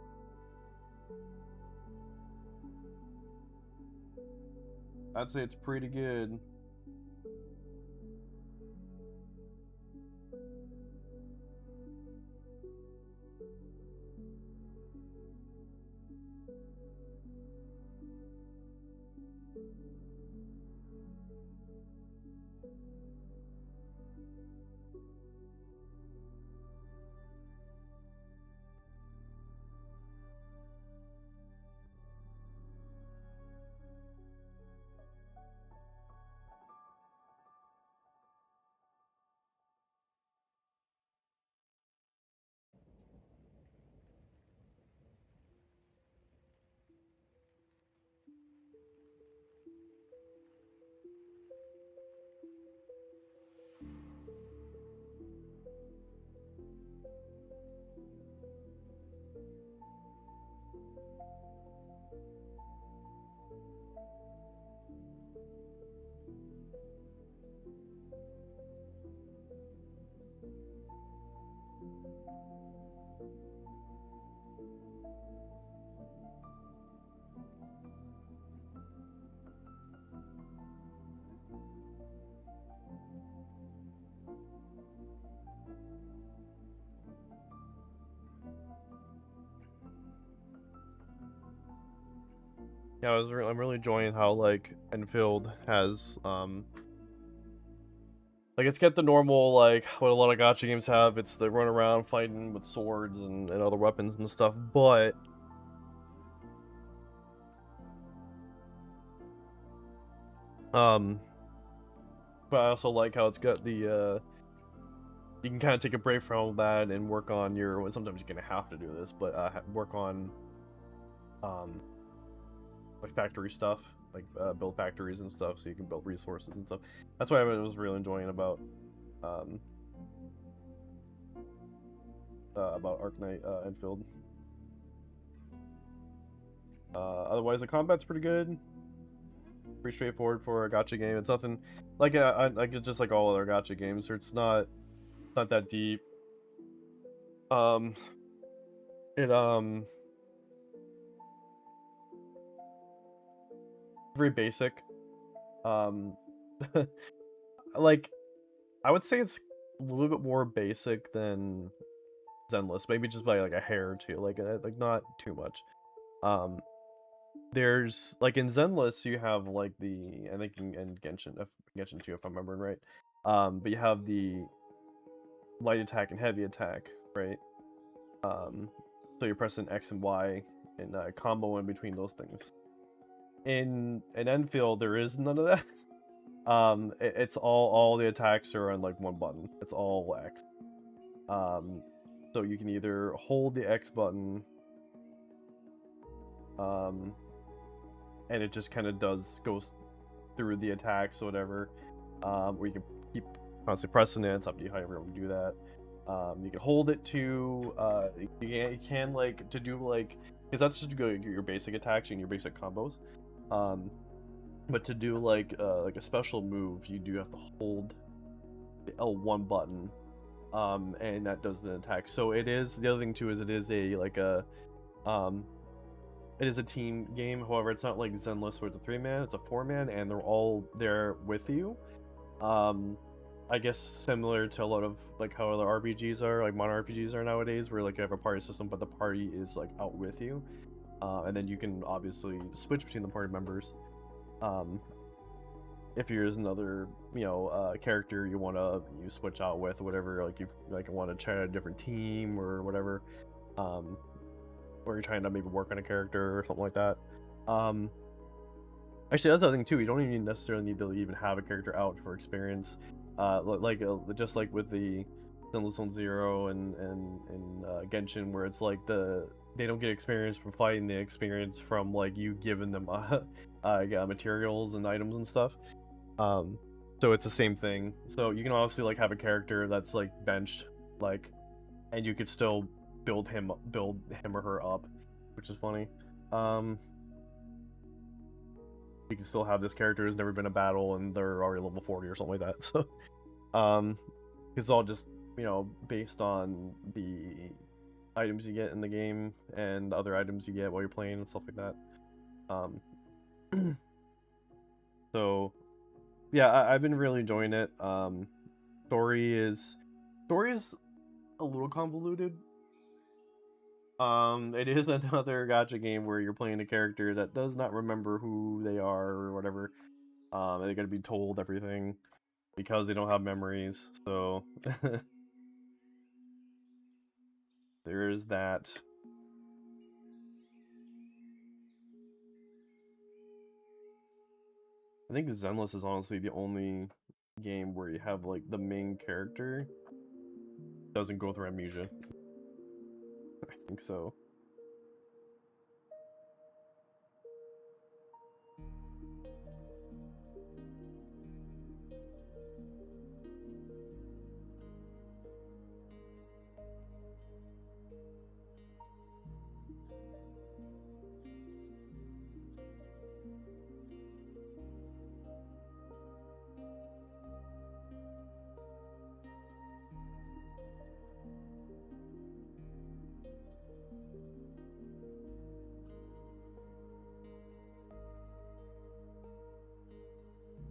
I'd say it's pretty good. Yeah, I'm really enjoying how like Enfield has like it's got the normal like what a lot of gacha games have. It's the run around fighting with swords and other weapons and stuff, but but I also like how it's got the you can kind of take a break from all that and work on your. Well, sometimes you're gonna have to do this, but work on like factory stuff, like build factories and stuff, so you can build resources and stuff. That's what I was really enjoying about Arknight Enfield. Otherwise, the combat's pretty good. Pretty straightforward for a gacha game. It's nothing like it's just like all other gacha games. It's not that deep. It very basic. Like I would say it's a little bit more basic than Zenless, maybe just by like a hair or two, like not too much. There's like in Zenless you have like the, I think in Genshin too, if I'm remembering right. But you have the light attack and heavy attack, right? So you're pressing X and Y and combo in between those things. In Enfield there is none of that. It's all the attacks are on like one button. It's all X. So you can either hold the X button, and it just kind of goes through the attacks or whatever, or you can keep constantly pressing it. It's up to you however you want to do that. You can hold it to you can like to do like, because that's just to go your basic attacks and your basic combos. But to do like a special move, you do have to hold the L1 button, and that does the attack. So it is, the other thing too is it is a it is a team game. However, it's not like Zenless where it's a 3-man, it's a 4-man, and they're all there with you. I guess similar to a lot of like how other RPGs are, like modern RPGs are nowadays, where like you have a party system, but the party is like out with you. And then you can obviously switch between the party members. If you're another, character you switch out with, or whatever, like you want to try a different team or whatever, or you're trying to maybe work on a character or something like that. Actually, that's the other thing too. You don't even necessarily need to even have a character out for experience. Just like with the Zenless Zone Zero and Genshin, where it's like they don't get experience from fighting, the experience from like you giving them materials and items and stuff. So it's the same thing. So you can obviously like have a character that's like benched, like, and you could still build him or her up, which is funny. You can still have this character who's never been in a battle and they're already level 40 or something like that. So it's all just based on the items you get in the game and other items you get while you're playing and stuff like that. So yeah, I've been really enjoying it. Story is a little convoluted. It is another gacha game where you're playing a character that does not remember who they are or whatever. They're gonna be told everything because they don't have memories. So there is that. I think Zenless is honestly the only game where you have like the main character doesn't go through amnesia. I think so.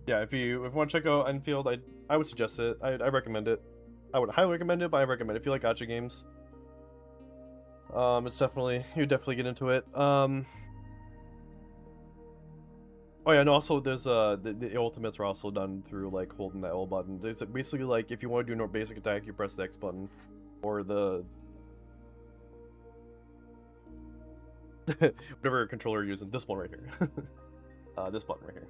Yeah, if you want to check out Enfield, I would suggest it. I recommend it. I would highly recommend it, but I recommend it if you like gacha games. It's definitely, you definitely get into it. Oh yeah, and also there's the ultimates are also done through like holding the L button. There's basically like if you want to do a basic attack, you press the X button, or the whatever controller you're using. This one right here. This button right here.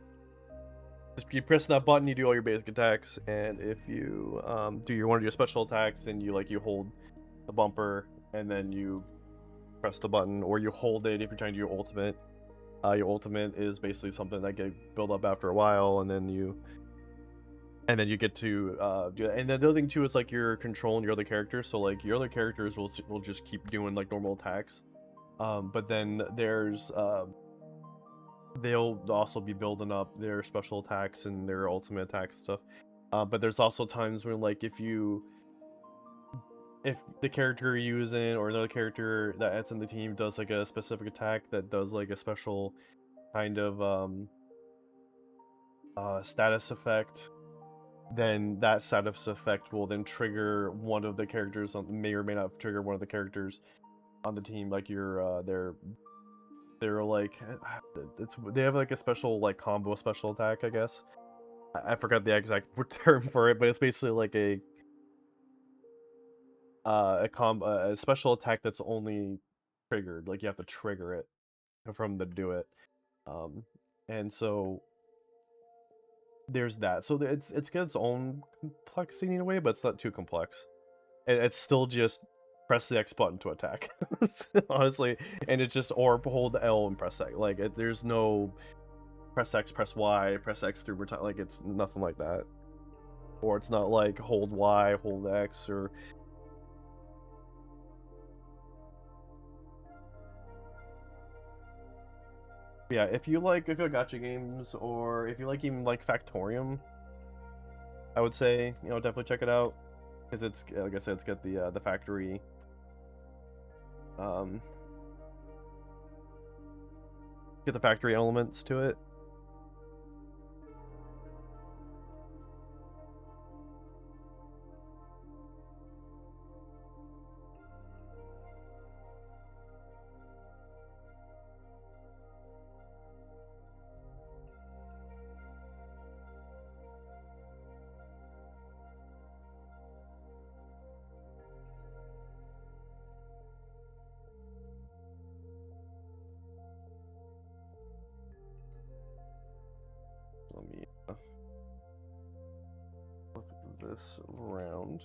Just you press that button, you do all your basic attacks, and if you do your one of your special attacks, then you hold the bumper and then you press the button, or you hold it if you're trying to do your ultimate. Your ultimate is basically something that get built up after a while, and then you get to do that. And then the other thing too is like you're controlling your other characters, so like your other characters will just keep doing like normal attacks, but then there's they'll also be building up their special attacks and their ultimate attacks and stuff. But there's also times when like if the character you're using or another character that's in the team does like a specific attack that does like a special kind of status effect, then that status effect will then trigger one of the characters may or may not trigger one of the characters on the team, like your they're like they have like a special like combo special attack, I guess. I forgot the exact term for it, but it's basically like a special attack that's only triggered, like you have to trigger it from to do it. And so there's that. So it's got its own complexity in a way, but it's not too complex. It's still just press the X button to attack, honestly, and it's just or hold the L and press X. Like there's no press X, press Y, press X through time. Like it's nothing like that. Or it's not like hold Y, hold X, or yeah. If you like gacha games, or if you like even like Factorium, I would say definitely check it out, because it's like I said, it's got the factory. Get the factory elements to it. Let me flip this around.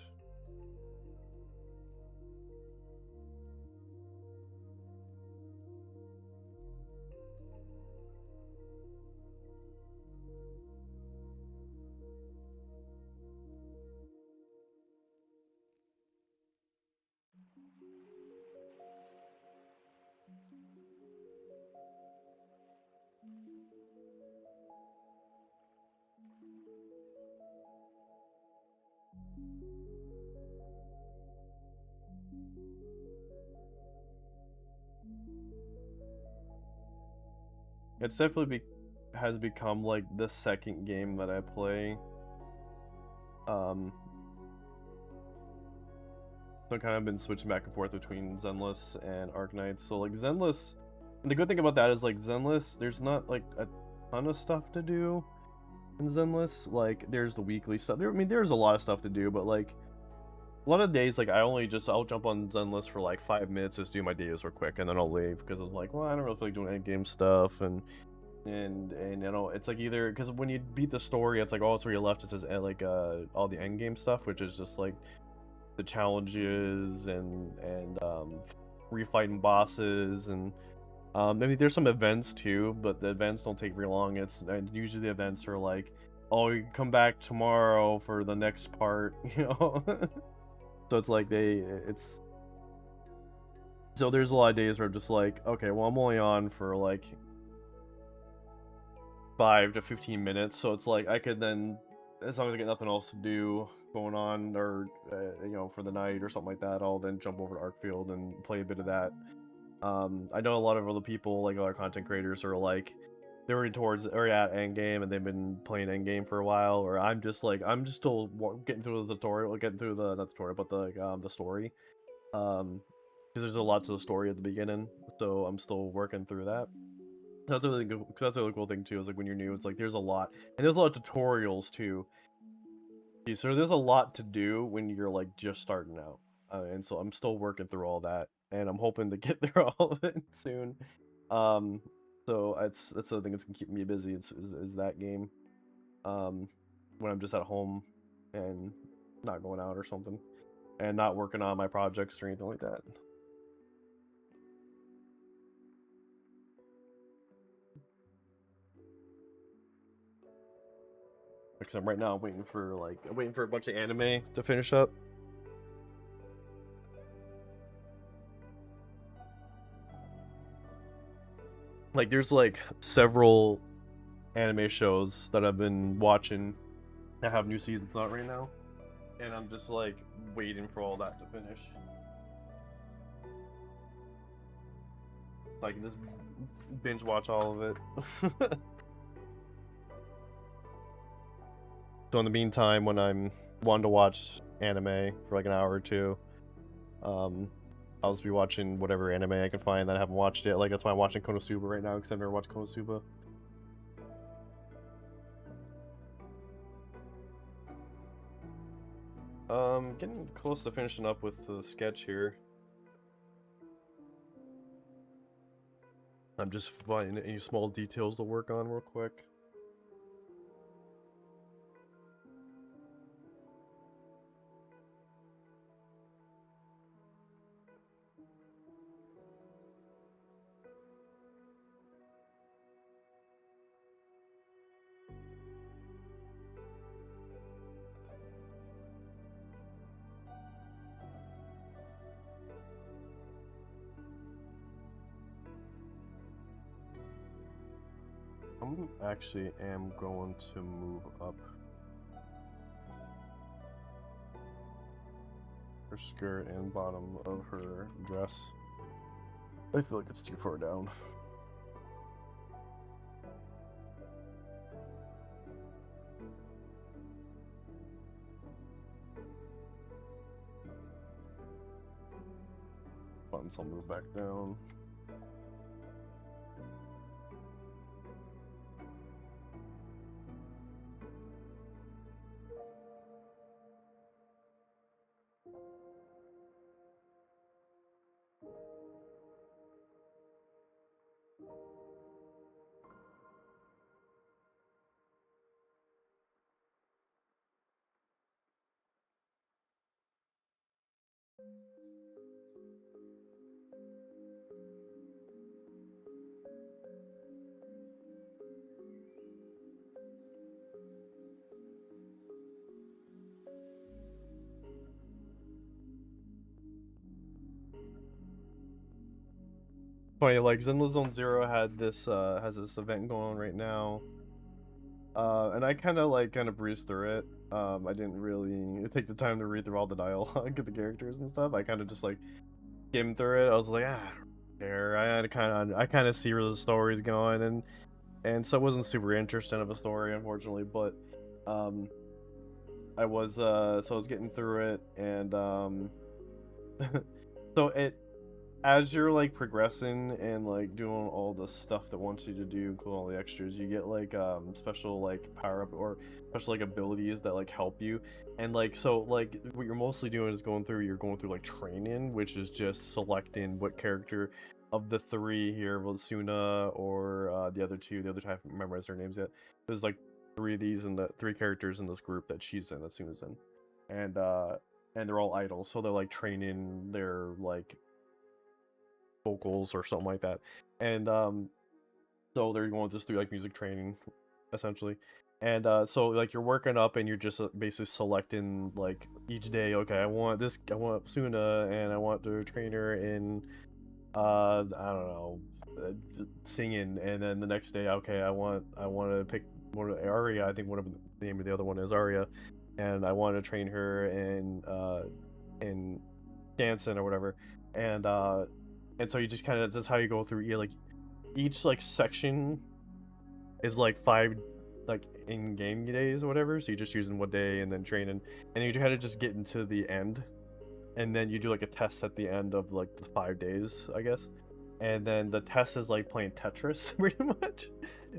It's definitely has become like the second game that I play. So I've kind of been switching back and forth between Zenless and Arknights. So like Zenless, and the good thing about that is like Zenless, there's not like a ton of stuff to do in Zenless. Like there's the weekly stuff. I mean, there's a lot of stuff to do, but like a lot of days, like I'll jump on Zenless for like 5 minutes, just do my days real quick, and then I'll leave because I'm like, well, I don't really feel like doing end game stuff, and it's like either because when you beat the story, it's like all that's where you're left. It says like all the end game stuff, which is just like the challenges and refighting bosses, and I mean there's some events too, but the events don't take very long. And usually the events are like, oh, you can come back tomorrow for the next part, So it's like so there's a lot of days where I'm just like, okay, well I'm only on for like 5 to 15 minutes, so it's like I could then, as long as I get nothing else to do going on, or for the night or something like that, I'll then jump over to Arkfield and play a bit of that. I know a lot of other people, like other content creators, are like they're already at endgame and they've been playing endgame for a while, or I'm just still getting through the tutorial, not the tutorial, but the story, because there's a lot to the story at the beginning, so I'm still working through that. That's a really cool thing too, is like when you're new, it's like there's a lot, and there's a lot of tutorials too. So there's a lot to do when you're like just starting out, and so I'm still working through all that, and I'm hoping to get through all of it soon. So that's the thing that's gonna keep me busy is that game. when I'm just at home and not going out or something, and not working on my projects or anything like that. Because right now I'm waiting for a bunch of anime to finish up. Like there's like several anime shows that I've been watching that have new seasons out right now, and I'm just like waiting for all that to finish. So I can just binge watch all of it. So in the meantime, when I'm wanting to watch anime for like an hour or two, I'll just be watching whatever anime I can find that I haven't watched yet. Like that's why I'm watching Konosuba right now, because I've never watched Konosuba. Getting close to finishing up with the sketch here. I'm just finding any small details to work on real quick. Actually am going to move up her skirt and bottom of her dress. I feel like it's too far down. Once I'll move back down. Funny, like Zenless Zone Zero had this has this event going on right now, and I kind of breezed through it. I didn't really take the time to read through all the dialogue of the characters and stuff. I kind of just like skimmed through it. I was like, I don't care. I kind of see where the story's going, and so it wasn't super interesting of a story, unfortunately. But I was getting through it, and so it. As you're like progressing and like doing all the stuff that wants you to do, including all the extras, you get like special like power up or special like abilities that like help you. And like so like what you're mostly doing is going through like training, which is just selecting what character of the three here, well, Sunna or the other two I haven't memorized their names yet. There's like three of these and the three characters in this group that she's in, that Sunna's in, and they're all idols, so they're like training their like vocals or something like that. And so they're going just through like music training essentially. And so like you're working up and you're just basically selecting like each day, okay, I want Sunna and I want the trainer in I don't know, singing. And then the next day, okay, I want to pick one of Arya. I think one of the name of the other one is Arya, and I want to train her in dancing or whatever. And so you just kind of, that's how you go through. Like each like section is like 5 like in-game days or whatever. So you're just using one day and then training, and you kind of just get into the end, and then you do like a test at the end of like the 5 days, I guess. And then the test is like playing Tetris pretty much.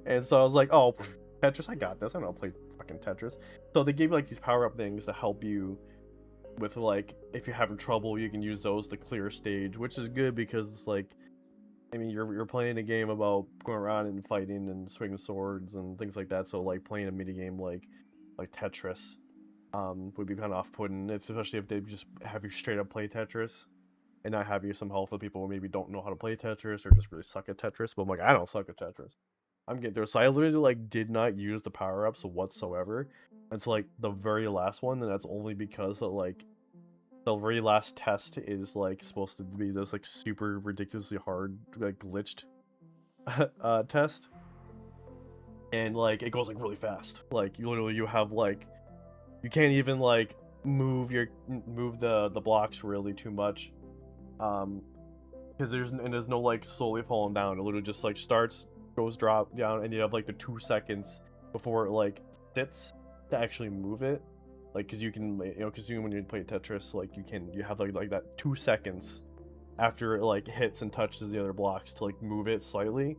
And so I was like, oh, Tetris, I got this. I don't play fucking Tetris. So they gave you like these power-up things to help you with like, if you're having trouble, you can use those to clear a stage, which is good because it's like I mean, you're playing a game about going around and fighting and swinging swords and things like that. So like playing a mini game like Tetris, would be kind of off-putting, especially if they just have you straight up play Tetris and not have you somehow for people who maybe don't know how to play Tetris or just really suck at Tetris. But I'm like, I don't suck at Tetris. I'm getting there. So I literally like did not use the power-ups whatsoever until like the very last one, and that's only because of, like, the very last test is like supposed to be this like super ridiculously hard, like glitched test, and like it goes like really fast. Like you have like you can't even like move the blocks really too much, because there's no like slowly falling down. It literally just like starts, goes drop down, and you have like the 2 seconds before it like sits to actually move it. Like, because you can, you know, because when you play Tetris, like you have like that 2 seconds after it like hits and touches the other blocks to like move it slightly.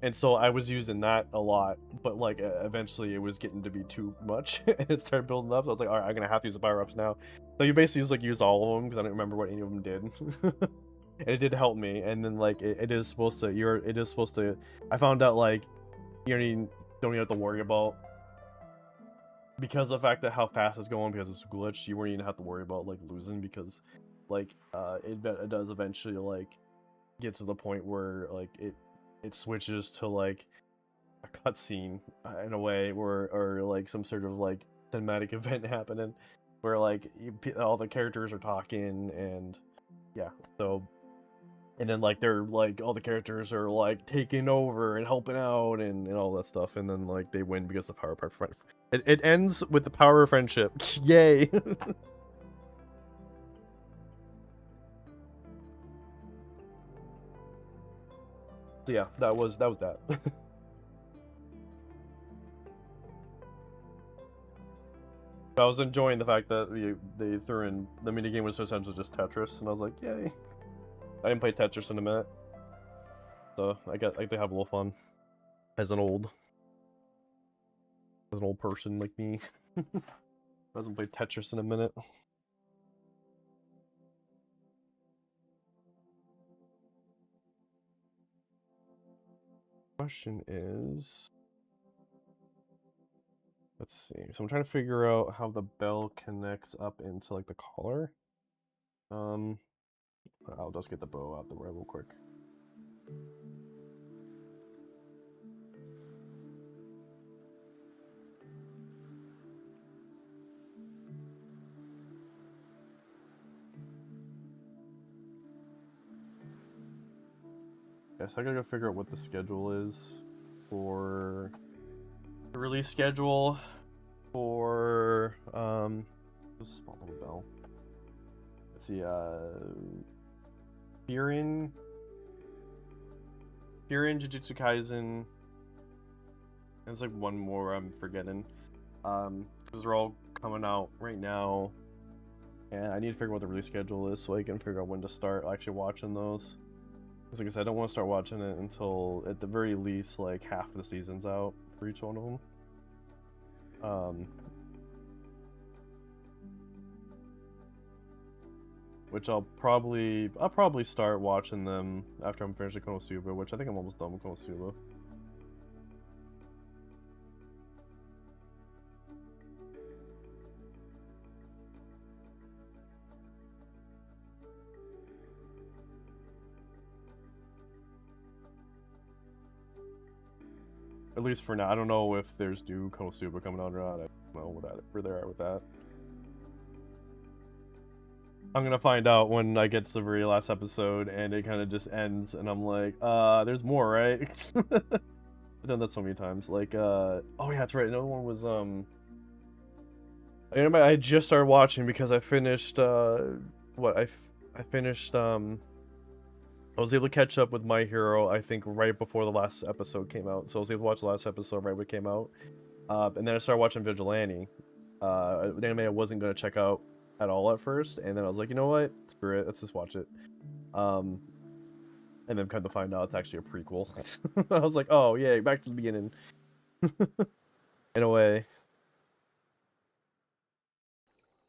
And so I was using that a lot, but like eventually it was getting to be too much, and it started building up. So I was like, all right, I'm gonna have to use the power-ups now. So you basically just like use all of them because I don't remember what any of them did. And it did help me. And then like it is supposed to. I found out like you don't even have to worry about, because of the fact that how fast it's going, because it's glitched, you won't even have to worry about like losing, because like it does eventually like get to the point where like it switches to like a cutscene in a way, or like some sort of like cinematic event happening where like all the characters are talking, and yeah, so, and then like they're like all the characters are like taking over and helping out and all that stuff, and then like they win because of the power of friendship. It ends with the power of friendship. Yay. So yeah, that was that. I was enjoying the fact that they threw in the minigame was essentially just Tetris, and I was like, yay. I didn't play Tetris in a minute, so I get to have a little fun as an old person like me. Hasn't played Tetris in a minute. Question is, let's see. So I'm trying to figure out how the bell connects up into like the collar. I'll just get the bow out the way real quick. Yes, I gotta go figure out what the schedule is for the release schedule for this is a small little bell. Let's see, Kirin, Jujutsu Kaisen, and there's like one more I'm forgetting. Because they're all coming out right now, and I need to figure out what the release schedule is so I can figure out when to start actually watching those. Because like I said, I don't want to start watching it until at the very least like half of the season's out for each one of them. Which I'll probably start watching them after I'm finished with Konosuba, which I think I'm almost done with Konosuba. At least for now. I don't know if there's new Konosuba coming out or not. I don't know where they're at with that. I'm gonna find out when I get to the very last episode and it kind of just ends, and I'm like, there's more, right? I've done that so many times. Like, oh yeah, that's right. Another one was, I just started watching because I finished, I finished, I was able to catch up with My Hero, I think, right before the last episode came out. So I was able to watch the last episode right when it came out. And then I started watching Vigilante, an anime I wasn't going to check out at all at first. And then I was like, you know what? Screw it. Let's just watch it. And then kind of find out it's actually a prequel. I was like, oh, yay, back to the beginning. In a way.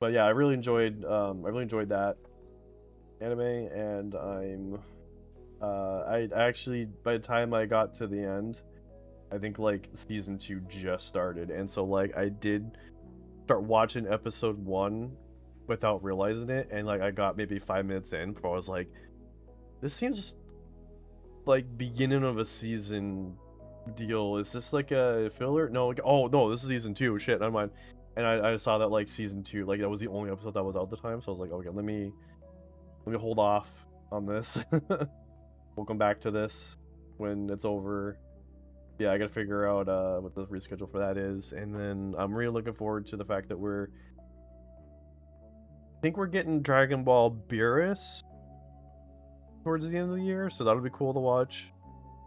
But yeah, I really enjoyed that anime, and I actually, by the time I got to the end, I think like season 2 just started, and so like I did start watching episode 1 without realizing it, and like I got maybe 5 minutes in before I was like, this seems like beginning of a season deal. Is this like a filler? No, like, oh no, this is season 2. Shit, never mind. And I saw that like season 2, like that was the only episode that was out at the time, so I was like, okay, let me hold off on this. We'll come back to this when it's over. Yeah, I gotta figure out what the reschedule for that is, and then I'm really looking forward to the fact that I think we're getting Dragon Ball Beerus towards the end of the year, so that'll be cool to watch.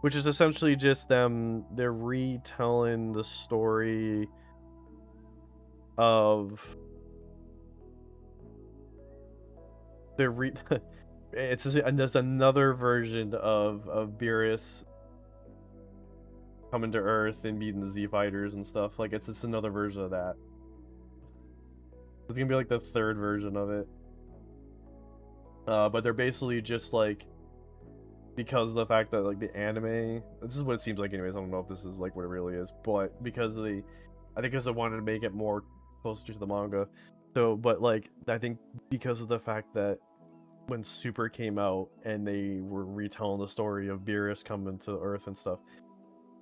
Which is essentially just they're retelling the story of it's just another version of Beerus coming to Earth and beating the Z fighters and stuff. Like it's another version of that. It's gonna be like the third version of it. But they're basically just like, because of the fact that like the anime, this is what it seems like anyways, I don't know if this is like what it really is, but because of I think because I wanted to make it more closer to the manga. So, but like I think because of the fact that when Super came out and they were retelling the story of Beerus coming to Earth and stuff,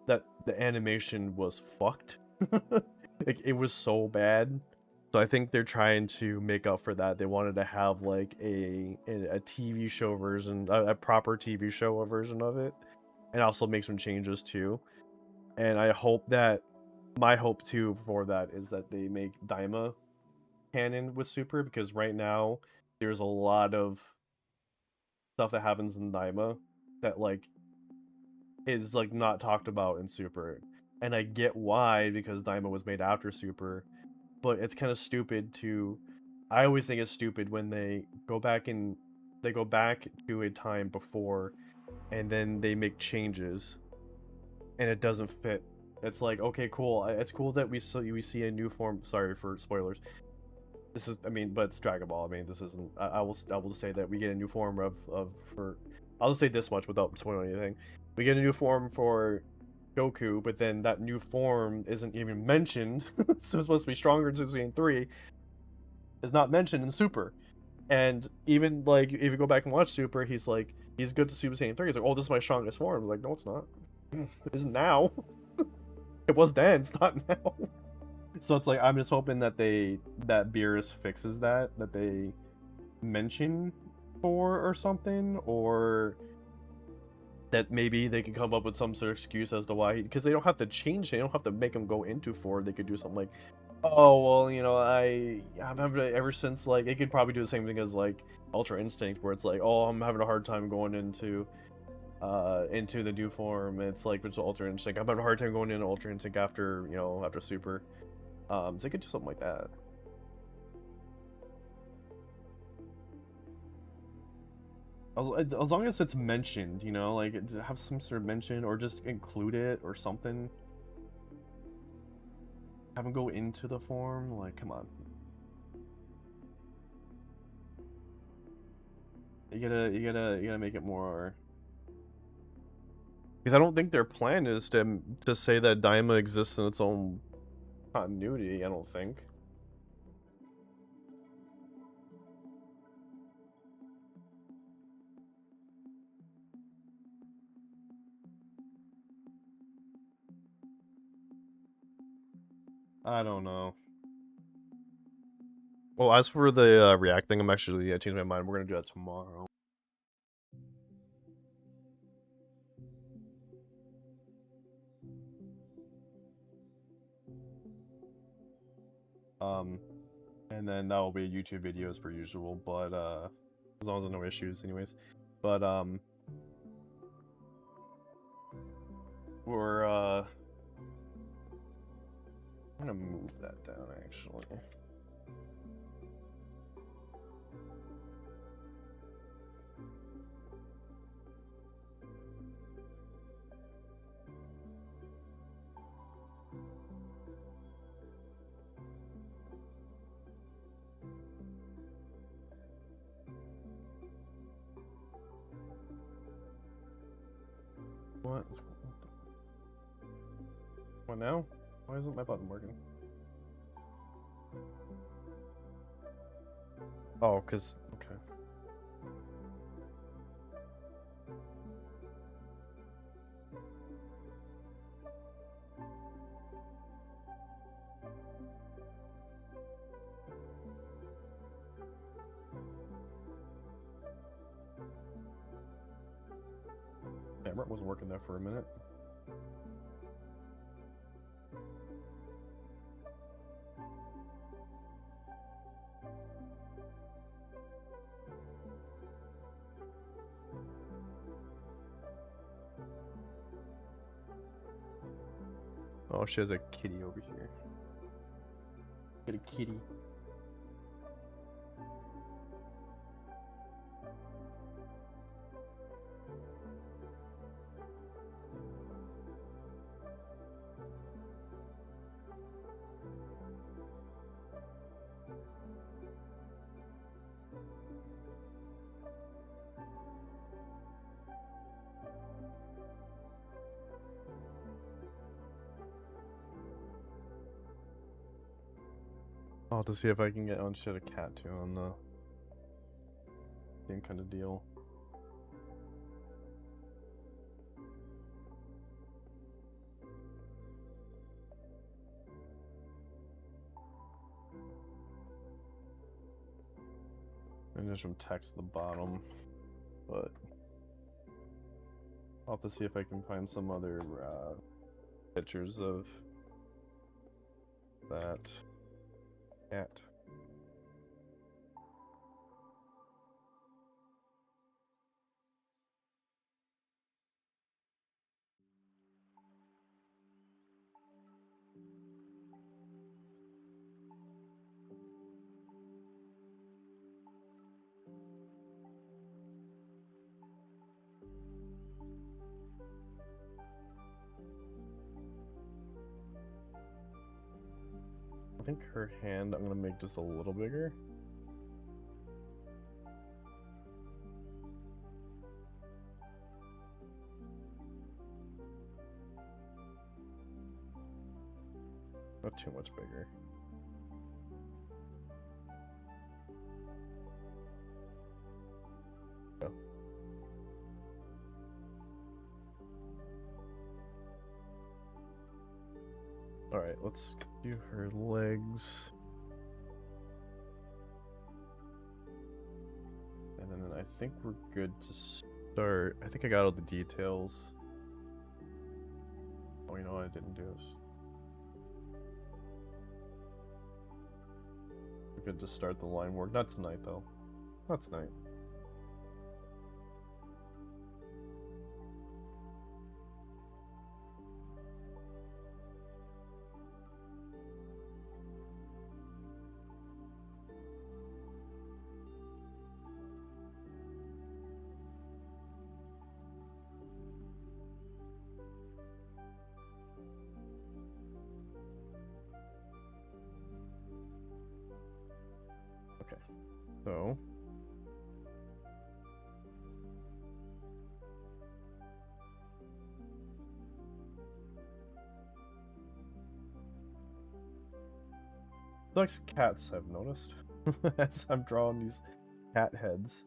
that the animation was fucked. Like it was so bad. So I think they're trying to make up for that. They wanted to have like a TV show version, a proper TV show version of it, and also make some changes too. And I hope that my hope too for that is that they make Daima canon with Super, because right now there's a lot of stuff that happens in Daima that like is like not talked about in Super. And I get why, because Daima was made after Super, but it's kind of stupid to, I always think it's stupid when they go back to a time before and then they make changes and it doesn't fit. It's like, okay, cool. It's cool that we see a new form. Sorry for spoilers. This is, I mean, but it's Dragon Ball. I mean, this isn't. I will just say that we get a new form I'll just say this much without spoiling anything. We get a new form for Goku, but then that new form isn't even mentioned. So it's supposed to be stronger in Super Saiyan 3. Is not mentioned in Super. And even like if you go back and watch Super, he's good to Super Saiyan 3. He's like, oh, this is my strongest form. I'm like, no, it's not. It isn't now. It was then, it's not now. So it's like, I'm just hoping that that Beerus fixes that they mention or something, or that maybe they can come up with some sort of excuse as to why because they don't have to change it. They don't have to make him go into 4. They could do something like, oh, well, you know, I'm having ever since, like, it could probably do the same thing as like Ultra Instinct, where it's like, oh, I'm having a hard time going into the new form. It's like it's Ultra Instinct. I'm having a hard time going into Ultra Instinct after Super. So they could do something like that. As long as it's mentioned, you know, like have some sort of mention, or just include it or something. Have them go into the form, like, come on. You gotta make it more. Because I don't think their plan is to say that Daima exists in its own continuity. I don't think. I don't know. Well, as for the React thing, I changed my mind. We're gonna do that tomorrow. And then that will be YouTube videos per usual, but as long as there's no issues, anyways. But we're I'm gonna move that down actually. what? What now? Why isn't my button working? Oh, cause okay. Damn, it wasn't working there for a minute. Oh, she has a kitty over here. Get a kitty. I'll have to see if I can get on shit a cat too on the same kind of deal. And just from text at the bottom, but I'll have to see if I can find some other pictures of that cat. I think her hand I'm gonna make just a little bigger. Not too much bigger. Yeah. Alright, let's do her legs. And then I think we're good to start. I think I got all the details. Oh, you know what? I didn't do this. We're good to start the line work. Not tonight, though. Not tonight. Okay, so likes cats, I've noticed. As I'm drawing these cat heads.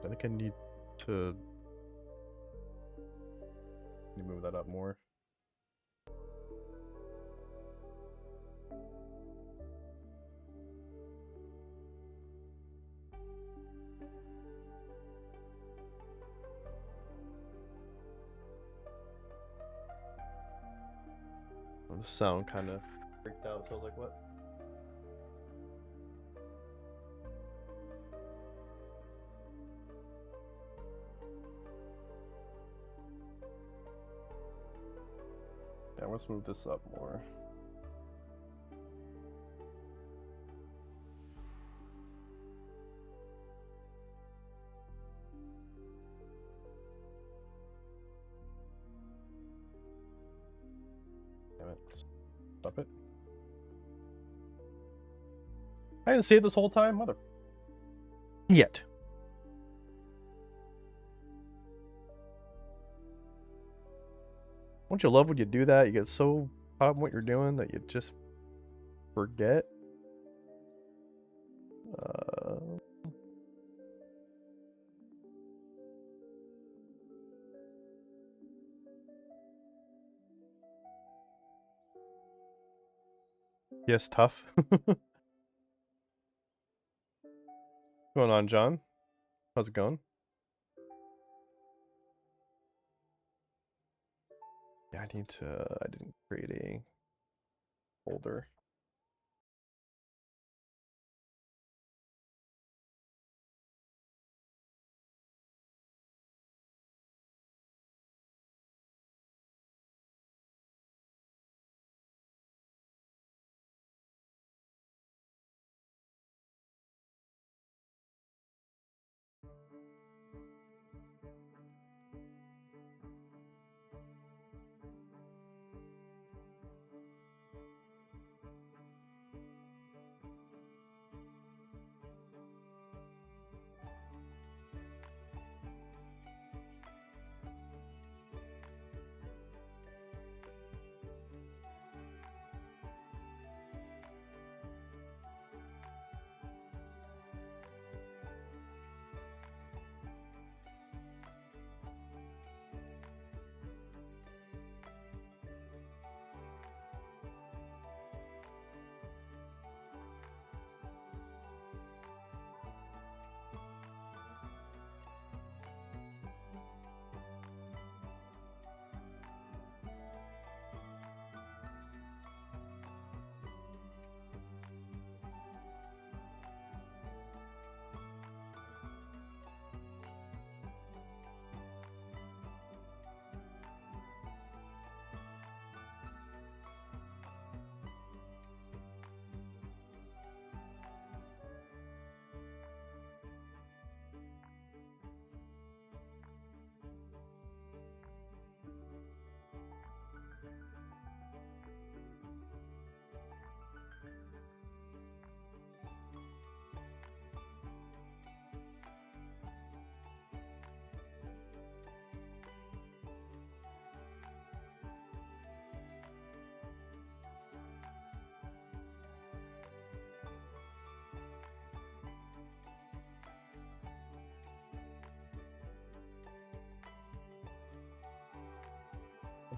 I think I need to move that up more. The sound kind of freaked out, so I was like, what? Yeah, let's move this up more. Damn it. Stop it. I didn't see it this whole time, mother. Yet. Don't you love when you do that? You get so caught up in what you're doing that you just forget. Yes, tough. What's going on, John? How's it going? Yeah, I didn't create a folder.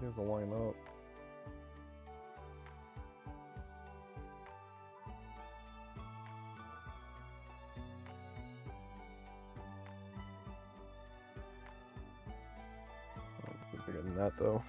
There's the line up. Bigger than that though.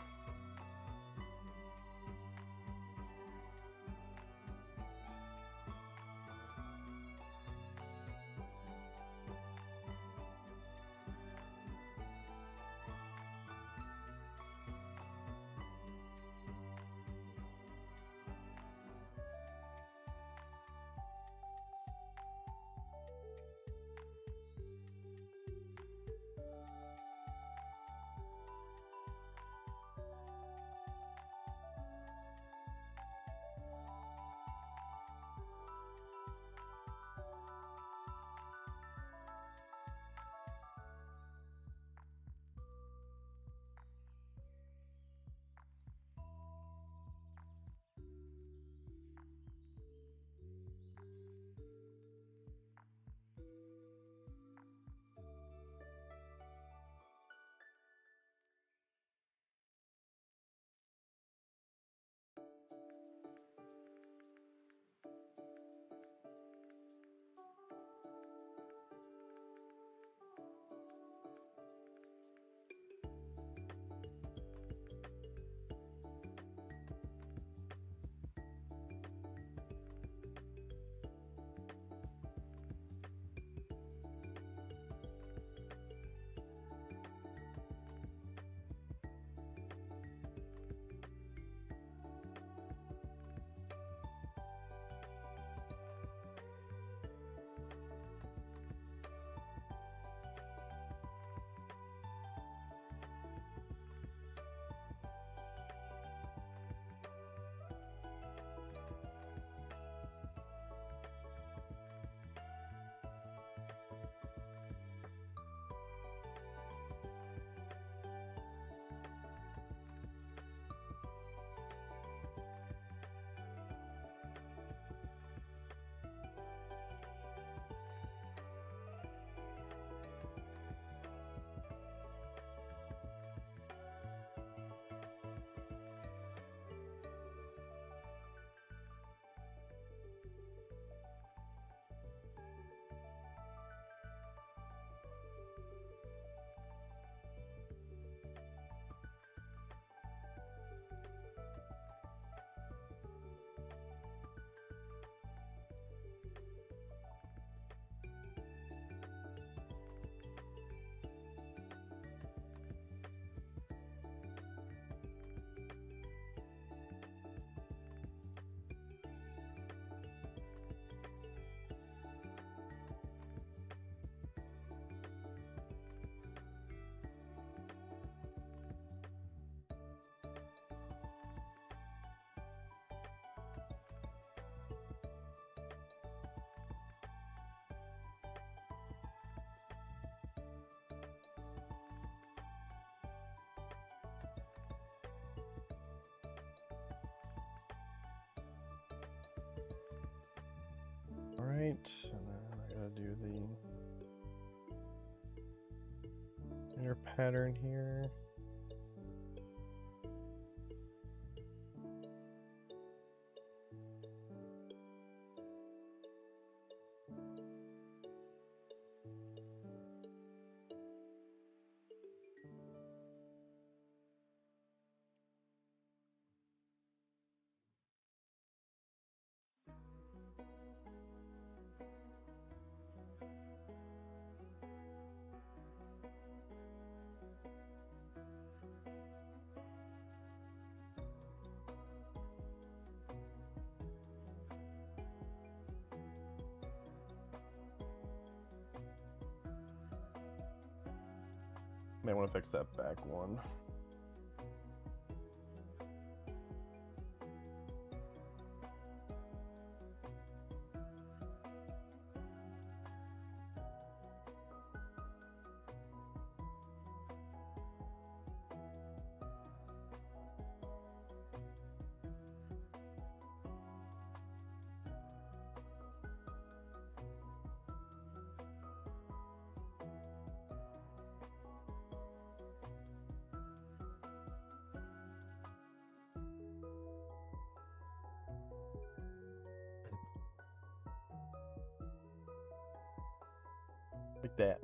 the inner pattern here. May want to fix that back one. Like that.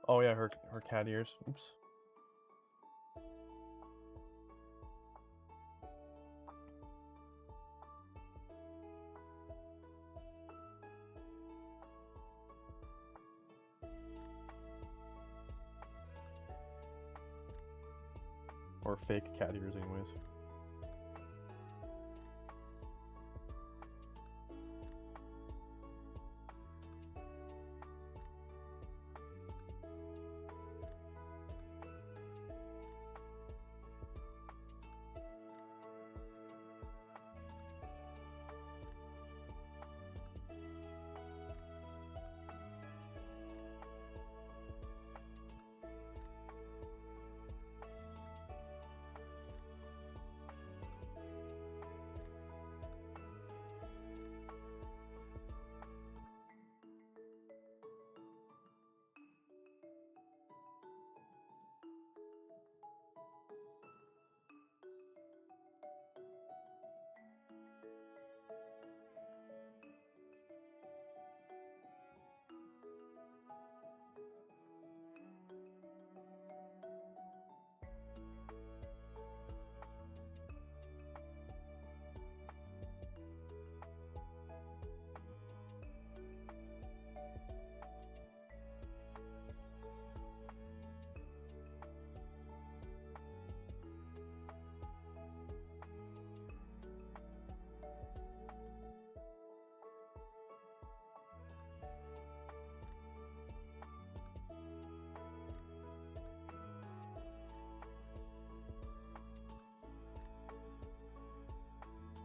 Oh yeah, her cat ears. Oops. Or fake cat ears, anyways.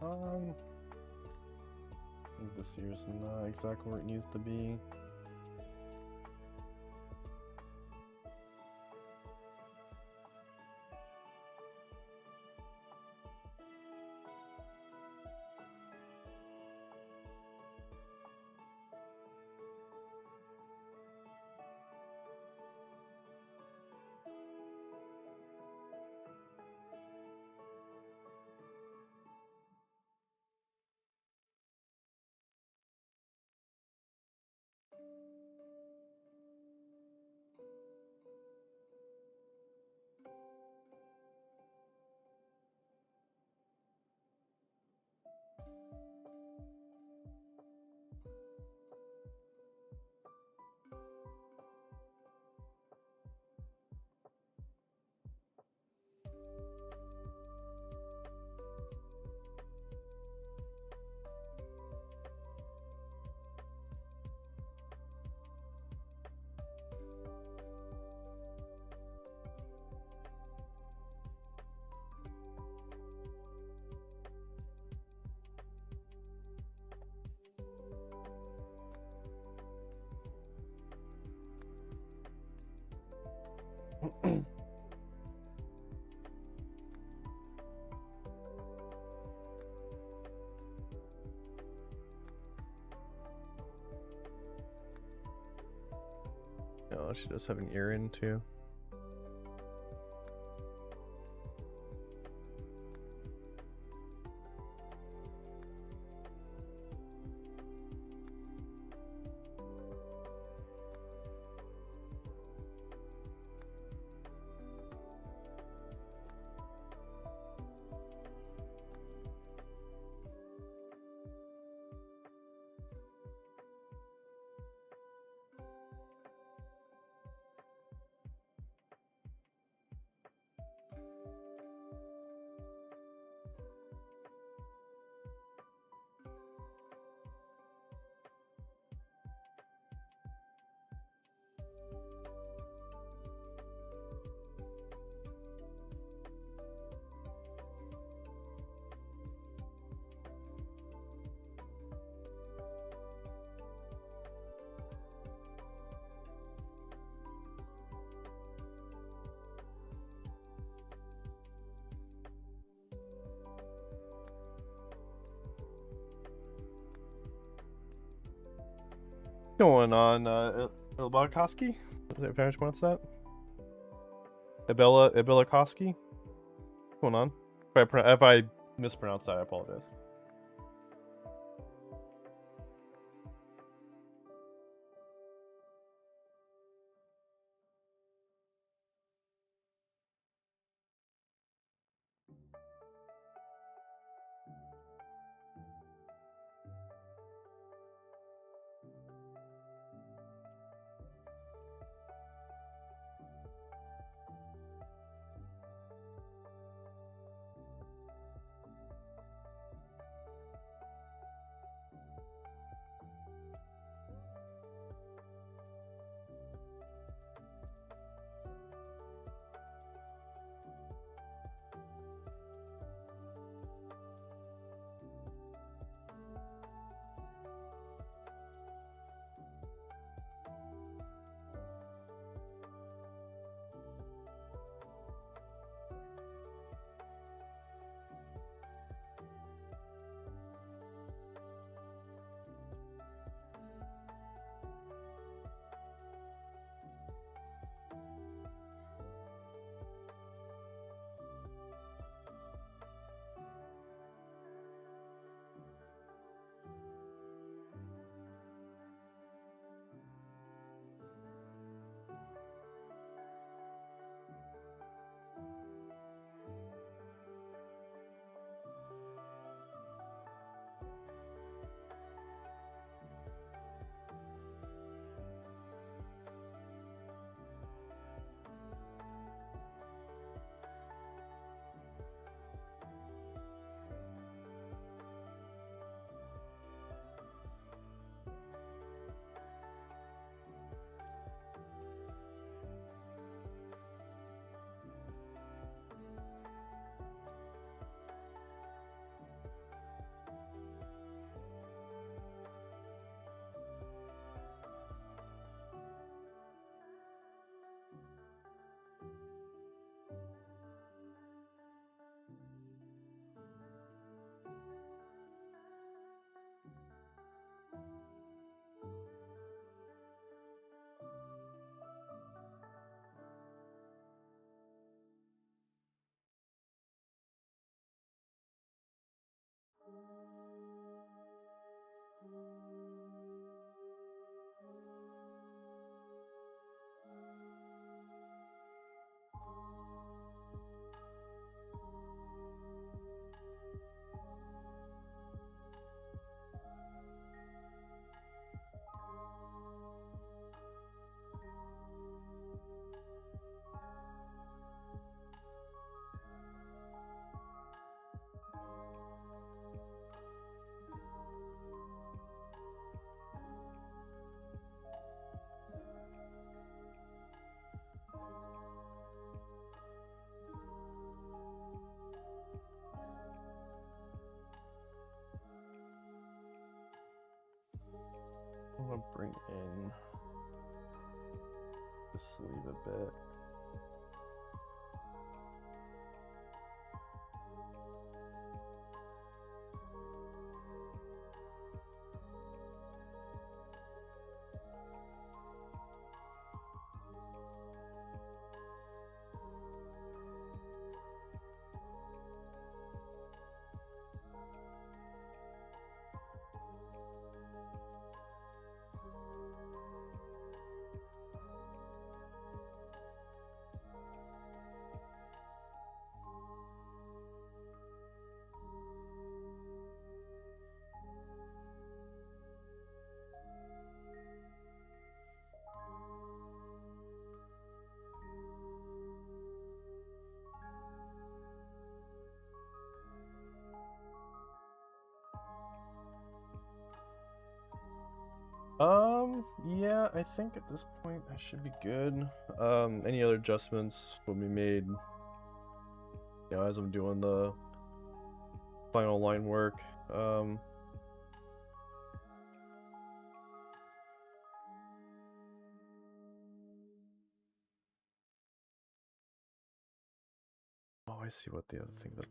I think this here's not exactly where it needs to be. Oh, she does have an ear in too. Going on, Ilbakaski? Is that how you pronounce that? Ibilikoski? What's going on? If I mispronounce that, I apologize. I'm gonna bring in the sleeve a bit. Yeah, I think at this point I should be good. Any other adjustments will be made, you know, as I'm doing the final line work. Oh, I see what the other thing that.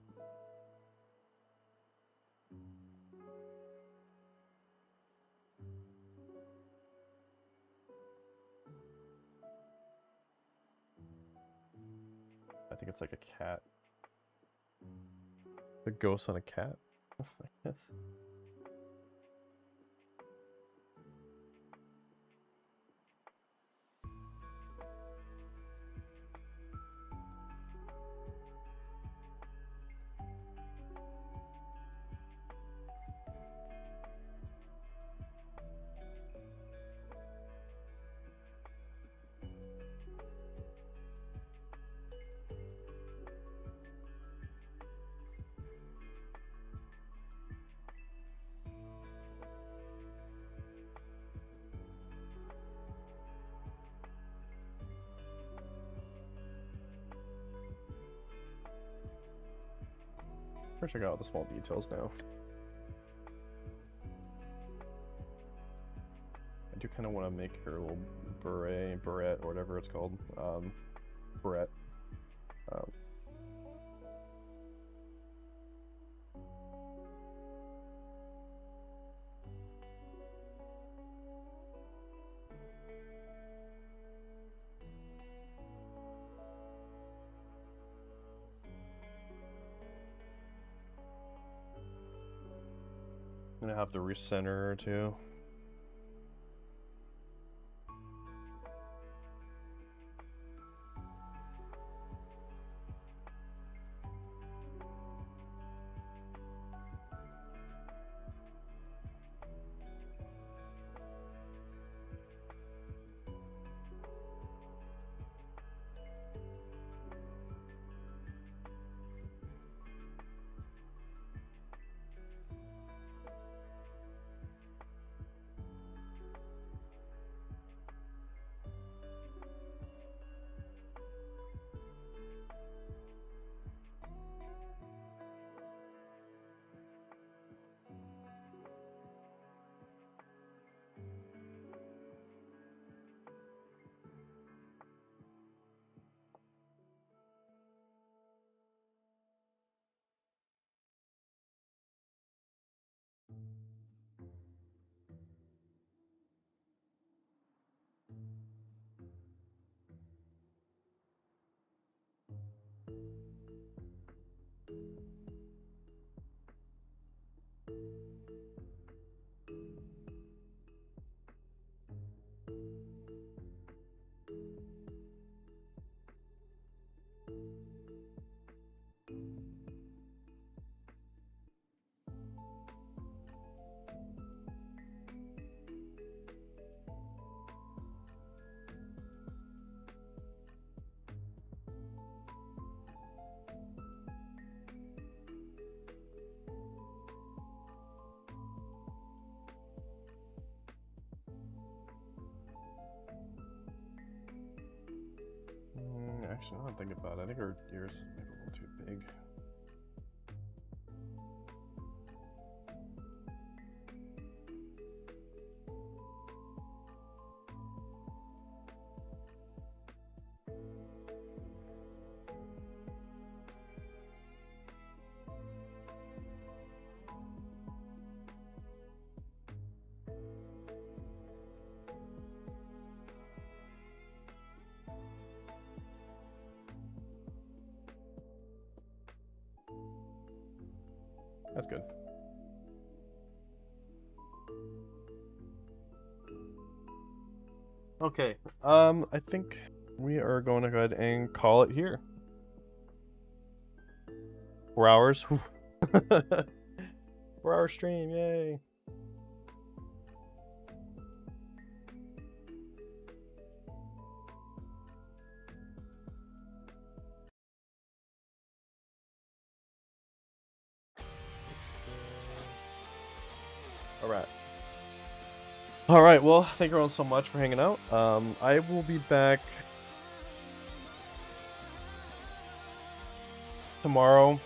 I think it's like a cat. A ghost on a cat, I guess. We're checking out the small details now. I do kind of want to make her a little barrette, or whatever it's called. Barrette. I'm gonna have to recenter her too. Actually, now I'm thinking about it, I think her ears might be a little too big. That's good. Okay, I think we are going to go ahead and call it here. 4 hours. 4-hour stream, yay. All right. All right, well, thank you everyone so much for hanging out. I will be back tomorrow.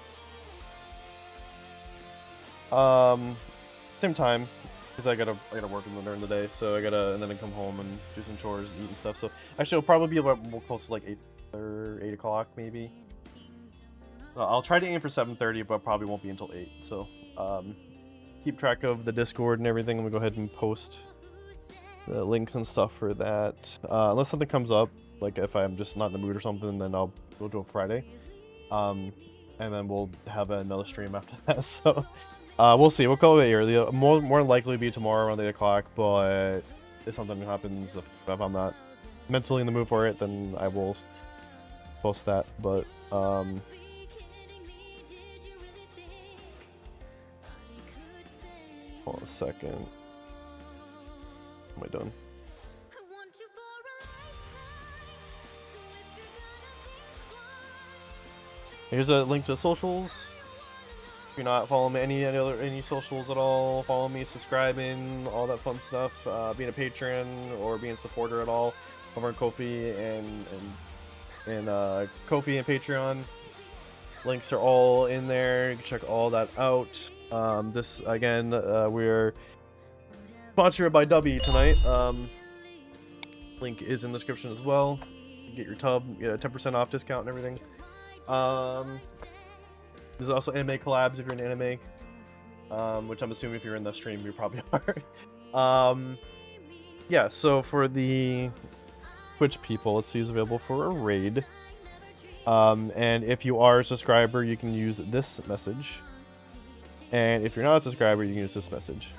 Same time, because I gotta work during the day, so and then I come home and do some chores and eat and stuff. So actually, it'll probably be about more close to like 8 or 8 o'clock maybe. I'll try to aim for 7:30, but probably won't be until 8. So keep track of the Discord and everything. I'm gonna go ahead and post the links and stuff for that. Unless something comes up, like if I'm just not in the mood or something, then we'll do it Friday. And then we'll have another stream after that. So we'll see. We'll go a bit early. More than likely be tomorrow around 8 o'clock. But if something happens, if I'm not mentally in the mood for it, then I will post that. But hold on a second. What am I done? Here's a link to socials. If you're not following me any socials at all, follow me, subscribing, all that fun stuff. Being a patron or being a supporter at all over on Ko-fi and Ko-fi and Patreon. Links are all in there. You can check all that out. This again, we're sponsored by W tonight. Link is in the description as well. You get your tub, get a 10% off discount and everything. There's also anime collabs if you're in anime, which I'm assuming if you're in the stream you probably are. Yeah, so for the Twitch people, let's see who's available for a raid. And if you are a subscriber, you can use this message. And if you're not a subscriber, you can use this message.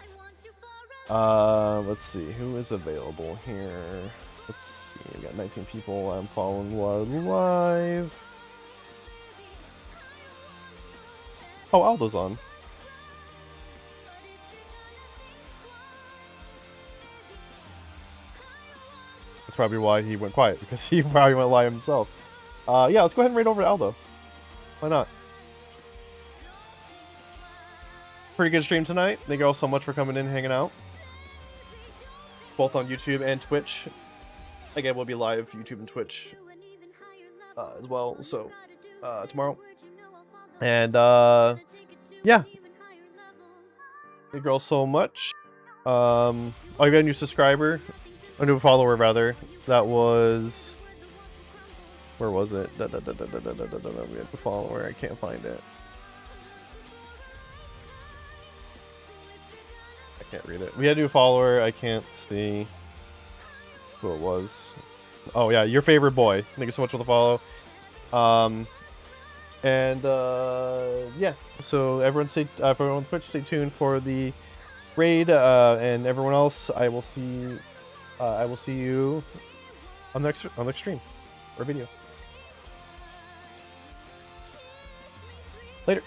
Let's see who is available here. Let's see, we got 19 people I'm following live. Oh, Aldo's on. That's probably why he went quiet, because he probably went live himself. Yeah, let's go ahead and raid over to Aldo. Why not? Pretty good stream tonight. Thank you all so much for coming in and hanging out. Both on YouTube and Twitch. Again, we'll be live YouTube and Twitch as well, so tomorrow. And yeah, thank you all so much. Oh, you got a new subscriber, a new follower rather. That was, where was it? We had the follower. I can't find it. I can't read it. We had a new follower. I can't see who it was. Oh yeah, your favorite boy. Thank you so much for the follow. Yeah, so everyone everyone on Twitch, stay tuned for the raid, and everyone else, I will see you on the next stream or video. Later.